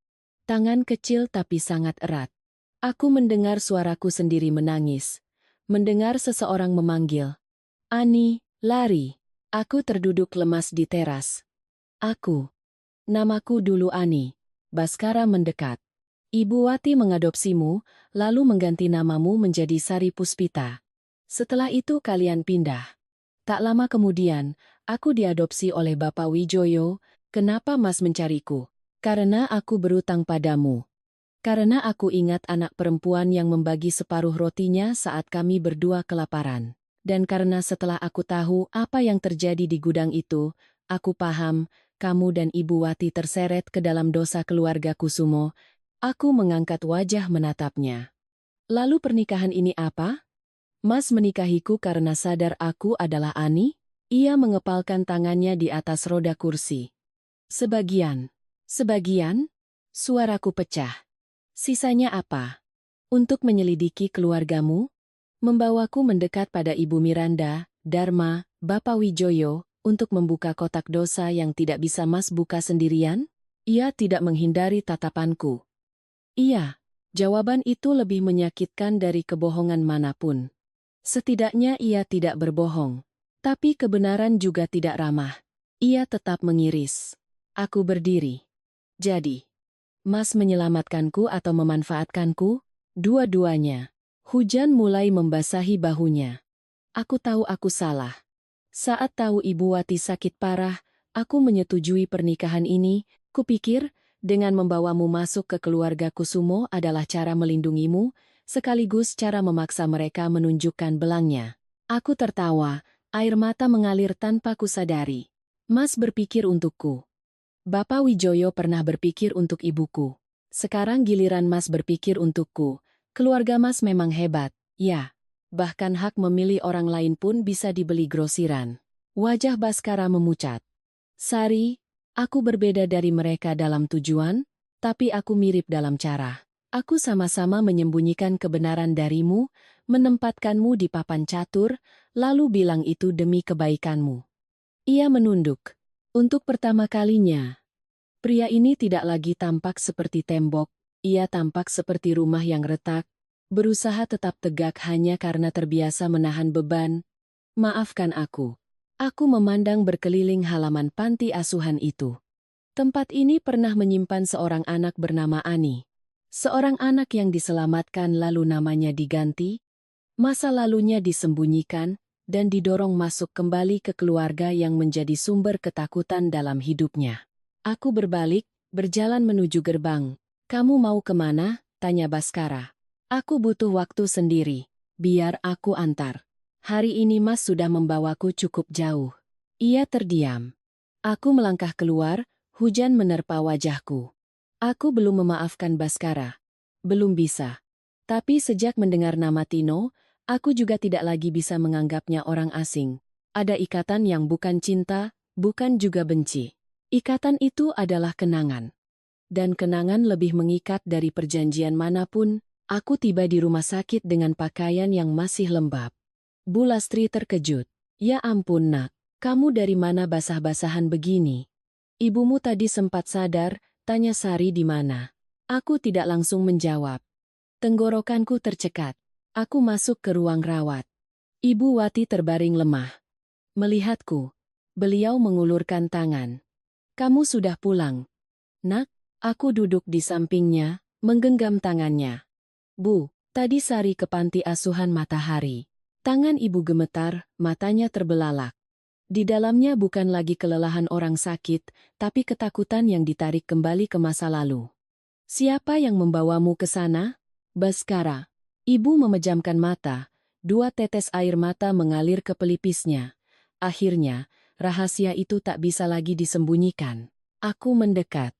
Tangan kecil tapi sangat erat. Aku mendengar suaraku sendiri menangis. Mendengar seseorang memanggil. Ani, lari. Aku terduduk lemas di teras. Aku. Namaku dulu Ani. Baskara mendekat. Ibu Wati mengadopsimu, lalu mengganti namamu menjadi Sari Puspita. Setelah itu kalian pindah. Tak lama kemudian, aku diadopsi oleh Bapak Wijoyo. Kenapa Mas mencariku? Karena aku berutang padamu. Karena aku ingat anak perempuan yang membagi separuh rotinya saat kami berdua kelaparan. Dan karena setelah aku tahu apa yang terjadi di gudang itu, aku paham, kamu dan Ibu Wati terseret ke dalam dosa keluarga Kusumo. Aku mengangkat wajah menatapnya. Lalu pernikahan ini apa? Mas menikahiku karena sadar aku adalah Ani? Ia mengepalkan tangannya di atas roda kursi. Sebagian. Sebagian? Suaraku pecah. Sisanya apa? Untuk menyelidiki keluargamu? Membawaku mendekat pada Ibu Miranda, Dharma, Bapak Wijoyo, untuk membuka kotak dosa yang tidak bisa Mas buka sendirian? Ia tidak menghindari tatapanku. Iya, jawaban itu lebih menyakitkan dari kebohongan manapun. Setidaknya ia tidak berbohong. Tapi kebenaran juga tidak ramah. Ia tetap mengiris. Aku berdiri. Jadi, Mas menyelamatkanku atau memanfaatkanku? Dua-duanya. Hujan mulai membasahi bahunya. Aku tahu aku salah. Saat tahu Ibu Wati sakit parah, aku menyetujui pernikahan ini. Kupikir, dengan membawamu masuk ke keluarga Kusumo adalah cara melindungimu, sekaligus cara memaksa mereka menunjukkan belangnya. Aku tertawa, air mata mengalir tanpa kusadari. Mas berpikir untukku. Bapak Wijoyo pernah berpikir untuk ibuku. Sekarang giliran Mas berpikir untukku. Keluarga Mas memang hebat, ya. Bahkan hak memilih orang lain pun bisa dibeli grosiran. Wajah Baskara memucat. Sari, aku berbeda dari mereka dalam tujuan, tapi aku mirip dalam cara. Aku sama-sama menyembunyikan kebenaran darimu, menempatkanmu di papan catur, lalu bilang itu demi kebaikanmu. Ia menunduk. Untuk pertama kalinya, pria ini tidak lagi tampak seperti tembok, ia tampak seperti rumah yang retak, berusaha tetap tegak hanya karena terbiasa menahan beban. Maafkan aku. Aku memandang berkeliling halaman panti asuhan itu. Tempat ini pernah menyimpan seorang anak bernama Ani. Seorang anak yang diselamatkan lalu namanya diganti, masa lalunya disembunyikan, dan didorong masuk kembali ke keluarga yang menjadi sumber ketakutan dalam hidupnya. Aku berbalik, berjalan menuju gerbang. Kamu mau kemana? Tanya Baskara. Aku butuh waktu sendiri. Biar aku antar. Hari ini Mas sudah membawaku cukup jauh. Ia terdiam. Aku melangkah keluar, hujan menerpa wajahku. Aku belum memaafkan Baskara. Belum bisa. Tapi sejak mendengar nama Tino, aku juga tidak lagi bisa menganggapnya orang asing. Ada ikatan yang bukan cinta, bukan juga benci. Ikatan itu adalah kenangan. Dan kenangan lebih mengikat dari perjanjian manapun. Aku tiba di rumah sakit dengan pakaian yang masih lembab. Bu Lastri terkejut. Ya ampun nak, kamu dari mana basah-basahan begini? Ibumu tadi sempat sadar, tanya Sari di mana. Aku tidak langsung menjawab. Tenggorokanku tercekat. Aku masuk ke ruang rawat. Ibu Wati terbaring lemah. Melihatku, beliau mengulurkan tangan. Kamu sudah pulang. Nak, aku duduk di sampingnya, menggenggam tangannya. Bu, tadi Sari ke panti asuhan Matahari. Tangan ibu gemetar, matanya terbelalak. Di dalamnya bukan lagi kelelahan orang sakit, tapi ketakutan yang ditarik kembali ke masa lalu. Siapa yang membawamu ke sana? Baskara. Ibu memejamkan mata, 2 tetes air mata mengalir ke pelipisnya. Akhirnya, rahasia itu tak bisa lagi disembunyikan. Aku mendekat.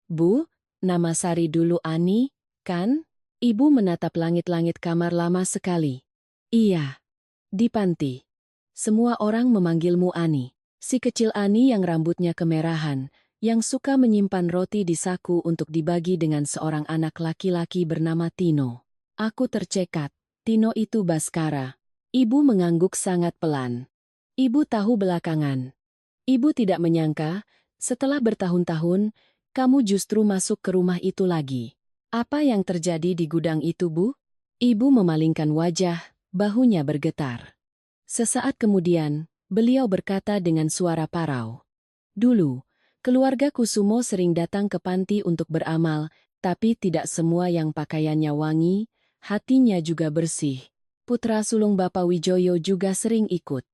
Bu, nama Sari dulu Ani, kan? Ibu menatap langit-langit kamar lama sekali. Iya. Di panti. Semua orang memanggilmu Ani. Si kecil Ani yang rambutnya kemerahan, yang suka menyimpan roti di saku untuk dibagi dengan seorang anak laki-laki bernama Tino. Aku tercekat. Tino itu Baskara. Ibu mengangguk sangat pelan. Ibu tahu belakangan. Ibu tidak menyangka, setelah bertahun-tahun, kamu justru masuk ke rumah itu lagi. Apa yang terjadi di gudang itu, Bu? Ibu memalingkan wajah, bahunya bergetar. Sesaat kemudian, beliau berkata dengan suara parau. Dulu, keluarga Kusumo sering datang ke panti untuk beramal, tapi tidak semua yang pakaiannya wangi, hatinya juga bersih. Putra sulung Bapak Wijoyo juga sering ikut.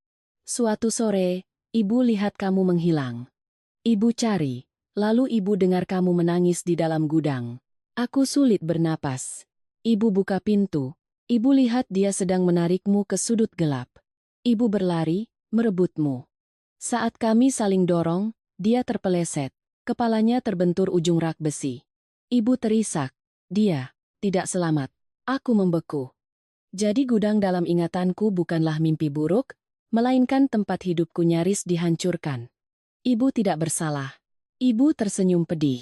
Suatu sore, ibu lihat kamu menghilang. Ibu cari, lalu ibu dengar kamu menangis di dalam gudang. Aku sulit bernapas. Ibu buka pintu. Ibu lihat dia sedang menarikmu ke sudut gelap. Ibu berlari, merebutmu. Saat kami saling dorong, dia terpeleset. Kepalanya terbentur ujung rak besi. Ibu terisak. Dia tidak selamat. Aku membeku. Jadi gudang dalam ingatanku bukanlah mimpi buruk, melainkan tempat hidupku nyaris dihancurkan. Ibu tidak bersalah. Ibu tersenyum pedih.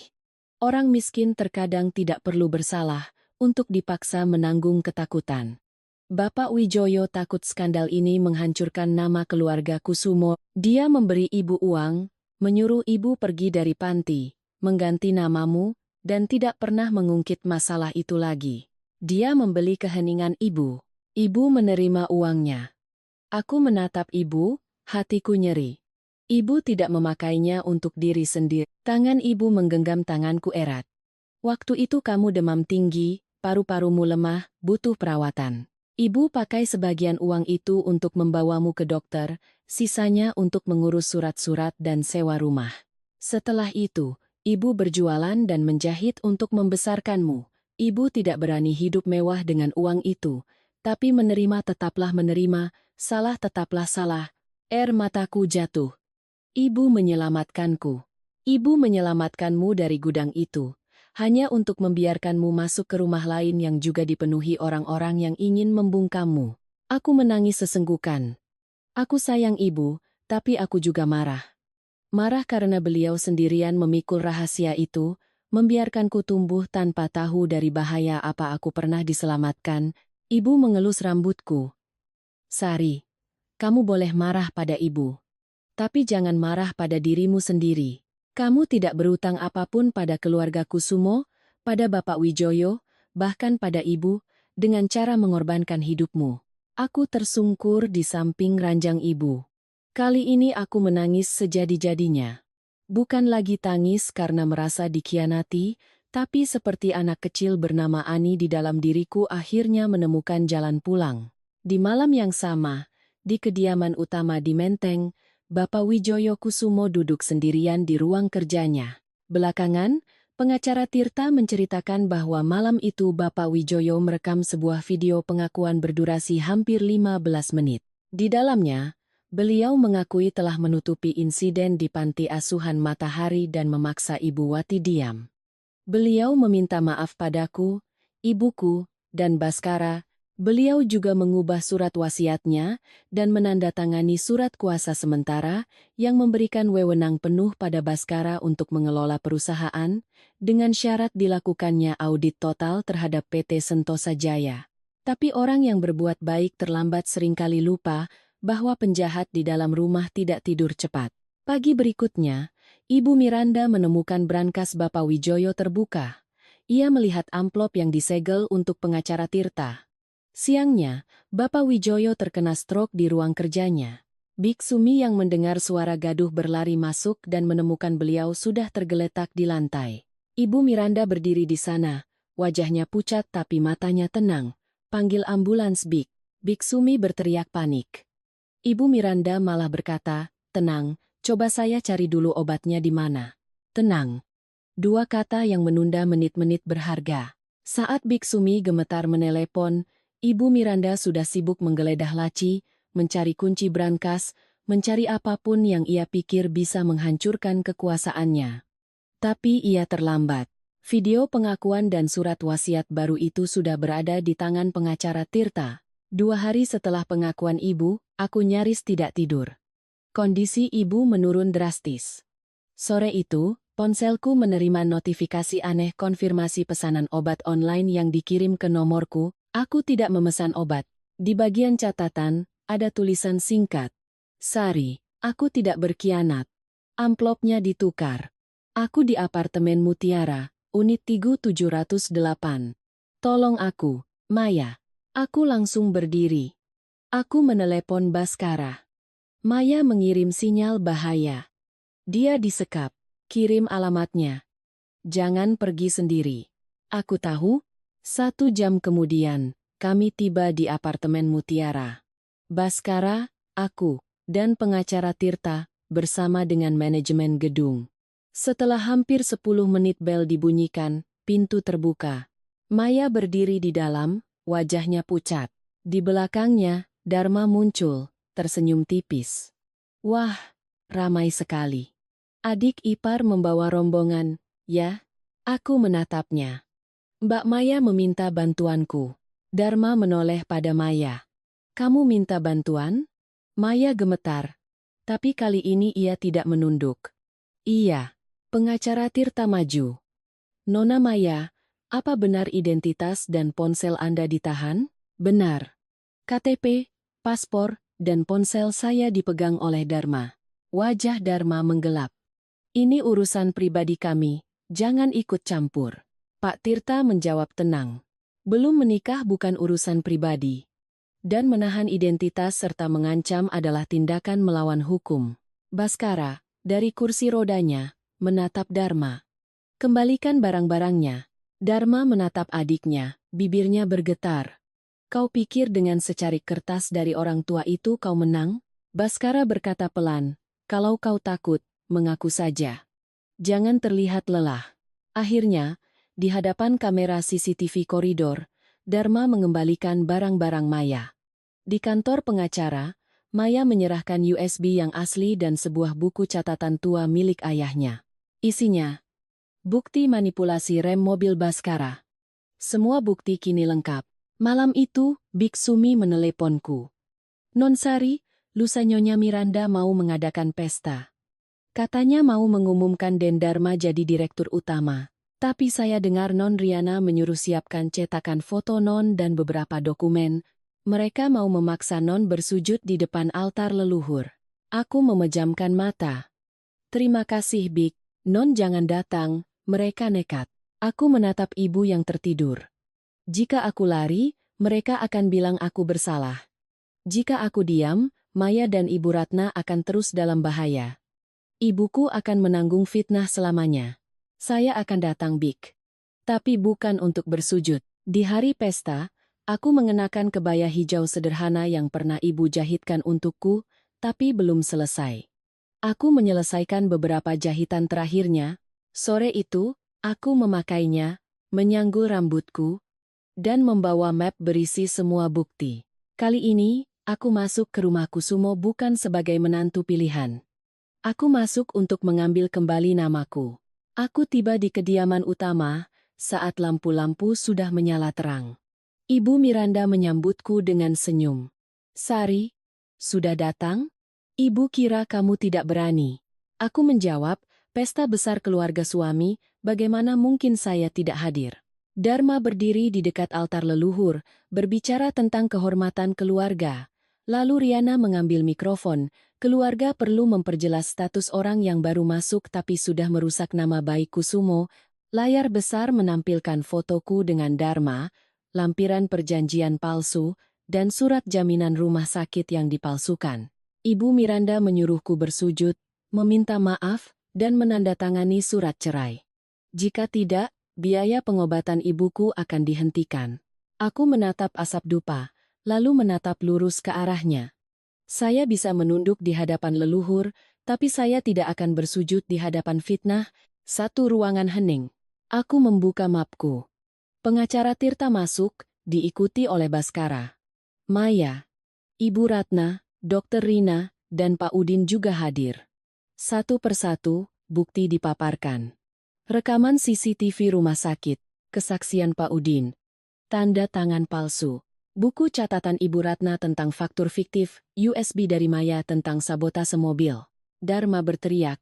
Orang miskin terkadang tidak perlu bersalah untuk dipaksa menanggung ketakutan. Bapak Wijoyo takut skandal ini menghancurkan nama keluarga Kusumo. Dia memberi ibu uang, menyuruh ibu pergi dari panti, mengganti namamu, dan tidak pernah mengungkit masalah itu lagi. Dia membeli keheningan ibu. Ibu menerima uangnya. Aku menatap ibu, hatiku nyeri. Ibu tidak memakainya untuk diri sendiri. Tangan ibu menggenggam tanganku erat. Waktu itu kamu demam tinggi, paru-parumu lemah, butuh perawatan. Ibu pakai sebagian uang itu untuk membawamu ke dokter, sisanya untuk mengurus surat-surat dan sewa rumah. Setelah itu, ibu berjualan dan menjahit untuk membesarkanmu. Ibu tidak berani hidup mewah dengan uang itu, tapi menerima tetaplah menerima, salah tetaplah salah. Air mataku jatuh. Ibu menyelamatkanku. Ibu menyelamatkanmu dari gudang itu, hanya untuk membiarkanmu masuk ke rumah lain yang juga dipenuhi orang-orang yang ingin membungkammu. Aku menangis sesenggukan. Aku sayang ibu, tapi aku juga marah. Marah karena beliau sendirian memikul rahasia itu, membiarkanku tumbuh tanpa tahu dari bahaya apa aku pernah diselamatkan. Ibu mengelus rambutku. Sari, kamu boleh marah pada ibu. Tapi jangan marah pada dirimu sendiri. Kamu tidak berutang apapun pada keluarga Kusumo, pada Bapak Wijoyo, bahkan pada ibu, dengan cara mengorbankan hidupmu. Aku tersungkur di samping ranjang ibu. Kali ini aku menangis sejadi-jadinya. Bukan lagi tangis karena merasa dikhianati, tapi seperti anak kecil bernama Ani di dalam diriku akhirnya menemukan jalan pulang. Di malam yang sama, di kediaman utama di Menteng, Bapak Wijoyo Kusumo duduk sendirian di ruang kerjanya. Belakangan, pengacara Tirta menceritakan bahwa malam itu Bapak Wijoyo merekam sebuah video pengakuan berdurasi hampir 15 menit. Di dalamnya, beliau mengakui telah menutupi insiden di panti asuhan Matahari dan memaksa Ibu Wati diam. Beliau meminta maaf padaku, ibuku, dan Baskara. Beliau juga mengubah surat wasiatnya dan menandatangani surat kuasa sementara yang memberikan wewenang penuh pada Baskara untuk mengelola perusahaan, dengan syarat dilakukannya audit total terhadap PT Sentosa Jaya. Tapi orang yang berbuat baik terlambat seringkali lupa bahwa penjahat di dalam rumah tidak tidur cepat. Pagi berikutnya, Ibu Miranda menemukan brankas Bapak Wijoyo terbuka. Ia melihat amplop yang disegel untuk pengacara Tirta. Siangnya, Bapak Wijoyo terkena stroke di ruang kerjanya. Biksumi yang mendengar suara gaduh berlari masuk dan menemukan beliau sudah tergeletak di lantai. Ibu Miranda berdiri di sana, wajahnya pucat tapi matanya tenang. Panggil ambulans, Bik. Biksumi berteriak panik. Ibu Miranda malah berkata, tenang, coba saya cari dulu obatnya di mana. Tenang. Dua kata yang menunda menit-menit berharga. Saat Biksumi gemetar menelepon, Ibu Miranda sudah sibuk menggeledah laci, mencari kunci brankas, mencari apapun yang ia pikir bisa menghancurkan kekuasaannya. Tapi ia terlambat. Video pengakuan dan surat wasiat baru itu sudah berada di tangan pengacara Tirta. 2 hari setelah pengakuan ibu, aku nyaris tidak tidur. Kondisi ibu menurun drastis. Sore itu, Ponselku menerima notifikasi aneh konfirmasi pesanan obat online yang dikirim ke nomorku. Aku tidak memesan obat. Di bagian catatan, ada tulisan singkat. Sari, aku tidak berkhianat. Amplopnya ditukar. Aku di apartemen Mutiara, unit 3708. Tolong aku, Maya. Aku langsung berdiri. Aku menelepon Baskara. Maya mengirim sinyal bahaya. Dia disekap. Kirim alamatnya. Jangan pergi sendiri. Aku tahu. 1 jam kemudian, kami tiba di apartemen Mutiara. Baskara, aku, dan pengacara Tirta, bersama dengan manajemen gedung. Setelah hampir 10 menit bel dibunyikan, pintu terbuka. Maya berdiri di dalam, wajahnya pucat. Di belakangnya, Dharma muncul, tersenyum tipis. Wah, ramai sekali. Adik ipar membawa rombongan, ya? Aku menatapnya. Mbak Maya meminta bantuanku. Dharma menoleh pada Maya. Kamu minta bantuan? Maya gemetar. Tapi kali ini ia tidak menunduk. Iya. Pengacara Tirta maju. Nona Maya, apa benar identitas dan ponsel Anda ditahan? Benar. KTP, paspor, dan ponsel saya dipegang oleh Dharma. Wajah Dharma menggelap. Ini urusan pribadi kami, jangan ikut campur. Pak Tirta menjawab tenang. Belum menikah bukan urusan pribadi. Dan menahan identitas serta mengancam adalah tindakan melawan hukum. Baskara, dari kursi rodanya, menatap Dharma. Kembalikan barang-barangnya. Dharma menatap adiknya, bibirnya bergetar. Kau pikir dengan secarik kertas dari orang tua itu kau menang? Baskara berkata pelan, kalau kau takut, mengaku saja. Jangan terlihat lelah. Akhirnya, di hadapan kamera CCTV koridor, Dharma mengembalikan barang-barang Maya. Di kantor pengacara, Maya menyerahkan USB yang asli dan sebuah buku catatan tua milik ayahnya. Isinya, bukti manipulasi rem mobil Baskara. Semua bukti kini lengkap. Malam itu, Bik Sumi meneleponku. Nonsari, lusa Nyonya Miranda mau mengadakan pesta. Katanya mau mengumumkan Den Dharma jadi direktur utama. Tapi saya dengar Non Riana menyuruh siapkan cetakan foto Non dan beberapa dokumen. Mereka mau memaksa Non bersujud di depan altar leluhur. Aku memejamkan mata. Terima kasih Bik, Non jangan datang, mereka nekat. Aku menatap ibu yang tertidur. Jika aku lari, mereka akan bilang aku bersalah. Jika aku diam, Maya dan Ibu Ratna akan terus dalam bahaya. Ibuku akan menanggung fitnah selamanya. Saya akan datang Bik. Tapi bukan untuk bersujud. Di hari pesta, aku mengenakan kebaya hijau sederhana yang pernah ibu jahitkan untukku, tapi belum selesai. Aku menyelesaikan beberapa jahitan terakhirnya. Sore itu, aku memakainya, menyanggul rambutku, dan membawa map berisi semua bukti. Kali ini, aku masuk ke rumah Kusumo bukan sebagai menantu pilihan. Aku masuk untuk mengambil kembali namaku. Aku tiba di kediaman utama saat lampu-lampu sudah menyala terang. Ibu Miranda menyambutku dengan senyum. Sari, sudah datang? Ibu kira kamu tidak berani. Aku menjawab, pesta besar keluarga suami, bagaimana mungkin saya tidak hadir? Dharma berdiri di dekat altar leluhur, berbicara tentang kehormatan keluarga. Lalu Riana mengambil mikrofon, keluarga perlu memperjelas status orang yang baru masuk tapi sudah merusak nama baik Kusumo. Layar besar menampilkan fotoku dengan Dharma, lampiran perjanjian palsu, dan surat jaminan rumah sakit yang dipalsukan. Ibu Miranda menyuruhku bersujud, meminta maaf, dan menandatangani surat cerai. Jika tidak, biaya pengobatan ibuku akan dihentikan. Aku menatap asap dupa, lalu menatap lurus ke arahnya. Saya bisa menunduk di hadapan leluhur, tapi saya tidak akan bersujud di hadapan fitnah. Satu ruangan hening. Aku membuka mapku. Pengacara Tirta masuk, diikuti oleh Baskara. Maya, Ibu Ratna, Dr. Rina, dan Pak Udin juga hadir. Satu persatu, bukti dipaparkan. Rekaman CCTV rumah sakit, kesaksian Pak Udin, tanda tangan palsu. Buku catatan Ibu Ratna tentang faktur fiktif, USB dari Maya tentang sabotase mobil. Dharma berteriak.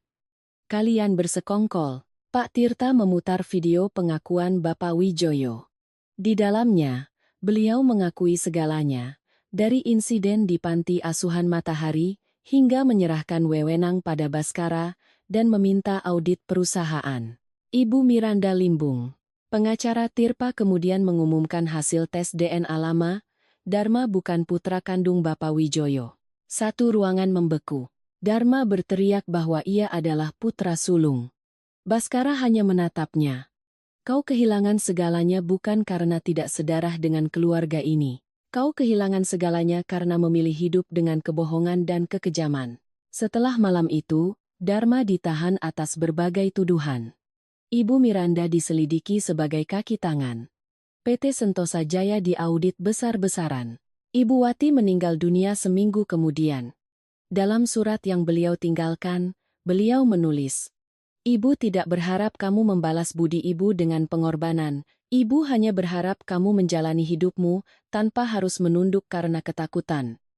Kalian bersekongkol. Pak Tirta memutar video pengakuan Bapak Wijoyo. Di dalamnya, beliau mengakui segalanya, dari insiden di Panti Asuhan Matahari, hingga menyerahkan wewenang pada Baskara, dan meminta audit perusahaan. Ibu Miranda Limbung. Pengacara Tirta kemudian mengumumkan hasil tes DNA lama, Dharma bukan putra kandung Bapak Wijoyo. Satu ruangan membeku. Dharma berteriak bahwa ia adalah putra sulung. Baskara hanya menatapnya. Kau kehilangan segalanya bukan karena tidak sedarah dengan keluarga ini. Kau kehilangan segalanya karena memilih hidup dengan kebohongan dan kekejaman. Setelah malam itu, Dharma ditahan atas berbagai tuduhan. Ibu Miranda diselidiki sebagai kaki tangan. PT Sentosa Jaya diaudit besar-besaran. Ibu Wati meninggal dunia seminggu kemudian. Dalam surat yang beliau tinggalkan, beliau menulis, "Ibu tidak berharap kamu membalas budi ibu dengan pengorbanan. Ibu hanya berharap kamu menjalani hidupmu tanpa harus menunduk karena ketakutan.